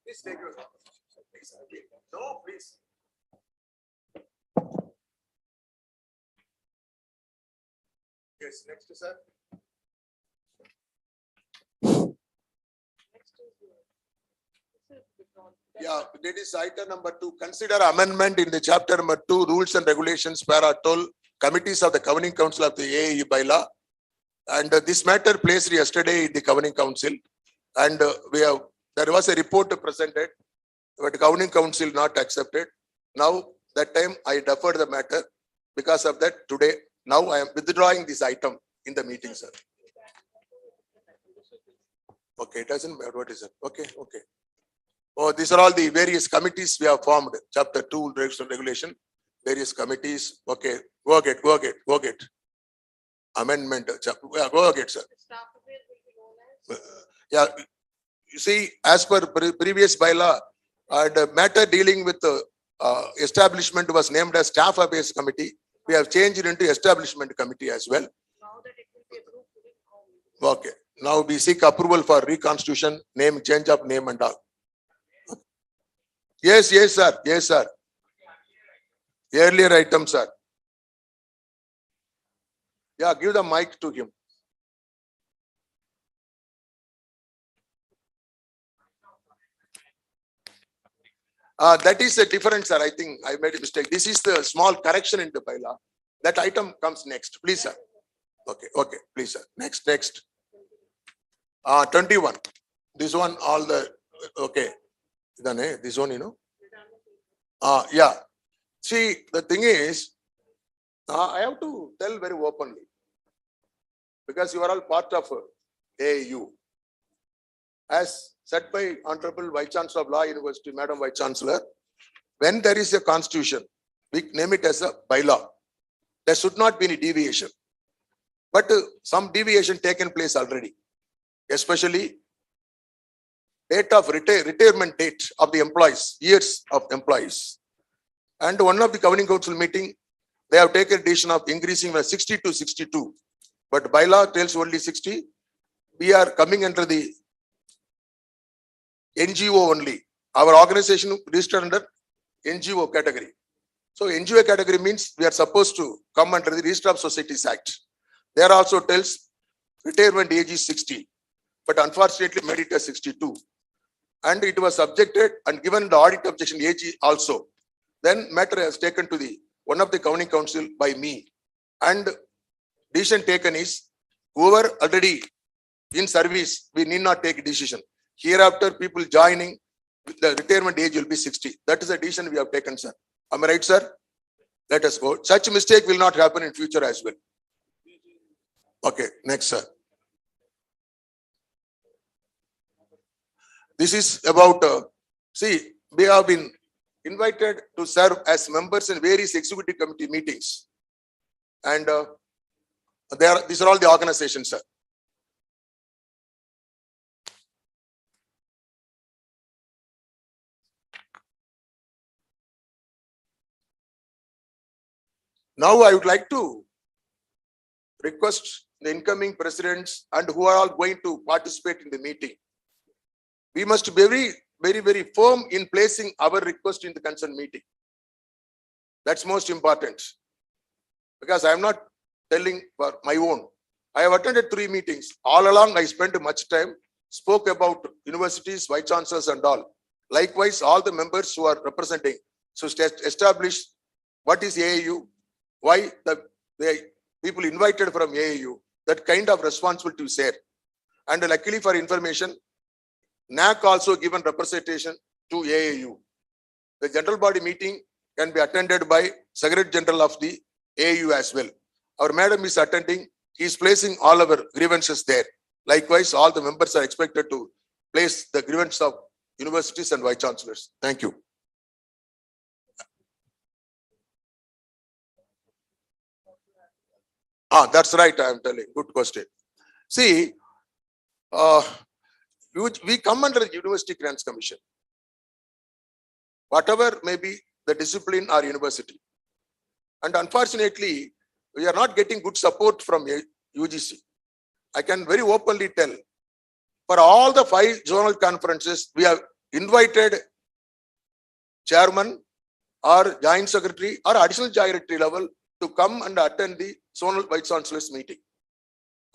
Please take your. No, please. Yes, next, sir. Yeah, that is item number 2. Consider amendment in the chapter number 2, rules and regulations, para 12, committees of the governing council of the AAU bylaw. And this matter placed yesterday in the governing council. And there was a report presented, but governing council not accepted. Now, that time I deferred the matter. Because of that, today, now I am withdrawing this item in the meeting, sir. Okay, it doesn't matter. What is it? Okay. Oh, these are all the various committees we have formed. Chapter 2, rules and regulation, various committees. Okay, go ahead. Amendment. Yeah, go ahead, sir. Yeah, you see, as per previous bylaw, the matter dealing with the establishment was named as staff affairs committee. We have changed it into establishment committee as well. Okay. Now we seek approval for reconstitution, name, change of name and all. Yes, yes, sir. Yes, sir. Earlier item, sir. Yeah, give the mic to him. That is a difference, sir. I think I made a mistake. This is the small correction in the bylaw. That item comes next. Please, sir. Okay, okay. Please, sir. Next. 21. This one, all the, okay. This one, yeah. See, the thing is, I have to tell very openly, because you are all part of AAU. As said by Honorable Vice Chancellor of Law University, Madam Vice Chancellor, when there is a constitution, we name it as a bylaw. There should not be any deviation. But some deviation taken place already, especially date of retirement date of the employees, years of employees. And one of the governing council meeting, they have taken a decision of increasing from 60 to 62. But bylaw tells only 60. We are coming under the NGO only. Our organization registered under NGO category. So NGO category means we are supposed to come under the Register of Societies Act. There also tells retirement age is 60, but unfortunately made it as 62. And it was subjected and given the audit objection age also. Then matter has taken to the one of the governing council by me. And decision taken is whoever already in service, we need not take a decision. Hereafter, people joining, the retirement age will be 60. That is a decision we have taken, sir. Am I right, sir? Let us go. Such a mistake will not happen in future as well. Okay, next, sir. This is about, see, we have been invited to serve as members in various executive committee meetings. And these are all the organizations, sir. Now I would like to request the incoming presidents and who are all going to participate in the meeting. We must be very firm in placing our request in the concerned meeting. That's most important. Because I am not telling for my own. I have attended 3 meetings. All along I spent much time, spoke about universities, vice chancellors and all. Likewise, all the members who are representing. So establish what is AAU, why the people invited from AAU, that kind of responsibility is there. And luckily for information, NAC also given representation to AAU. The general body meeting can be attended by Secretary General of the AAU as well. Our madam is attending. He is placing all our grievances there. Likewise, all the members are expected to place the grievances of universities and vice chancellors. Thank you. That's right. I am telling. Good question. See, we come under the University Grants Commission. Whatever may be the discipline or university. And unfortunately, we are not getting good support from UGC. I can very openly tell, for all the 5 zonal conferences, we have invited chairman or joint secretary or additional secretary level to come and attend the zonal vice chancellors meeting.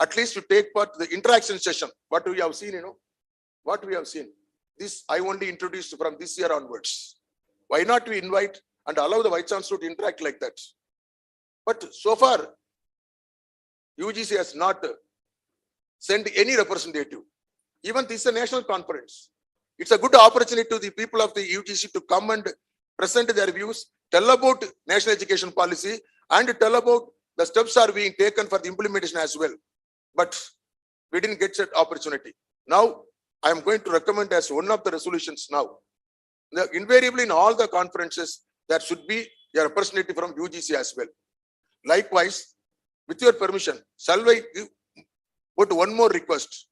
At least to take part in the interaction session. What we have seen, what we have seen. This I only introduced from this year onwards. Why not we invite and allow the vice chancellor to interact like that? But so far, UGC has not sent any representative. Even this is a national conference. It's a good opportunity to the people of the UGC to come and present their views, tell about national education policy, and tell about the steps are being taken for the implementation as well. But we didn't get that opportunity. Now, I am going to recommend as one of the resolutions now. Invariably in all the conferences, there should be a representative from UGC as well. Likewise, with your permission, shall I put one more request?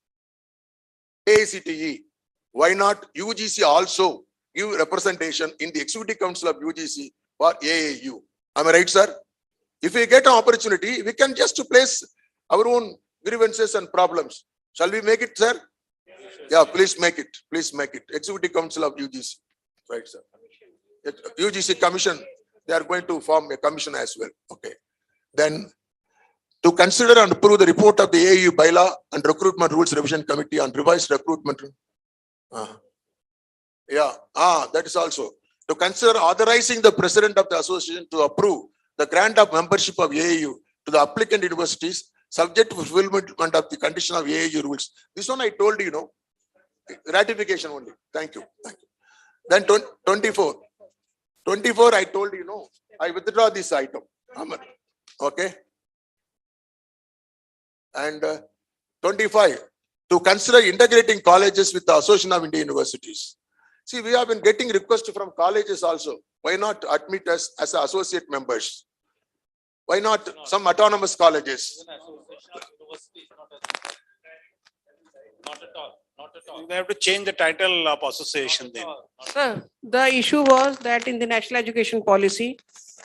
AICTE, why not UGC also give representation in the Executive Council of UGC for AAU? Am I right, sir? If we get an opportunity, we can just place our own grievances and problems. Shall we make it, sir? Yeah, please make it. Please make it. Executive Council of UGC. Right, sir. UGC Commission, they are going to form a commission as well. Okay. Then to consider and approve the report of the AAU bylaw and recruitment rules revision committee on revised recruitment. That is also to consider authorizing the president of the association to approve the grant of membership of AAU to the applicant universities subject to fulfillment of the condition of AAU rules. This one I told you, no, ratification only. Thank you. Thank you. Then 24. 24, I told you, no, I withdraw this item. Okay. And 25, to consider integrating colleges with the Association of Indian Universities. See, we have been getting requests from colleges also. Why not admit us as associate members? Why not some autonomous colleges? Not at all. Not at all. They have to change the title of association then. Sir, the issue was that in the national education policy,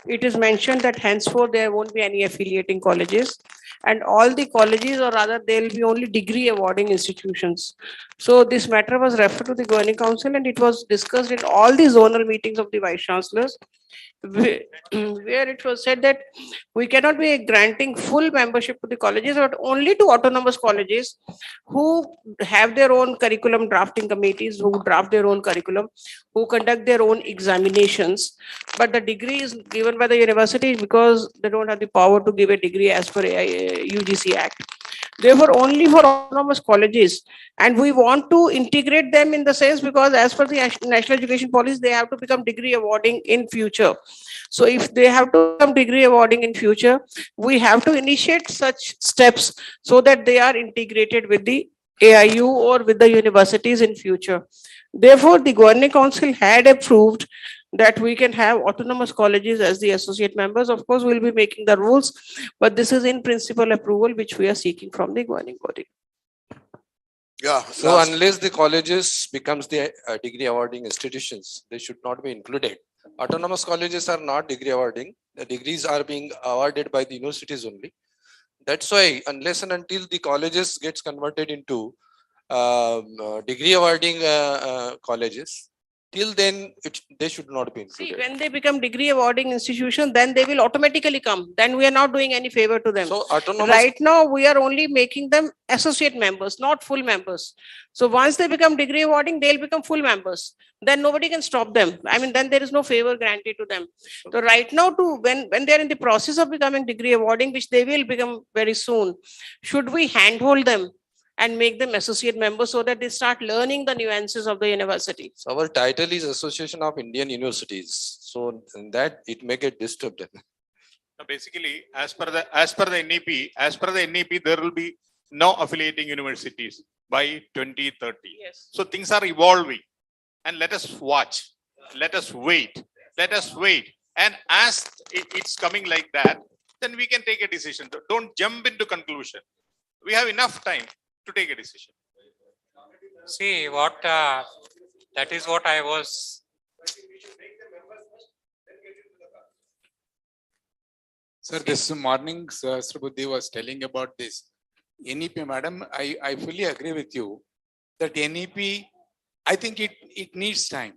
it is mentioned that henceforth there won't be any affiliating colleges, and all the colleges, or rather there will be only degree awarding institutions. So this matter was referred to the Governing Council and it was discussed in all the zonal meetings of the Vice Chancellors, where it was said that we cannot be granting full membership to the colleges, but only to autonomous colleges who have their own curriculum drafting committees, who draft their own curriculum, who conduct their own examinations. But the degree is given by the university because they don't have the power to give a degree as per UGC Act. Therefore, only for autonomous colleges, and we want to integrate them in the sense because as per the national education policy, they have to become degree awarding in future. So if they have to become degree awarding in future, we have to initiate such steps so that they are integrated with the AIU or with the universities in future. Therefore, the Governing Council had approved that we can have autonomous colleges as the associate members. Of course, we'll be making the rules, but this is in principle approval which we are seeking from the governing body. Yeah. So unless the colleges becomes the degree awarding institutions, they should not be included. Autonomous colleges are not degree awarding. The degrees are being awarded by the universities only. That's why unless and until the colleges gets converted into degree awarding colleges, till then they should not be included. See, when they become degree awarding institution, then they will automatically come. Then we are not doing any favor to them. So autonomous, right now, we are only making them associate members, not full members. So once they become degree awarding, they'll become full members. Then nobody can stop them. I mean, then there is no favor granted to them. So right now, when they're in the process of becoming degree awarding, which they will become very soon, should we handhold them and make them associate members so that they start learning the nuances of the university? so our title is Association of Indian Universities. So in that it may get disturbed. Basically, as per the NEP, there will be no affiliating universities by 2030. Yes. So things are evolving, and let us watch, let us wait, and as it's coming like that, then we can take a decision. Don't jump into conclusion. We have enough time to take a decision. See, that is what I was. Sir, this morning, Sir Buddhi was telling about this. NEP, madam, I fully agree with you that NEP, I think it needs time.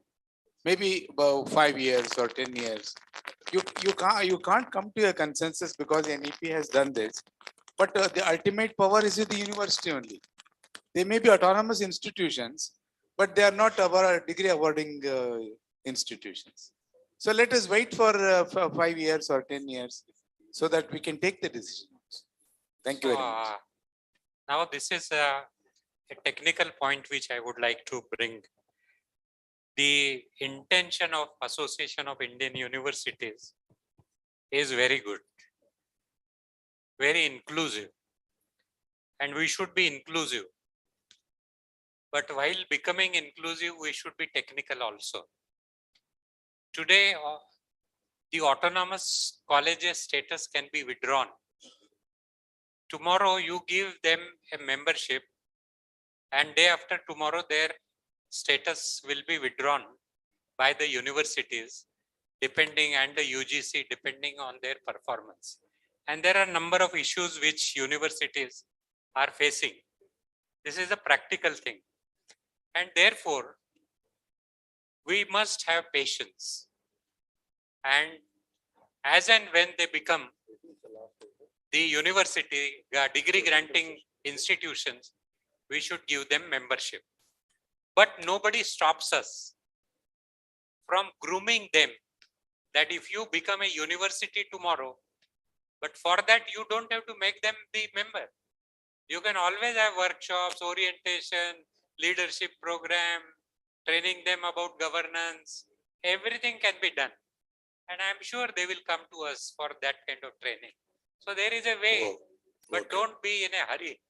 Maybe about 5 years or 10 years. You can't come to a consensus because NEP has done this. But the ultimate power is with the university only. They may be autonomous institutions, but they are not our degree awarding institutions. So let us wait for 5 years or 10 years so that we can take the decision. Thank you very much. Now this is a technical point which I would like to bring. The intention of Association of Indian Universities is very good, very inclusive, and we should be inclusive. But while becoming inclusive, we should be technical also. Today, the autonomous colleges status can be withdrawn. Tomorrow, you give them a membership, and day after tomorrow, their status will be withdrawn by the universities, depending, and the UGC, depending on their performance. And there are a number of issues which universities are facing. This is a practical thing. And therefore, we must have patience. And as and when they become the university, degree granting institutions, we should give them membership. But nobody stops us from grooming them that if you become a university tomorrow, but for that you don't have to make them the member. You can always have workshops, orientation, leadership program, training them about governance. Everything can be done. And I'm sure they will come to us for that kind of training. So there is a way, but don't be in a hurry.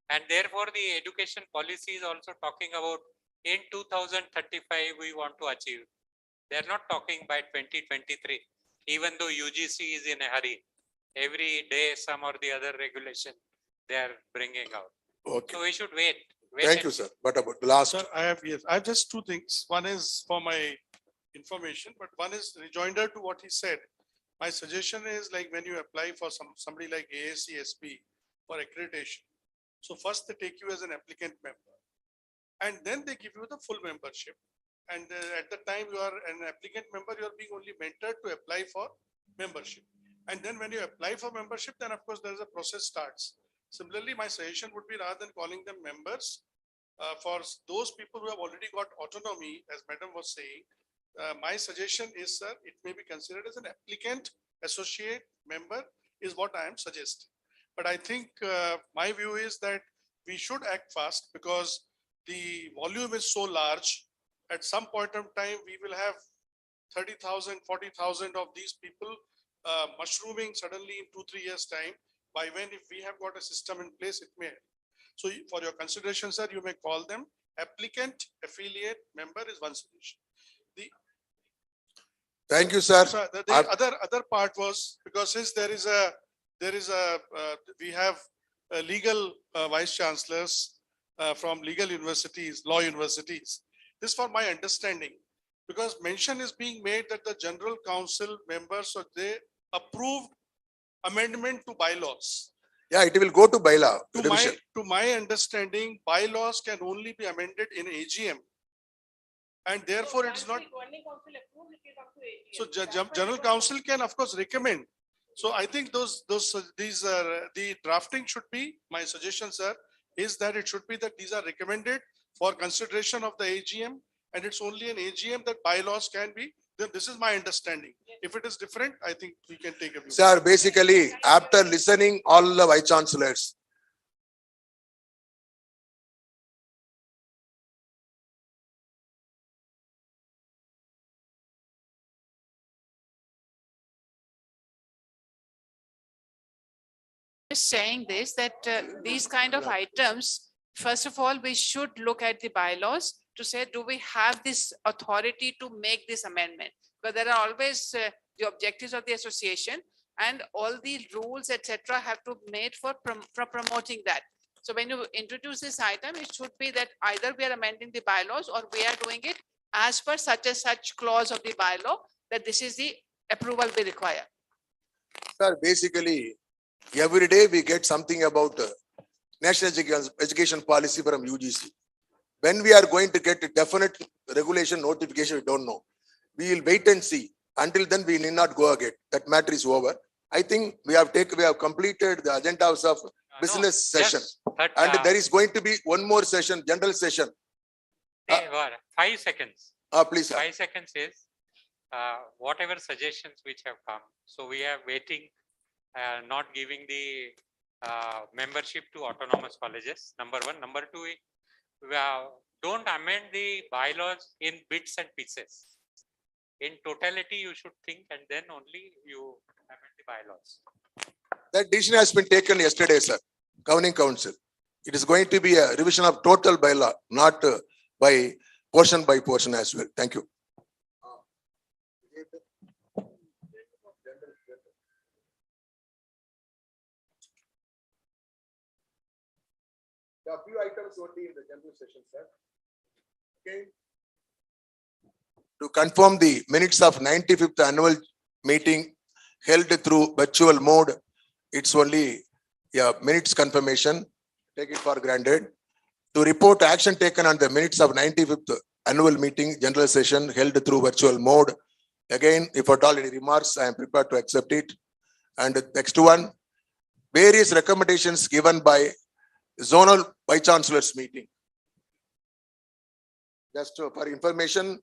And therefore the education policy is also talking about in 2035 we want to achieve. They're not talking by 2023, even though UGC is in a hurry. Every day some or the other regulation they are bringing out. Okay. So we should wait. Thank you, sir. But about the last. Sir, I have just two things. One is for my information, but one is rejoinder to what he said. My suggestion is like when you apply for somebody like AACSB for accreditation. So first they take you as an applicant member and then they give you the full membership. And at the time you are an applicant member, you are being only mentored to apply for membership. And then when you apply for membership, then of course there is a process starts. Similarly, my suggestion would be rather than calling them members, for those people who have already got autonomy, as Madam was saying, my suggestion is, sir, it may be considered as an applicant associate member is what I am suggesting. But I think my view is that we should act fast because the volume is so large. At some point of time, we will have 30,000, 40,000 of these people mushrooming suddenly in 2-3 years time. By when, if we have got a system in place, it may. So for your consideration, sir, you may call them applicant, affiliate, member is one solution. Thank you, sir. So the other part was because since we have legal vice chancellors from legal universities, law universities. This for my understanding, because mention is being made that the General Council members, so they approved amendment to bylaws. Yeah, it will go to bylaw revision. To my understanding, bylaws can only be amended in AGM. And therefore it's not. So General Council can of course recommend. So I think these are the drafting should be, my suggestion, sir, is that it should be that these are recommended for consideration of the AGM, and it's only an AGM that bylaws can be. Then this is my understanding. If it is different, I think we can take a view. Sir, basically, after listening all the vice chancellors, Just saying this, that these kind of items, first of all, we should look at the bylaws to say, do we have this authority to make this amendment? But there are always the objectives of the association and all the rules, etc., have to be made for promoting that. So when you introduce this item, it should be that either we are amending the bylaws or we are doing it as per such and such clause of the bylaw, that this is the approval we require. sir, basically, every day we get something about national education policy from UGC. When we are going to get a definite regulation notification, we don't know. We will wait and see. Until then, we need not go again. That matter is over. I think we have completed the agendas of business session. But, And there is going to be one more session, general session. 5 seconds. Please, sir. 5 seconds is whatever suggestions which have come. So we are waiting, not giving the membership to autonomous colleges. Number one. Number two, don't amend the bylaws in bits and pieces. In totality, you should think, and then only you amend the bylaws. That decision has been taken yesterday, sir. Governing Council. It is going to be a revision of total bylaw, not by portion as well. Thank you. A few items only in the general session, sir. Okay. To confirm the minutes of 95th annual meeting held through virtual mode, it's only minutes confirmation. Take it for granted. to report action taken on the minutes of 95th annual meeting, general session held through virtual mode. Again, if at all any remarks, I am prepared to accept it. And the next one, various recommendations given by zonal vice chancellors meeting. Just for information,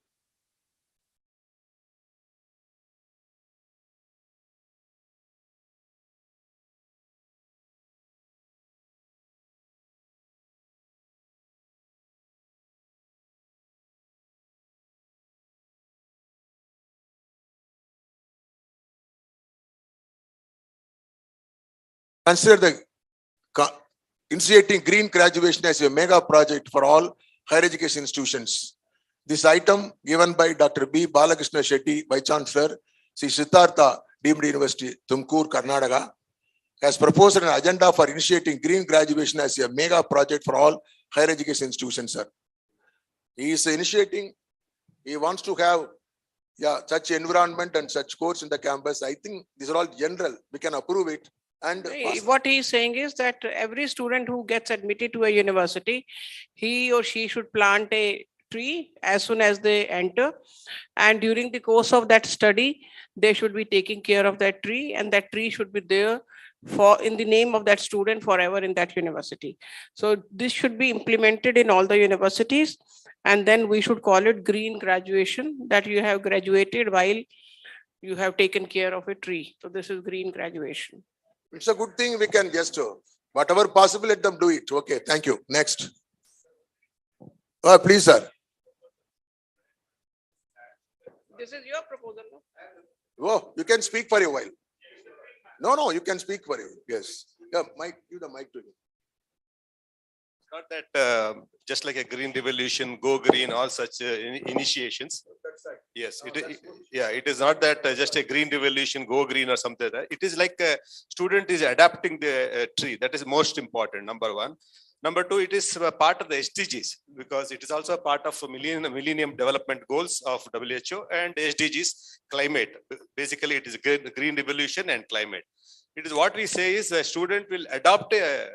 consider the initiating green graduation as a mega project for all higher education institutions. This item given by Dr. B. Balakrishna Shetty, Vice Chancellor, Sri Siddhartha Deemed University, Tumkur, Karnataka, has proposed an agenda for initiating green graduation as a mega project for all higher education institutions, sir. He is initiating, he wants to have such environment and such course in the campus. I think these are all general. We can approve it. And what he is saying is that every student who gets admitted to a university, he or she should plant a tree as soon as they enter. And during the course of that study, they should be taking care of that tree, and that tree should be there for in the name of that student forever in that university. So this should be implemented in all the universities, and then we should call it green graduation, that you have graduated while you have taken care of a tree. So this is green graduation. It's a good thing. We can just whatever possible, let them do it. Okay, thank you. Next. Please, sir. This is your proposal, no? Oh, you can speak for a while. No, you can speak for a while. Yes. Yeah, Mike, give the mic to him. It's not that just like a green revolution, go green, all such initiations. Yes, it is not that just a green revolution, go green or something like that. It is like a student is adapting the tree. That is most important, number one. Number two, it is a part of the SDGs because it is also a part of Millennium Development Goals of WHO and SDGs climate. Basically, it is green revolution and climate. It is what we say is a student will adopt a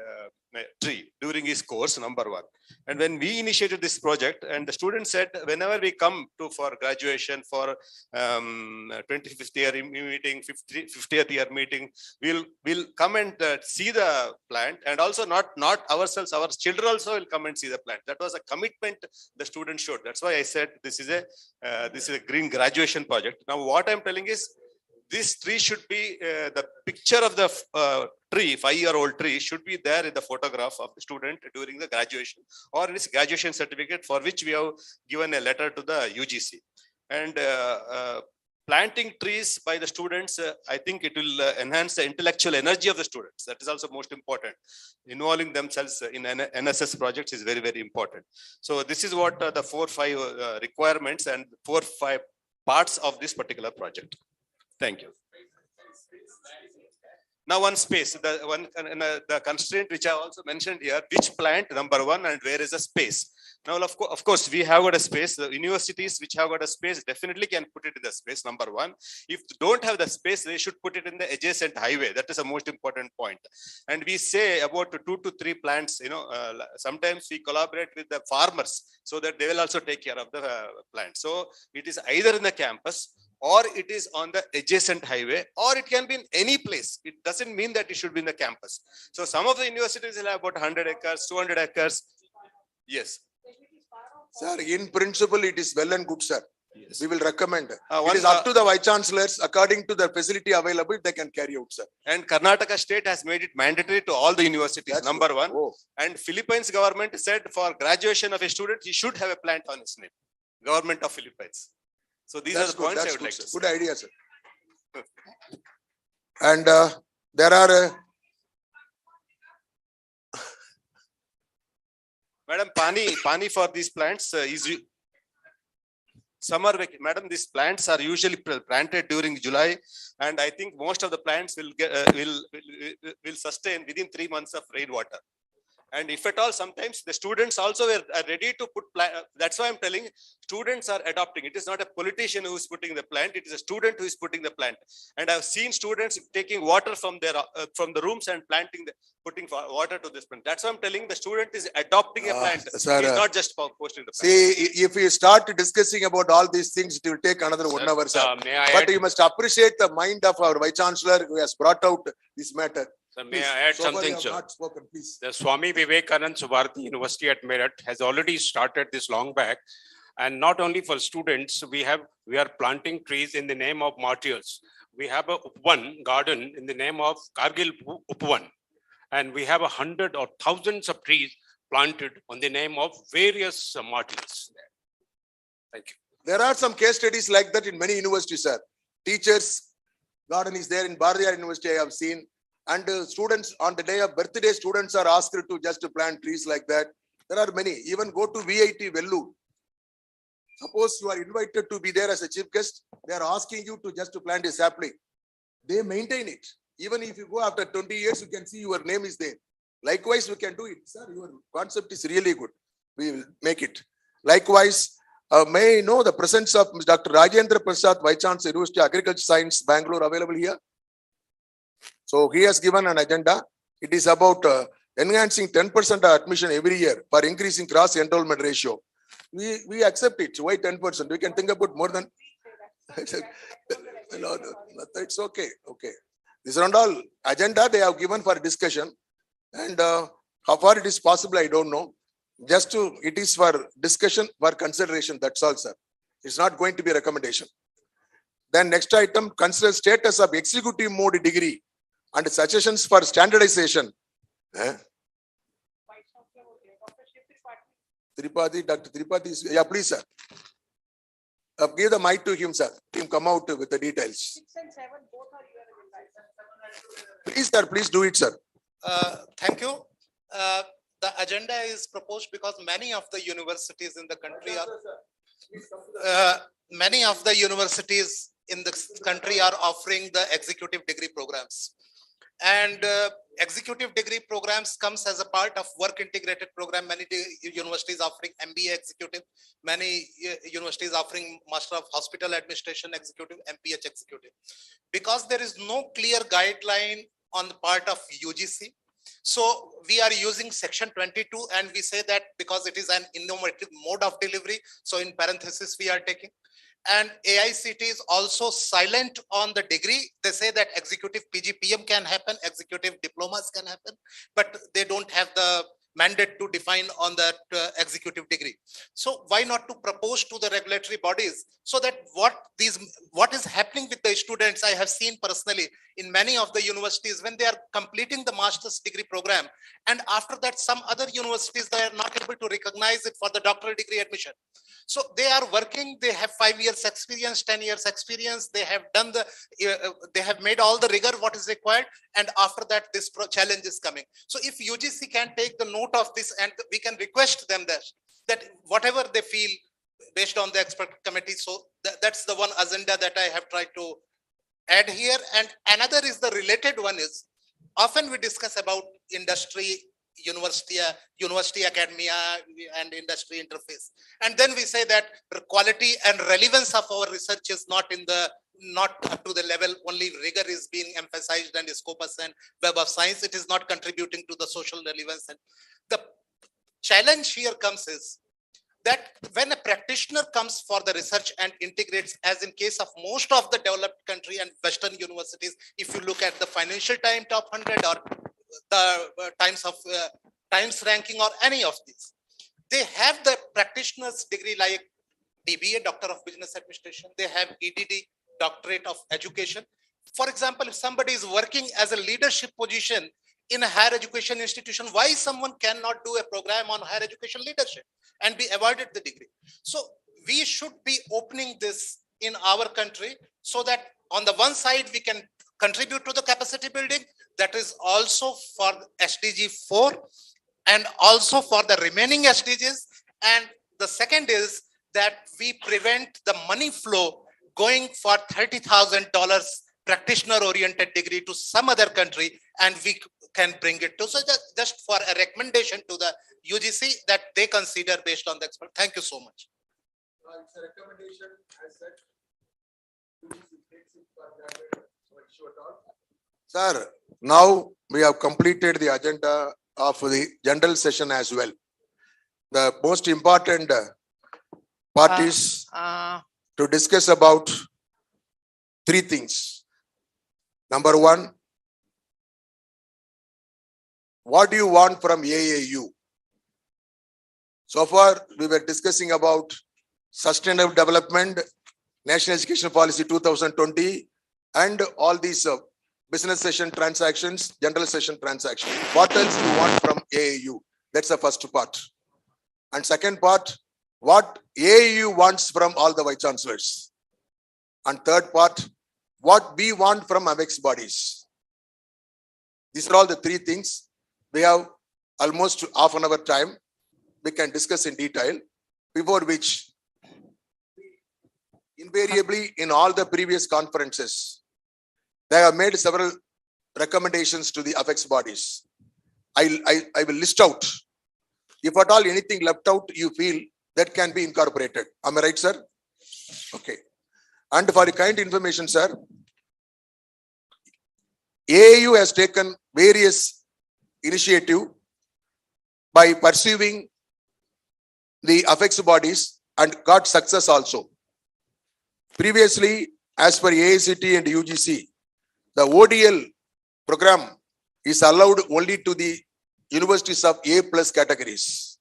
tree during his course, number one. And when we initiated this project, and the student said, whenever we come to for graduation, for 25th year meeting, 50th year meeting, we'll come and see the plant, and also not ourselves, our children also will come and see the plant. That was a commitment the student showed. That's why I said this is a green graduation project. Now, what I'm telling is, this tree should be the picture of the tree, 5-year-old tree should be there in the photograph of the student during the graduation or his graduation certificate, for which we have given a letter to the UGC. And planting trees by the students, I think it will enhance the intellectual energy of the students. That is also most important. Involving themselves in NSS projects is very, very important. So this is what the 4-5 requirements and 4-5 parts of this particular project. Thank you. Now, one space, the constraint which I also mentioned here, which plant, number one, and where is the space? Now, of course, we have got a space. The universities which have got a space definitely can put it in the space, number one. If they don't have the space, they should put it in the adjacent highway. That is a most important point. And we say about 2 to 3 plants, sometimes we collaborate with the farmers so that they will also take care of the plant. So it is either in the campus, or it is on the adjacent highway, or it can be in any place. It doesn't mean that it should be in the campus. So some of the universities will have about 100 acres, 200 acres. Yes. Sir, in principle, it is well and good, sir. Yes. We will recommend. It is up to the vice chancellors, according to the facility available, they can carry out, sir. And Karnataka state has made it mandatory to all the universities, that's number one. Oh. And Philippines government said for graduation of a student, he should have a plant on his name. Government of Philippines. So these are the points I would like to say. Good idea, sir. And there are Madam, Pani for these plants is summer. Madam, these plants are usually planted during July, and I think most of the plants will sustain within 3 months of rainwater. And if at all, sometimes the students also are ready to put, that's why I'm telling, students are adopting. It is not a politician who is putting the plant, it is a student who is putting the plant. And I've seen students taking water from their, from the rooms and planting, putting water to this plant. That's why I'm telling, the student is adopting a plant. Sir, He's not just posting the plant. See, if we start discussing about all these things, it will take another 1 hour, sir. But you must appreciate the mind of our Vice Chancellor who has brought out this matter. Sir, may I add So far something, you have sir? not spoken, please. The Swami Vivekanand Subharati University at Meerut has already started this long back. And not only for students, we are planting trees in the name of martyrs. We have a Upwan garden in the name of Kargil Upwan. And we have 100 or thousands of trees planted on the name of various martyrs. Thank you. There are some case studies like that in many universities, sir. Teachers garden is there in Bharatiyar University, I have seen. And students on the day of birthday, students are asked to just plant trees like that. There are many. Even go to VIT Vellore. Suppose you are invited to be there as a chief guest, they are asking you to just plant a sapling. They maintain it. Even if you go after 20 years, you can see your name is there. Likewise, we can do it. Sir, your concept is really good. We will make it. Likewise, may I know the presence of Dr. Rajendra Prasad, Vice Chancellor, University of Agriculture Science, Bangalore, available here? So he has given an agenda. It is about enhancing 10% admission every year for increasing cross enrollment ratio. We accept it. Why 10%? We can think about more than. No, it's okay. Okay. These are all agenda they have given for discussion. And how far it is possible, I don't know. It is for discussion, for consideration. That's all, sir. It's not going to be a recommendation. Then next item, consider status of executive mode degree and suggestions for standardization. Tripathi, Dr. Tripathi, yeah, please, sir. Give the mic to him, sir. Him come out with the details. 6 and 7, both are here. Please, sir, please do it, sir. Thank you. The agenda is proposed because many of the universities in the country are offering the executive degree programs. And executive degree programs comes as a part of work integrated program. Many universities offering MBA executive, many universities offering Master of Hospital Administration executive, MPH executive. Because there is no clear guideline on the part of UGC. So we are using section 22 and we say that because it is an innovative mode of delivery. So in parenthesis, we are taking. And AICT is also silent on the degree. They say that executive PGPM can happen, executive diplomas can happen, but they don't have the mandate to define on that executive degree. So why not to propose to the regulatory bodies so that what is happening with the students, I have seen personally in many of the universities when they are completing the master's degree program, and after that some other universities they are not able to recognize it for the doctoral degree admission. So they are working, they have 5 years experience, 10 years experience, they have done they have made all the rigor what is required, and after that this challenge is coming. So if UGC can take the note of this and we can request them that whatever they feel based on the expert committee, so that's the one agenda that I have tried to add here. And another is the related one is, often we discuss about industry, university academia and industry interface, and then we say that the quality and relevance of our research is not up to the level, only rigor is being emphasized and Scopus and Web of Science, it is not contributing to the social relevance. And the challenge here comes is that when a practitioner comes for the research and integrates, as in case of most of the developed country and Western universities, if you look at the Financial Times top 100 or the Times ranking or any of these, they have the practitioner's degree like DBA, Doctor of Business Administration, they have EDD, Doctorate of Education. For example, if somebody is working as a leadership position in a higher education institution, why someone cannot do a program on higher education leadership and be awarded the degree? So we should be opening this in our country so that on the one side we can contribute to the capacity building, that is also for SDG 4 and also for the remaining SDGs. And the second is that we prevent the money flow going for $30,000 practitioner oriented degree to some other country, and we can bring it to. So just for a recommendation to the UGC that they consider based on the expert. Thank you so much. It's a recommendation as such. Sir, now we have completed the agenda of the general session as well. The most important part is to discuss about three things. Number one, what do you want from AAU? So far, we were discussing about sustainable development, National Education Policy 2020, and all these business session transactions, general session transactions. What else you want from AAU? That's the first part. And second part, what AAU wants from all the vice chancellors. And third part, what we want from ABEX bodies. These are all the three things. We have almost half an hour time. We can discuss in detail, before which invariably in all the previous conferences, they have made several recommendations to the ABEX bodies. I will list out. If at all anything left out, you feel that can be incorporated. Am I right, sir? Okay. And for your kind information, sir, AAU has taken various initiatives by pursuing the ABEX bodies and got success also. Previously, as per AICT and UGC, the ODL program is allowed only to the universities of A+ categories.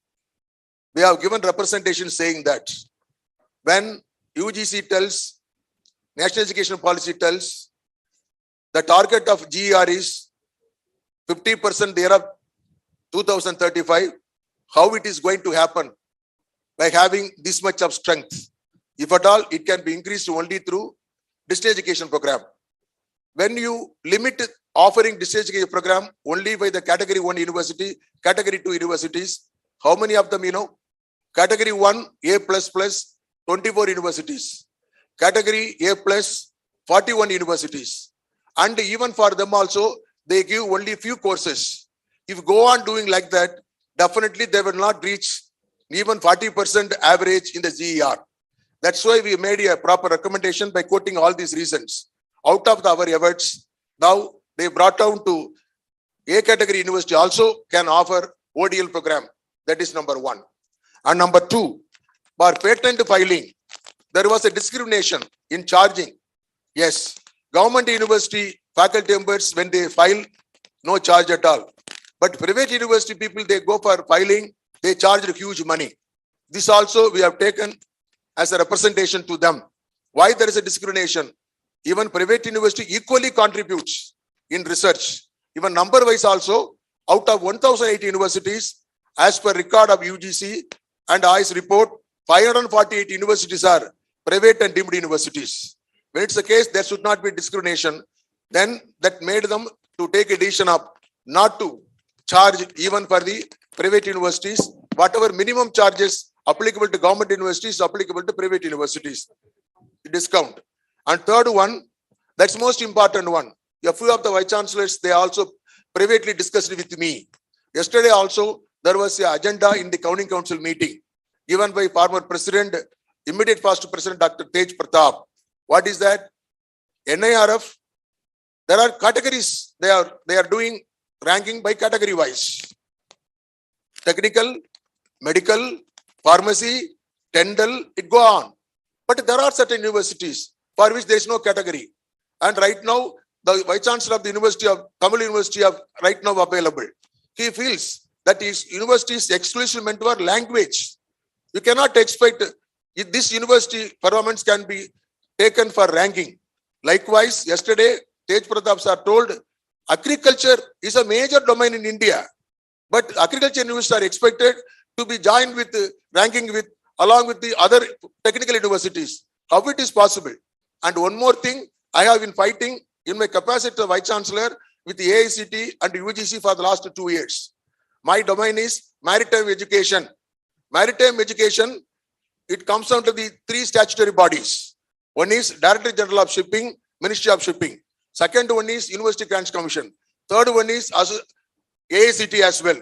We have given representation saying that when UGC tells, National Education Policy tells, the target of GER is 50% thereof 2035, how it is going to happen by having this much of strength? If at all, it can be increased only through distance education program. When you limit offering distance education program only by the category 1 university, category 2 universities, how many of them you know? Category 1, A++, 24 universities. Category A+, 41 universities. And even for them also, they give only few courses. If you go on doing like that, definitely they will not reach even 40% average in the GER. That's why we made a proper recommendation by quoting all these reasons. Out of our efforts, now they brought down to A category university also can offer ODL program. That is number one. And number two, for patent filing, there was a discrimination in charging. Yes, government university faculty members, when they file, no charge at all. But private university people, they go for filing, they charge huge money. This also we have taken as a representation to them. Why there is a discrimination? Even private university equally contributes in research. Even number-wise also, out of 1,080 universities, as per record of UGC and ICE report, 548 universities are private and deemed universities. When it's the case, there should not be discrimination. Then that made them to take a decision of not to charge even for the private universities. Whatever minimum charges applicable to government universities, applicable to private universities. Discount. And third one, that's most important one. A few of the vice chancellors, they also privately discussed with me. Yesterday also, there was an agenda in the County Council meeting given by former President, immediate past President Dr. Tej Pratap. What is that? NIRF, there are categories. They are doing ranking by category wise. Technical, medical, pharmacy, dental, it go on. But there are certain universities for which there is no category. And right now, the Vice Chancellor of the University of Tamil University of right now available. He feels that his university is exclusively meant for language. You cannot expect if this university performance can be taken for ranking. Likewise, yesterday, Tej Pratap sir told agriculture is a major domain in India. But agriculture universities are expected to be joined with ranking with along with the other technical universities. How it is possible? And one more thing, I have been fighting in my capacity of Vice Chancellor with the AICT and UGC for the last 2 years. My domain is maritime education. Maritime education, it comes down to the 3 statutory bodies. One is Director General of Shipping, Ministry of Shipping. Second one is University Grants Commission. Third one is AICT as well.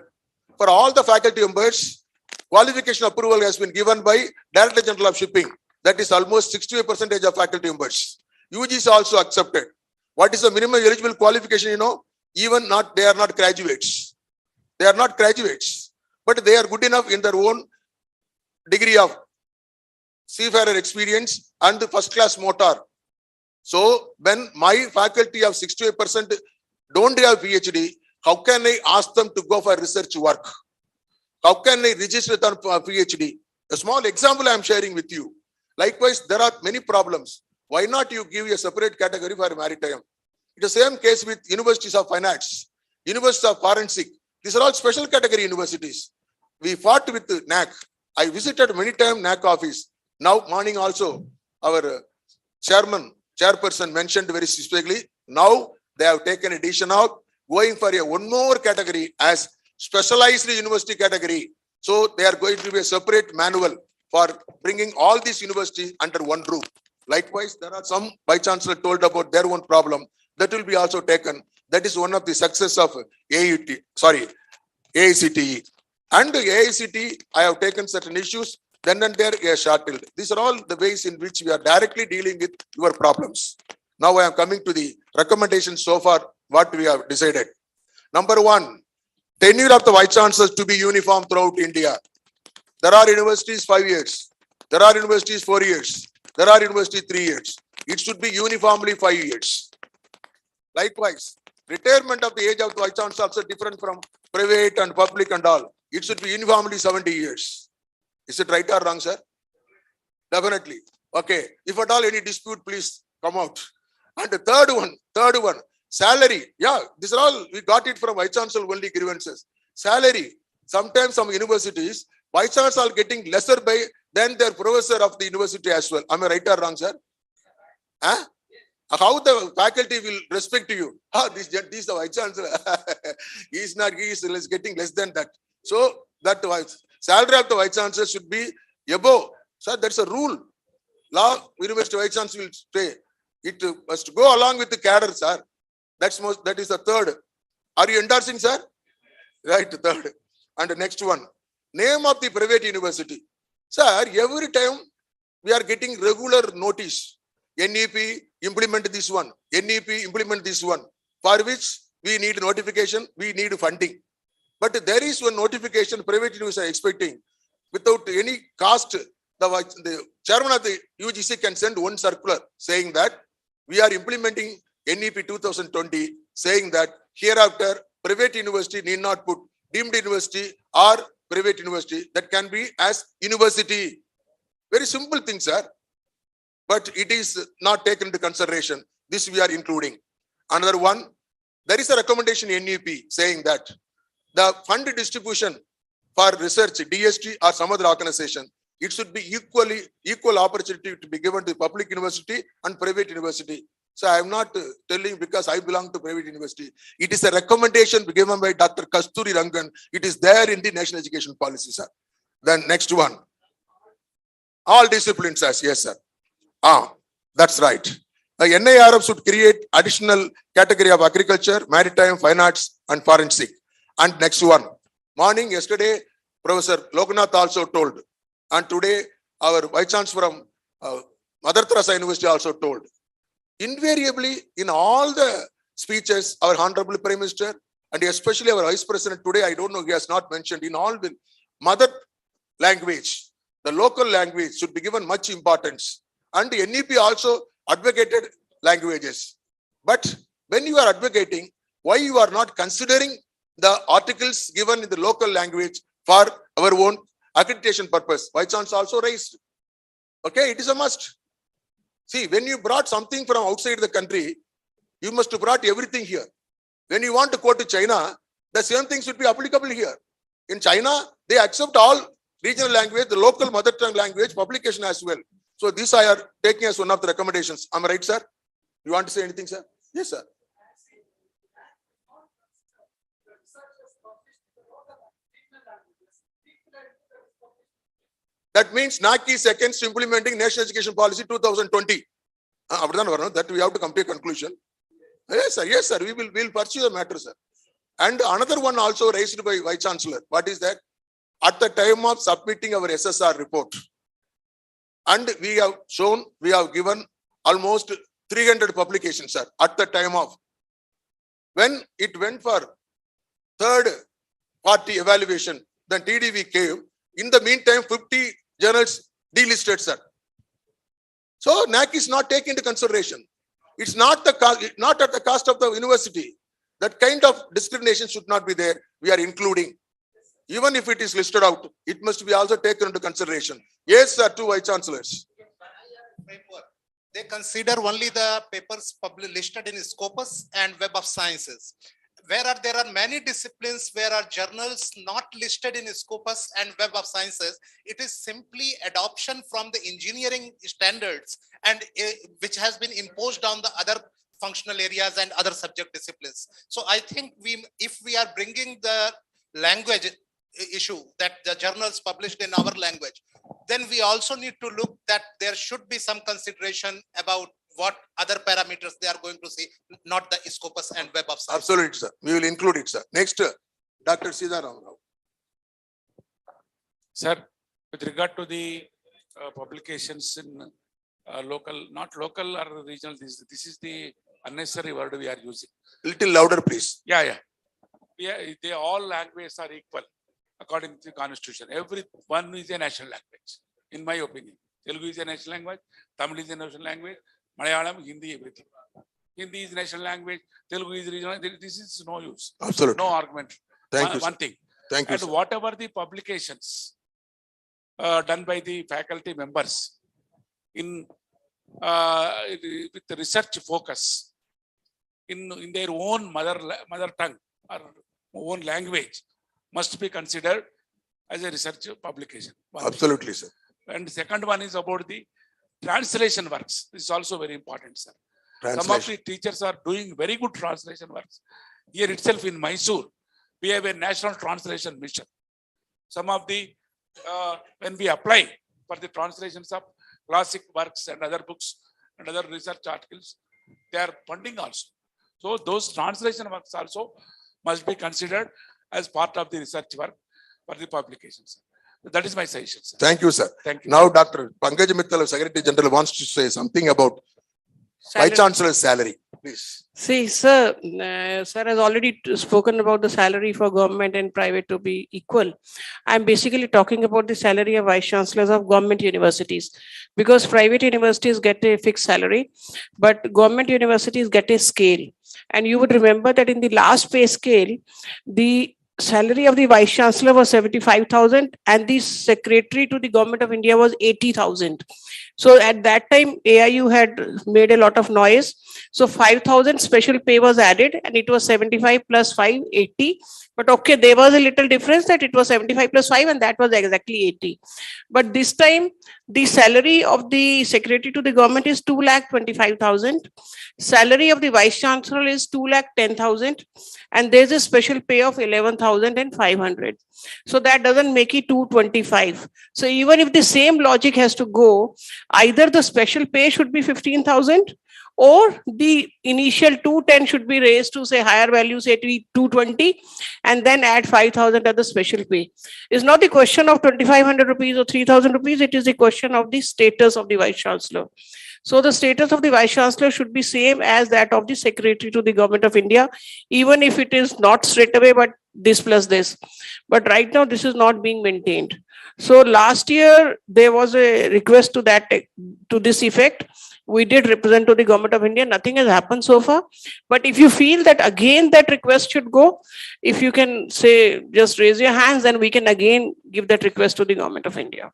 For all the faculty members, qualification approval has been given by Director General of Shipping. That is almost 68% of faculty members. UGC also accepted. What is the minimum eligible qualification? You know, even not, they are not graduates. They are not graduates, but they are good enough in their own degree of seafarer experience and the first class motor. So when my faculty of 68% don't have PhD, how can I ask them to go for research work? How can I register them for PhD? A small example I am sharing with you. Likewise, there are many problems. Why not you give a separate category for maritime? It's the same case with universities of finance, universities of forensic. These are all special category universities. We fought with the NAC. I visited many times NAC office. Now morning also, our chairperson mentioned very specifically. Now they have taken a decision of going for a one more category as specialized university category. So they are going to be a separate manual for bringing all these universities under one roof. Likewise, there are some Vice Chancellor told about their own problem. That will be also taken. That is one of the success of AICTE. And the AICTE, I have taken certain issues, then and there a shortlist. These are all the ways in which we are directly dealing with your problems. Now I am coming to the recommendations so far, what we have decided. Number one, tenure of the Vice Chancellors to be uniform throughout India. There are universities 5 years. There are universities 4 years. There are universities 3 years. It should be uniformly 5 years. Likewise, retirement of the age of the Vice Chancellor is also different from private and public and all. It should be uniformly 70 years. Is it right or wrong, sir? Definitely. Okay. If at all any dispute, please come out. And the third one, salary. Yeah, these are all, we got it from Vice Chancellor only grievances. Salary. Sometimes some universities, Vice Chancellor are getting lesser by than their professor of the university as well. Am I right or wrong, sir? Huh? How the faculty will respect you? This is the Vice Chancellor. He is getting less than that. So that salary of the Vice Chancellor should be above. Sir, that's a rule. Law, University Vice Chancellor will say it must go along with the cadre, sir. That is the third. Are you endorsing, sir? Right, third. And the next one, name of the private university. Sir, every time we are getting regular notice. NEP, implement this one. NEP, implement this one. For which we need notification, we need funding. But there is one notification private university are expecting. Without any cost, the chairman of the UGC can send one circular saying that we are implementing NEP 2020, saying that hereafter private university need not put deemed university or private university, that can be as university. Very simple thing, sir. But it is not taken into consideration. This we are including. Another one, there is a recommendation in NEP saying that the fund distribution for research, DST or some other organization, it should be equal opportunity to be given to public university and private university. So I am not telling because I belong to private university. It is a recommendation given by Dr. Kasturi Rangan. It is there in the national education policy, sir. Then next one. All disciplines, sir. Yes, sir. That's right. The NIRF should create additional category of agriculture, maritime, fine arts, and forensic. And next one. Morning, yesterday, Professor Lokanath also told. And today, our Vice Chancellor from Mother Teresa University also told. Invariably, in all the speeches, our Honorable Prime Minister, and especially our Vice President today, I don't know, he has not mentioned, in all the mother language, the local language should be given much importance. And the NEP also advocated languages. But when you are advocating, why you are not considering the articles given in the local language for our own accreditation purpose? Vice Chancellor also raised. Okay, it is a must. See, when you brought something from outside the country, you must have brought everything here. When you want to go to China, the same thing should be applicable here. In China, they accept all regional language, the local mother tongue language, publication as well. So these I are taking as one of the recommendations. Am I right, sir? You want to say anything, sir? Yes, sir. That means NAC is seconds implementing National Education Policy 2020. That we have to come to a conclusion. Yes, sir. Yes, sir. We will pursue the matter, sir. And another one also raised by Vice Chancellor. What is that? At the time of submitting our SSR report, and we have shown, we have given almost 300 publications, sir, at the time of. When it went for third party evaluation, then TDV came. In the meantime, 50 journals delisted, sir. So NAC is not taken into consideration. It's not the cost, not at the cost of the university. That kind of discrimination should not be there. We are including. Even if it is listed out, it must be also taken into consideration. Yes, sir, two Vice Chancellors. They consider only the papers published listed in Scopus and Web of Sciences. Whereas there are many disciplines where are journals not listed in Scopus and Web of Sciences. It is simply adoption from the engineering standards and which has been imposed on the other functional areas and other subject disciplines. So I think if we are bringing the language issue that the journals published in our language, then we also need to look that there should be some consideration about what other parameters they are going to see, not the Scopus and Web of Science. Absolutely, sir. We will include it, sir. Next, Dr. Sitaram Rao. Sir, with regard to the publications in local, not local or regional, this is the unnecessary word we are using. Little louder, please. Yeah. They all languages are equal according to the constitution. Every one is a national language, in my opinion. Telugu is a national language, Tamil is a national language, Malayalam, Hindi, everything. Hindi is national language, Telugu is regional. This is no use. Absolutely. No argument. Thank you, One sir. thing. Thank you, And sir. whatever the publications done by the faculty members in with the research focus in their own mother tongue or own language must be considered as a research publication. Absolutely, sir. And the second one is about the translation works. This is also very important, sir. Some of Translation. the teachers are doing very good translation works. Here itself in Mysore, we have a national translation mission. Some of the, when we apply for the translations of classic works and other books and other research articles, they are funding also. So those translation works also must be considered as part of the research work for the publications. That is my suggestion, sir. Thank you, sir. Thank you. Now, Dr. Pankaj Mittal, Secretary General, wants to say something about Vice Chancellor's salary. Please. See, sir, sir has already spoken about the salary for government and private to be equal. I'm basically talking about the salary of vice chancellors of government universities, because private universities get a fixed salary, but government universities get a scale. And you would remember that in the last pay scale, the salary of the vice chancellor was 75,000 and the secretary to the government of India was 80,000. So at that time, AIU had made a lot of noise. So 5,000 special pay was added and it was 75 plus 5, 80. But okay, there was a little difference that it was 75 plus 5 and that was exactly 80. But this time, the salary of the secretary to the government is 2,25,000. Salary of the vice chancellor is 2,10,000. And there's a special pay of 11,500. So that doesn't make it 225. So even if the same logic has to go, either the special pay should be 15,000 or the initial 210 should be raised to say higher value, say 220, and then add 5,000 at the special pay. It's not the question of 2,500 rupees or 3,000 rupees. It is the question of the status of the vice chancellor. So the status of the vice chancellor should be same as that of the secretary to the government of India, even if it is not straight away, but this plus this. But right now, this is not being maintained. So last year, there was a request to that, to this effect. We did represent to the government of India. Nothing has happened so far. But if you feel that again that request should go, if you can say, just raise your hands, then we can again give that request to the government of India.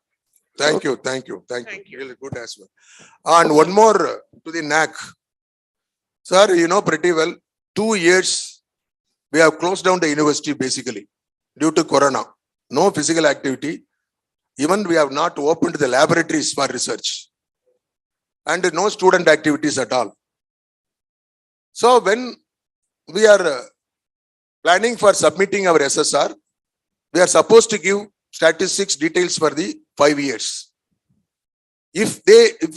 Thank you. Really good as well. And one more to the NAC. Sir, you know pretty well, 2 years we have closed down the university basically due to Corona. No physical activity. Even we have not opened the laboratories for research. And no student activities at all. So when we are planning for submitting our SSR, we are supposed to give statistics details for the 5 years. If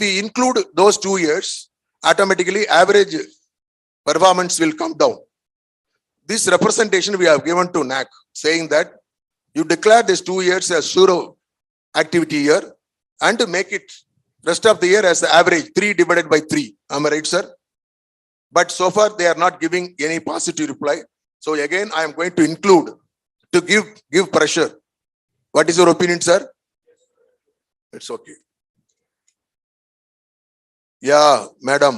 we include those 2 years, automatically average performance will come down. this representation we have given to NAC, saying that you declare this 2 years as sure activity year and to make it rest of the year as the average 3 divided by 3. Am I right, sir? But so far they are not giving any positive reply. So again, I am going to include to give pressure. What is your opinion, sir? It's okay. Yeah, madam.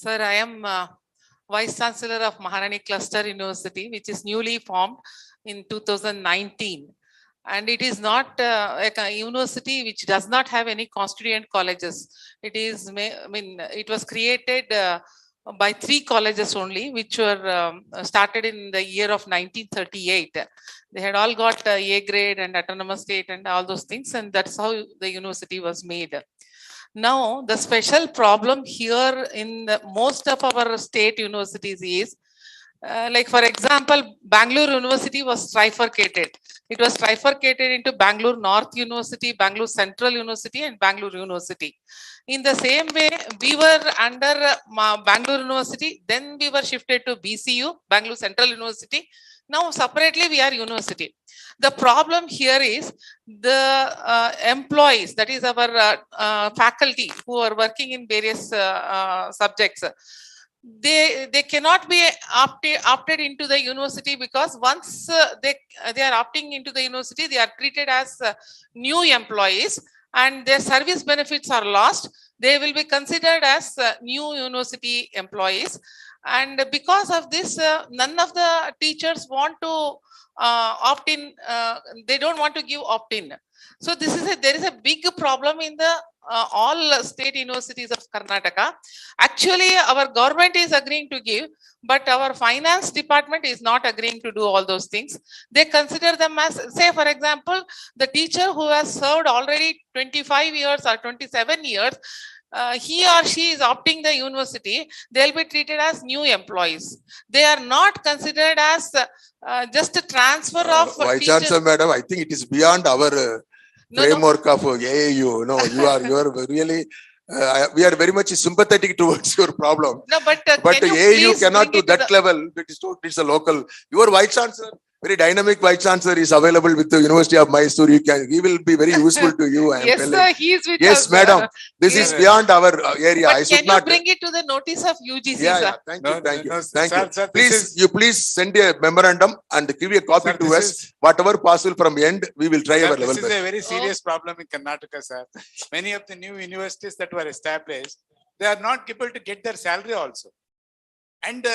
Sir, I am Vice Chancellor of Maharani Cluster University, which is newly formed in 2019. And it is not a university which does not have any constituent colleges. It is, it was created by 3 colleges only, which were started in the year of 1938. They had all got A grade and autonomous state and all those things, and that's how the university was made. Now, the special problem here in most of our state universities is, like for example, Bangalore University was trifurcated. It was trifurcated into Bangalore North University, Bangalore Central University, and Bangalore University. In the same way, we were under Bangalore University, then we were shifted to BCU, Bangalore Central University. Now, separately, we are university. The problem here is the employees, that is our faculty who are working in various subjects. They cannot be opted into the university, because once they are opting into the university, they are treated as new employees and their service benefits are lost. They will be considered as new university employees. And because of this, none of the teachers want to opt in. They don't want to give opt in. So this is there is a big problem in the all state universities of Karnataka. Actually, our government is agreeing to give, but our finance department is not agreeing to do all those things. They consider them as, say, for example, the teacher who has served already 25 years or 27 years, he or she is opting the university, they'll be treated as new employees. They are not considered as just a transfer of Vice Chancellor, madam, I think it is beyond our framework of AAU. No, you are really, we are very much sympathetic towards your problem. No, but AAU cannot do that level. It's a local. Your Vice Chancellor, very dynamic Vice Chancellor, is available with the University of Mysore. He will be very useful to you. I am yes, telling. sir, he is with us. Yes, madam. This is beyond our area. But I should can not. you bring it to the notice of UGC, Yeah, sir? thank you, thank you, sir, thank you. sir, Please send a memorandum and give a copy to us. Whatever possible from end, we will try our level This is best. a very serious problem in Karnataka, sir. Many of the new universities that were established, they are not able to get their salary also. And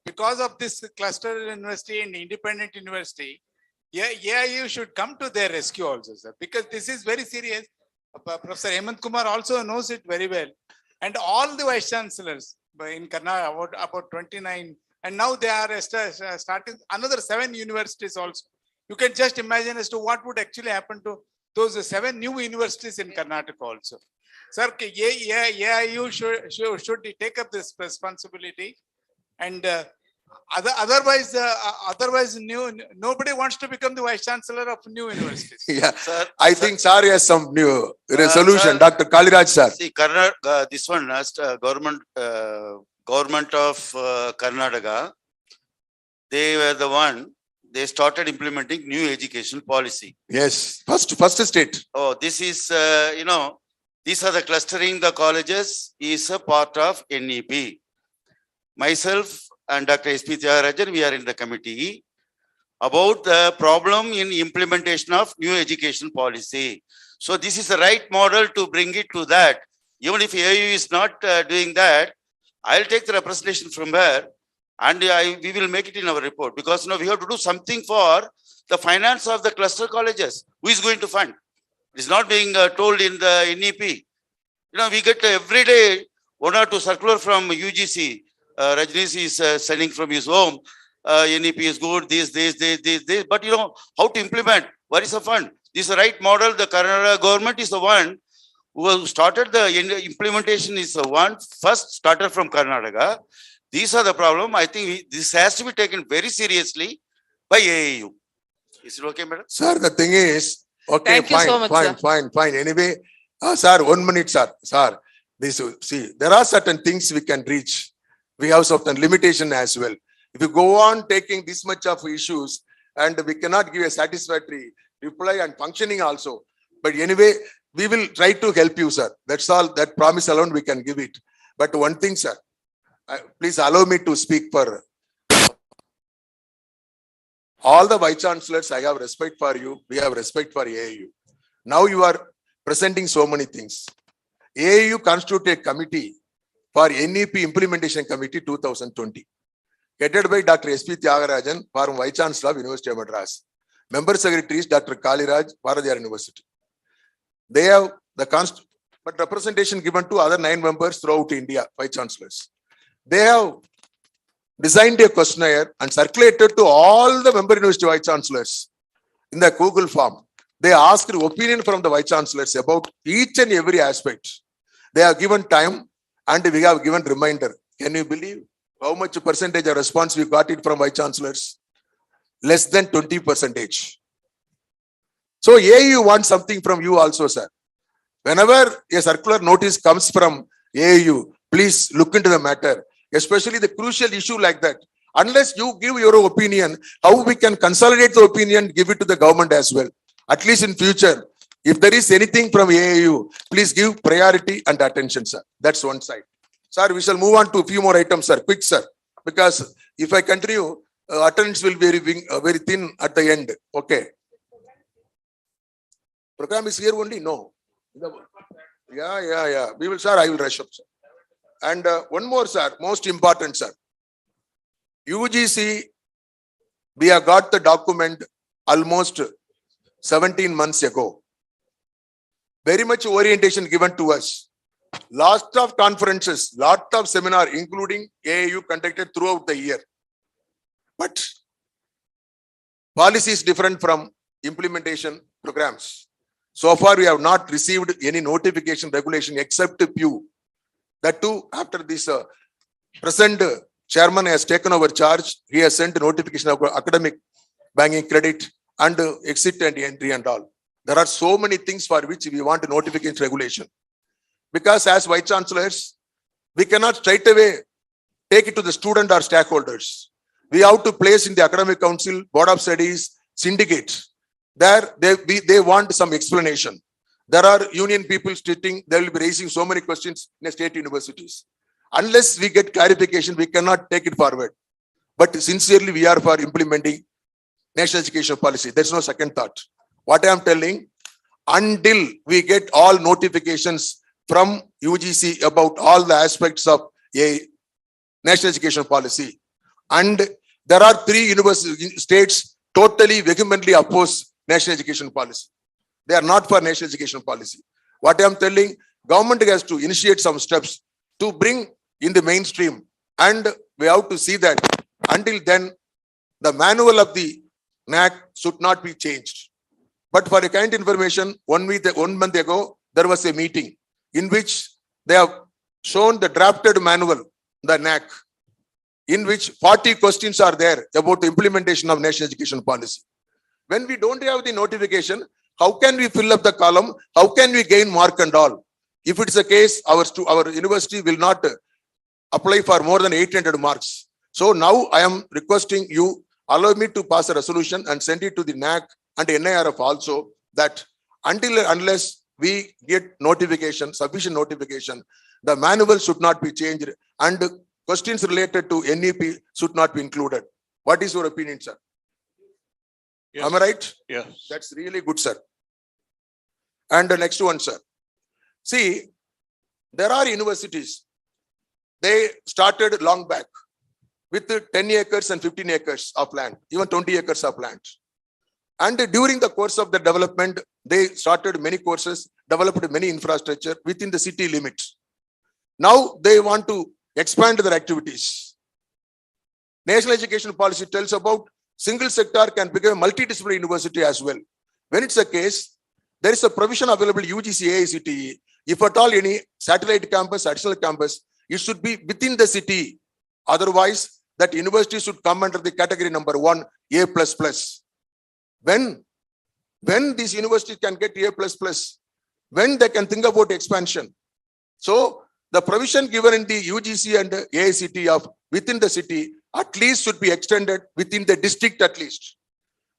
because of this cluster university and independent university, AIU should come to their rescue also, sir, because this is very serious. Professor Hemant Kumar also knows it very well. And all the vice chancellors in Karnataka, about 29, and now they are starting another 7 universities also. You can just imagine as to what would actually happen to those 7 new universities in Karnataka also. Sir, AIU should take up this responsibility, and otherwise, nobody wants to become the vice chancellor of new universities. Yeah, sir, I think sir has some new resolution. Dr. Kaliraj sir. See, this one last government of Karnataka, they were the one. They started implementing new education policy. Yes, first state. Oh, this is these are the clustering the colleges is a part of NEP. Myself and Dr. S.P. Tyagarajan, we are in the committee about the problem in implementation of new education policy. So this is the right model to bring it to that. Even if AIU is not doing that, I'll take the representation from her and we will make it in our report, because we have to do something for the finance of the cluster colleges. Who is going to fund? It's not being told in the NEP. We get every day 1 or 2 circular from UGC. Rajneesh is sending from his home. NEP is good, this. But how to implement? Where is the fund? This is the right model. The Karnataka government is the one who started the implementation, is the one first started from Karnataka. These are the problem. I think this has to be taken very seriously by AAU. Is it okay, madam? Sir, the thing is, okay, Thank you fine, so much, sir. fine. Anyway, sir, 1 minute, sir. See, there are certain things we can reach. We have certain limitation as well. If you go on taking this much of issues and we cannot give a satisfactory reply and functioning also. But anyway, we will try to help you, sir. That's all. That promise alone we can give it. But one thing, sir, please allow me to speak for all the vice chancellors. I have respect for you. We have respect for AAU. Now you are presenting so many things. AAU constituted a committee for NEP Implementation Committee 2020, headed by Dr. S.P. Tyagarajan, former Vice Chancellor of University of Madras. Member Secretaries Dr. Kaliraj, Bharatiyar University. They have but representation given to other 9 members throughout India, Vice Chancellors. They have designed a questionnaire and circulated to all the member university Vice Chancellors in the Google form. They asked opinion from the Vice Chancellors about each and every aspect. They have given time and we have given reminder. Can you believe how much percentage of response we got it from Vice Chancellors? Less than 20%. So AAU wants something from you also, sir. Whenever a circular notice comes from AAU, please look into the matter, especially the crucial issue like that. Unless you give your opinion, how we can consolidate the opinion, give it to the government as well. At least in future, if there is anything from AAU, please give priority and attention, sir. That's one side. Sir, we shall move on to a few more items, sir. Quick, sir. Because if I continue, attendance will be very thin at the end. Okay. Program is here only? No. Yeah. We will, sir. I will rush up, sir. And one more, sir. Most important, sir. UGC, we have got the document almost 17 months ago. Very much orientation given to us. Lots of conferences, lot of seminar, including AAU conducted throughout the year. But policy is different from implementation programs. So far, we have not received any notification regulation except a few. That too, after this present chairman has taken over charge, he has sent notification of academic banking credit and exit and entry and all. There are so many things for which we want notification regulation. Because as Vice Chancellors, we cannot straight away take it to the student or stakeholders. We have to place in the Academic Council, Board of Studies, syndicate. There they want some explanation. There are union people sitting, they will be raising so many questions in state universities. Unless we get clarification, we cannot take it forward. But sincerely, we are for implementing national education policy. There's no second thought. What I am telling, until we get all notifications from UGC about all the aspects of a national education policy, and there are 3 university states totally vehemently oppose national education policy. They are not for national education policy. What I am telling, government has to initiate some steps to bring in the mainstream, and we have to see that until then, the manual of the NAC should not be changed. But for a kind information, 1 month ago, there was a meeting in which they have shown the drafted manual, the NAC, in which 40 questions are there about the implementation of national education policy. When we don't have the notification, how can we fill up the column? How can we gain mark and all? If it's a case, our university will not apply for more than 800 marks. So now I am requesting you, allow me to pass a resolution and send it to the NAC and NIRF also, that until unless we get notification, sufficient notification, the manual should not be changed and questions related to NEP should not be included. What is your opinion, sir? Yes. Am I right? Yes. That's really good, sir. And the next one, sir. See, there are universities. They started long back with 10 acres and 15 acres of land, even 20 acres of land. And during the course of the development, they started many courses, developed many infrastructure within the city limits. Now they want to expand their activities. National education policy tells about single sector can become a multidisciplinary university as well. When it's a case, there is a provision available UGC AICTE. If at all any satellite campus, additional campus, it should be within the city. Otherwise, that university should come under the category number 1, A++. When this university can get A++, when they can think about expansion. So The provision given in the UGC and the AICT of within the city at least should be extended within the district at least.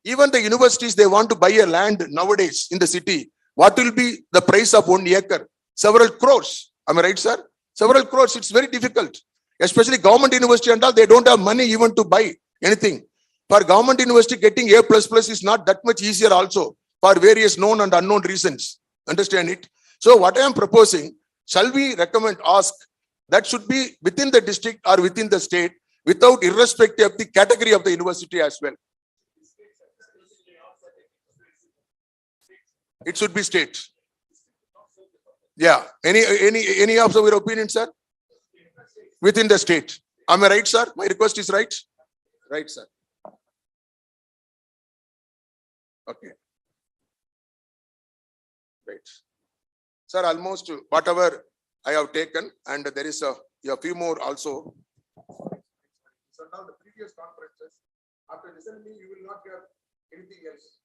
Even the universities, they want to buy a land nowadays in the city. What will be the price of 1 acre? Several crores. Am I right, sir? Several crores. It's very difficult. Especially government university and all, they don't have money even to buy anything. For government university, getting A++ is not that much easier also for various known and unknown reasons. Understand it? So what I am proposing, shall we recommend, ask, that should be within the district or within the state without irrespective of the category of the university as well. It should be state. Yeah. Any of your opinion, sir? Within the state. Am I right, sir? My request is right? Right, sir. Okay. Right. Sir, almost whatever I have taken, and there is a few more also. So now the previous conferences, after listening, you will not hear anything else.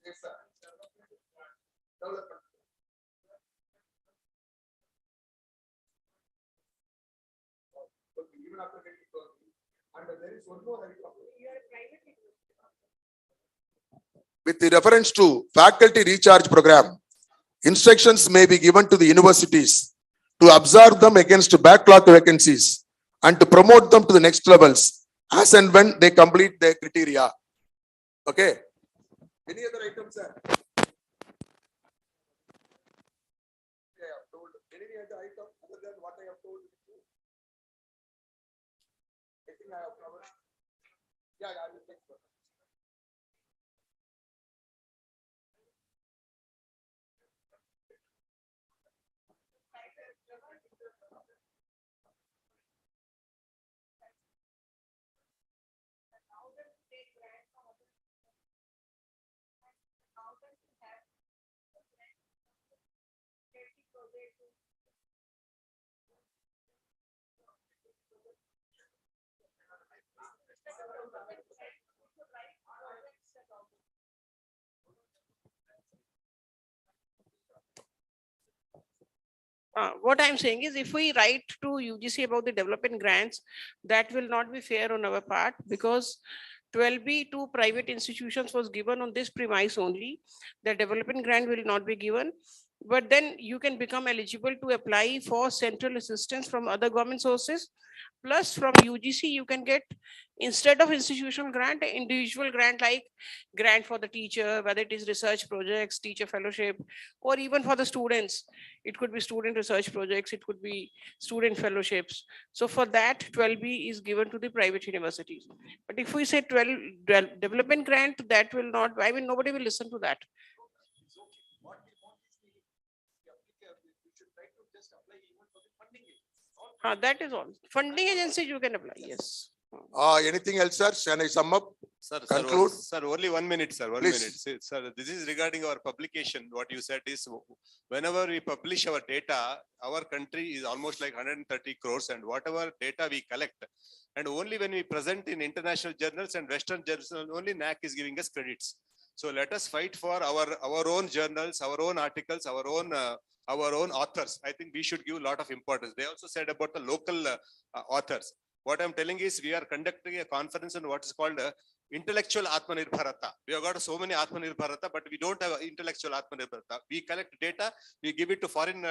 Yes, sir. Development. Even after getting and there is one more. With the reference to faculty recharge program, instructions may be given to the universities to observe them against backlog vacancies and to promote them to the next levels as and when they complete their criteria. Okay. Any other items, sir? I have told any other item other than what I have told you? I think I have covered. Yeah, I will take one. What I'm saying is, if we write to UGC about the development grants, that will not be fair on our part, because 12B to private institutions was given on this premise only. The development grant will not be given, but then you can become eligible to apply for central assistance from other government sources. Plus from UGC, you can get, instead of institutional grant, an individual grant, like grant for the teacher, whether it is research projects, teacher fellowship, or even for the students. It could be student research projects, it could be student fellowships. So for that, 12B is given to the private universities. But if we say 12 development grant, that will not, I mean, nobody will listen to that. That is all. Funding agency you can apply, yes. Anything else, sir? Can I sum up? Sir, Conclude? Sir, only 1 minute, sir. One Please. minute. Sir, this is regarding our publication. What you said is, whenever we publish our data, our country is almost like 130 crores, and whatever data we collect, and only when we present in international journals and Western journals, only NAC is giving us credits. So let us fight for our own journals, our own articles, our own authors. I think we should give a lot of importance. They also said about the local authors. What I'm telling is, we are conducting a conference on what is called intellectual Atmanirbharata. We have got so many Atmanirbharata, but we don't have intellectual Atmanirbharata. We collect data, we give it to foreign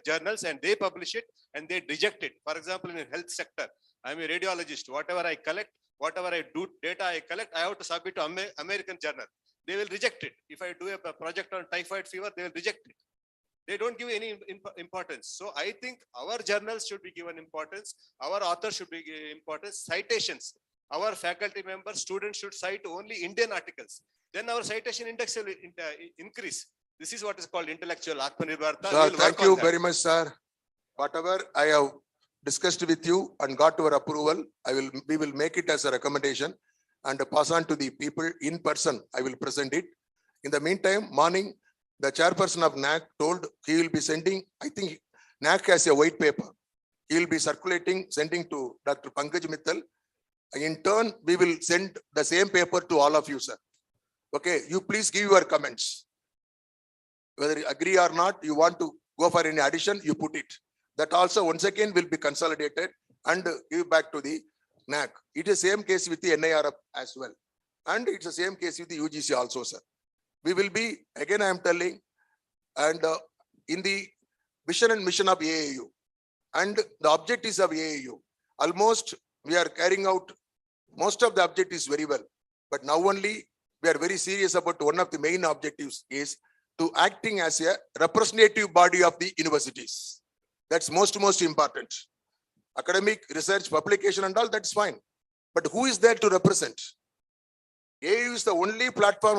journals, and they publish it and they reject it. For example, in the health sector, I'm a radiologist. Whatever I collect, whatever I do, data I collect, I have to submit to American journal. They will reject it. If I do a project on typhoid fever, they will reject it. They don't give any importance. So I think our journals should be given importance. Our authors should be given importance. Citations. Our faculty members, students should cite only Indian articles. Then our citation index will increase. This is what is called intellectual Atmanirbharata. Sir, thank you very much, sir. Whatever I have discussed with you and got your approval, we will make it as a recommendation and pass on to the people in person. I will present it. In the meantime, morning, the chairperson of NAC told he will be sending, I think NAC has a white paper. He will be circulating, sending to Dr. Pankaj Mittal. In turn, we will send the same paper to all of you, sir. Okay, you please give your comments. Whether you agree or not, you want to go for any addition, you put it. That also once again will be consolidated and give back to the NAC. It is same case with the NIRF as well. And it's the same case with the UGC also, sir. We will be, again I am telling, and in the vision and mission of AAU and the objectives of AAU, almost we are carrying out most of the objectives very well. But now only we are very serious about one of the main objectives is to acting as a representative body of the universities. That's most important. Academic, research, publication and all, that's fine. But who is there to represent? AAU is the only platform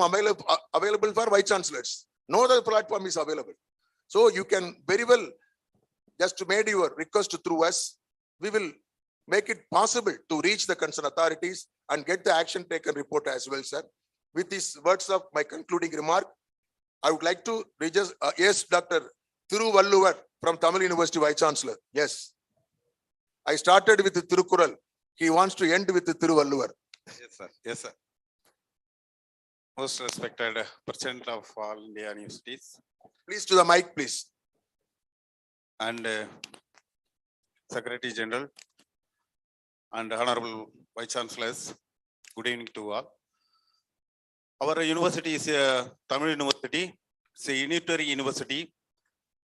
available for vice chancellors. No other platform is available. So you can very well just made your request through us. We will make it possible to reach the concerned authorities and get the action taken report as well, sir. With these words of my concluding remark, I would like to register, yes, Dr. Thiruvalluvar from Tamil University Vice Chancellor. Yes. I started with the Thirukural. He wants to end with the Thiruvalluvar. Yes, sir. Yes, sir. Most respected President of all India universities. Please to the mic, please. And Secretary General and Honorable Vice Chancellors, good evening to all. Our university is a Tamil University. It's a unitary university.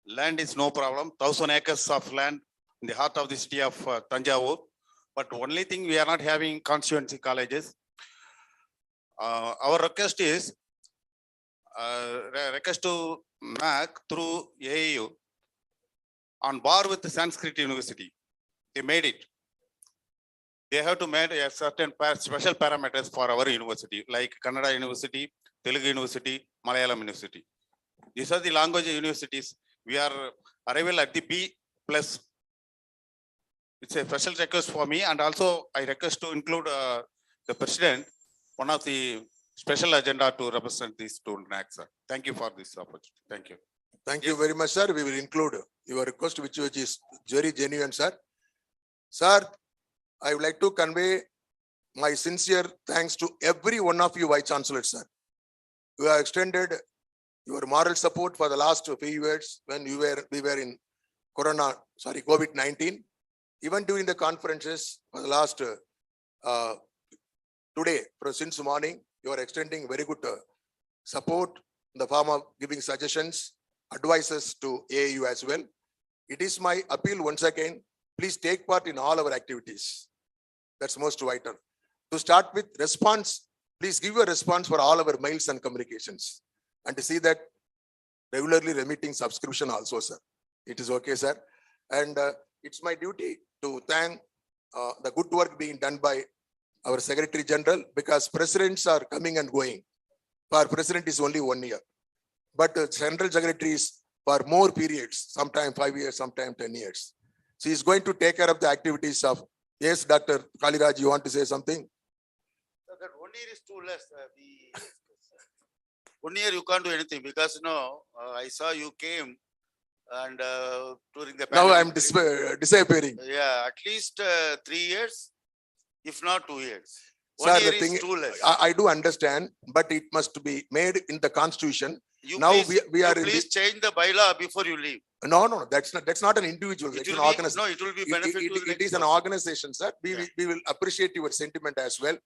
Land is no problem. 1,000 acres of land in the heart of the city of Tanjavur. But only thing, we are not having constituency colleges. Our request is request to MAC through AAU on bar with the Sanskrit University. They made it. They have to make a certain special parameters for our university, like Kannada University, Telugu University, Malayalam University. These are the language universities. We are arrival at the B+. It's a special request for me, and also I request to include the President, one of the special agenda to represent these two NACs, sir. Thank you for this opportunity. Thank you. Thank you very much, sir. We will include your request, which is very genuine, sir. Sir, I would like to convey my sincere thanks to every one of you Vice Chancellors, sir. You have extended your moral support for the last few years when we were in COVID-19. Even during the conferences for the last today, since morning, you are extending very good support in the form of giving suggestions, advices to AAU as well. It is my appeal once again, please take part in all our activities. That's most vital. To start with response, please give a response for all our mails and communications. And to see that regularly remitting subscription also, sir. It is okay, sir. And it's my duty to thank the good work being done by our Secretary General, because presidents are coming and going. For president is only 1 year. But General Secretary is for more periods, sometime 5 years, sometime 10 years. So he's going to take care of the activities of, yes, Dr. Kaliraj, you want to say something? So that 1 year is too less. 1 year you can't do anything because, you know, I saw you came and during the now pandemic, I'm disappearing. Yeah, at least 3 years, if not 2 years. Sir, 1 year the thing, is too less. I do understand, but it must be made in the constitution. You now please, we are you in please change the bylaw before you leave. No, that's not an individual. It It's an will be, organization. no, it will be benefit to the It next is an person. organization, sir. We will appreciate your sentiment as well.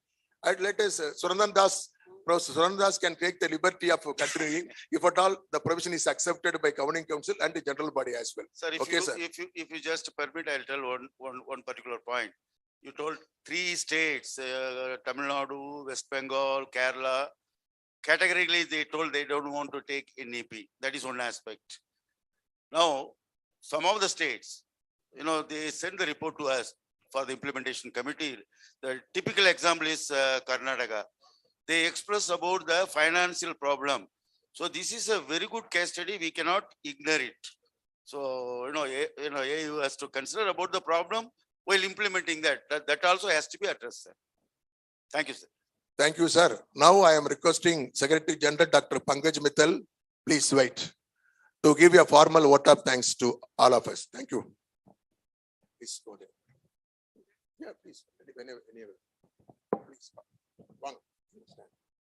And let us, Surandan Das, Professor Surandan Das can take the liberty of continuing if at all the provision is accepted by Governing Council and the general body as well. Sir, if you just permit, I'll tell one particular point. You told 3 states, Tamil Nadu, West Bengal, Kerala. Categorically, they told they don't want to take NEP. That is one aspect. Now, some of the states, you know, they send the report to us for the implementation committee. The typical example is Karnataka. They express about the financial problem. So this is a very good case study. We cannot ignore it. So, AU has to consider about the problem while implementing that. That also has to be addressed, sir. Thank you, sir. Thank you, sir. Now I am requesting Secretary General Dr. Pankaj Mittal, please wait, to give a formal vote of thanks to all of us. Thank you. Please go there. Yeah, please. Please. One.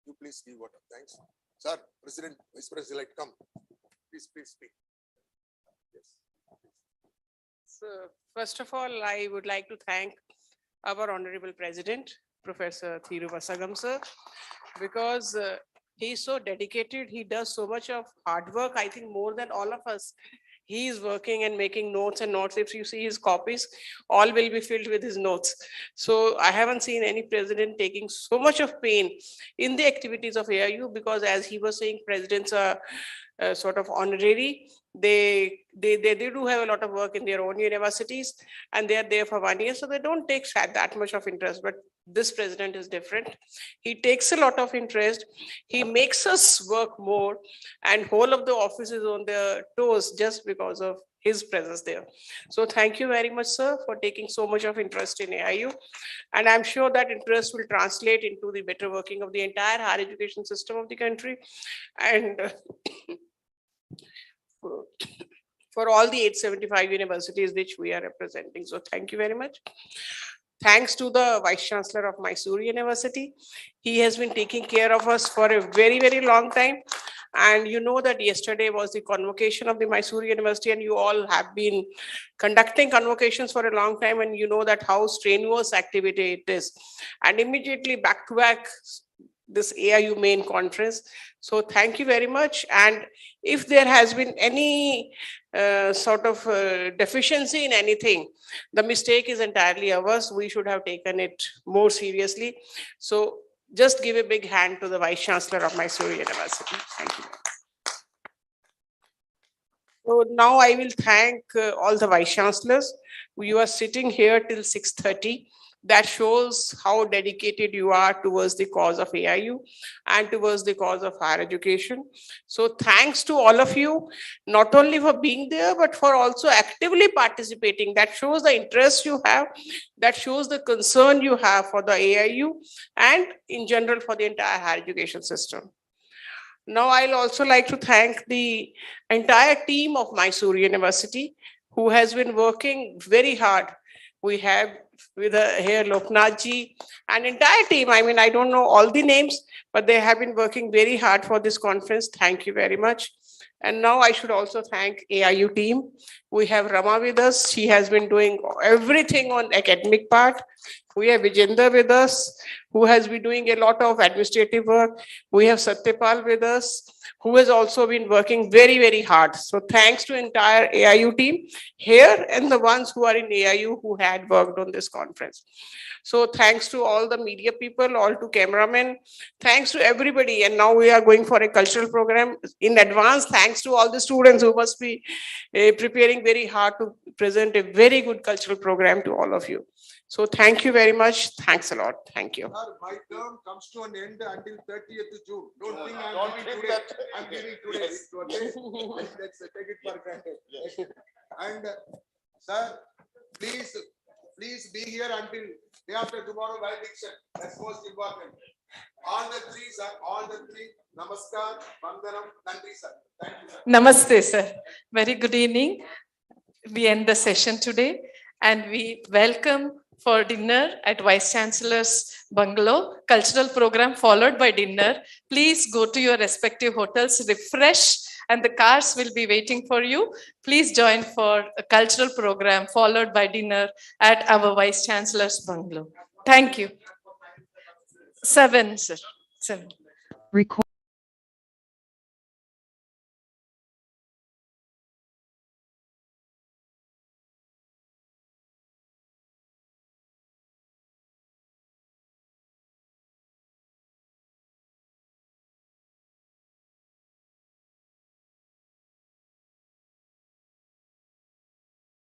You please give vote of thanks. Sir, President, Vice President, come. Please speak. So, first of all, I would like to thank our Honorable President, Professor Thiru Vasagam sir, because he's so dedicated. He does so much of hard work, I think more than all of us. He is working and making notes and notes. If you see his copies, all will be filled with his notes. So I haven't seen any president taking so much of pain in the activities of AIU, because as he was saying, presidents are sort of honorary. They do have a lot of work in their own universities, and they are there for 1 year, so they don't take that much of interest. But this president is different. He takes a lot of interest. He makes us work more, and whole of the office is on their toes just because of his presence there. So thank you very much, sir, for taking so much of interest in AIU. And I'm sure that interest will translate into the better working of the entire higher education system of the country. And for all the 875 universities which we are representing. So thank you very much. Thanks to the Vice Chancellor of Mysore University. He has been taking care of us for a very, very long time. And you know that yesterday was the convocation of the Mysore University, and you all have been conducting convocations for a long time, and you know that how strenuous activity it is. And immediately back to back, this AIU main conference. So thank you very much. And if there has been any sort of deficiency in anything, the mistake is entirely ours. We should have taken it more seriously. So just give a big hand to the Vice Chancellor of Mysore University. Thank you. So now I will thank all the Vice Chancellors. You are sitting here till 6:30. That shows how dedicated you are towards the cause of AIU and towards the cause of higher education. So thanks to all of you, not only for being there, but for also actively participating. That shows the interest you have, that shows the concern you have for the AIU and in general for the entire higher education system. Now I'll also like to thank the entire team of Mysore University, who has been working very hard. We have with here Loknath ji and entire team. I mean, I don't know all the names, but they have been working very hard for this conference. Thank you very much. And now I should also thank AIU team. We have Rama with us. She has been doing everything on academic part. We have Vijender with us, who has been doing a lot of administrative work. We have Satyapal with us, who has also been working very, very hard. So thanks to entire AIU team here and the ones who are in AIU who had worked on this conference. So thanks to all the media people, all to cameramen, thanks to everybody. And now we are going for a cultural program in advance. Thanks to all the students who must be preparing very hard to present a very good cultural program to all of you. So thank you very much. Thanks a lot. Thank you. My term comes to an end until 30th June. Don't think I'm giving today. I'm giving today. Yes. Okay? Let's take it for granted. And sir, please be here until day after tomorrow valediction. That's most important. All the three, sir. All the three. Namaskar, Vandanam, Nandri, sir. Thank you, sir. Namaste, sir. Very good evening. We end the session today and we welcome for dinner at Vice Chancellor's bungalow, cultural program followed by dinner. Please go to your respective hotels, refresh, and the cars will be waiting for you. Please join for a cultural program followed by dinner at our Vice Chancellor's bungalow. Thank you. 7, sir. 7.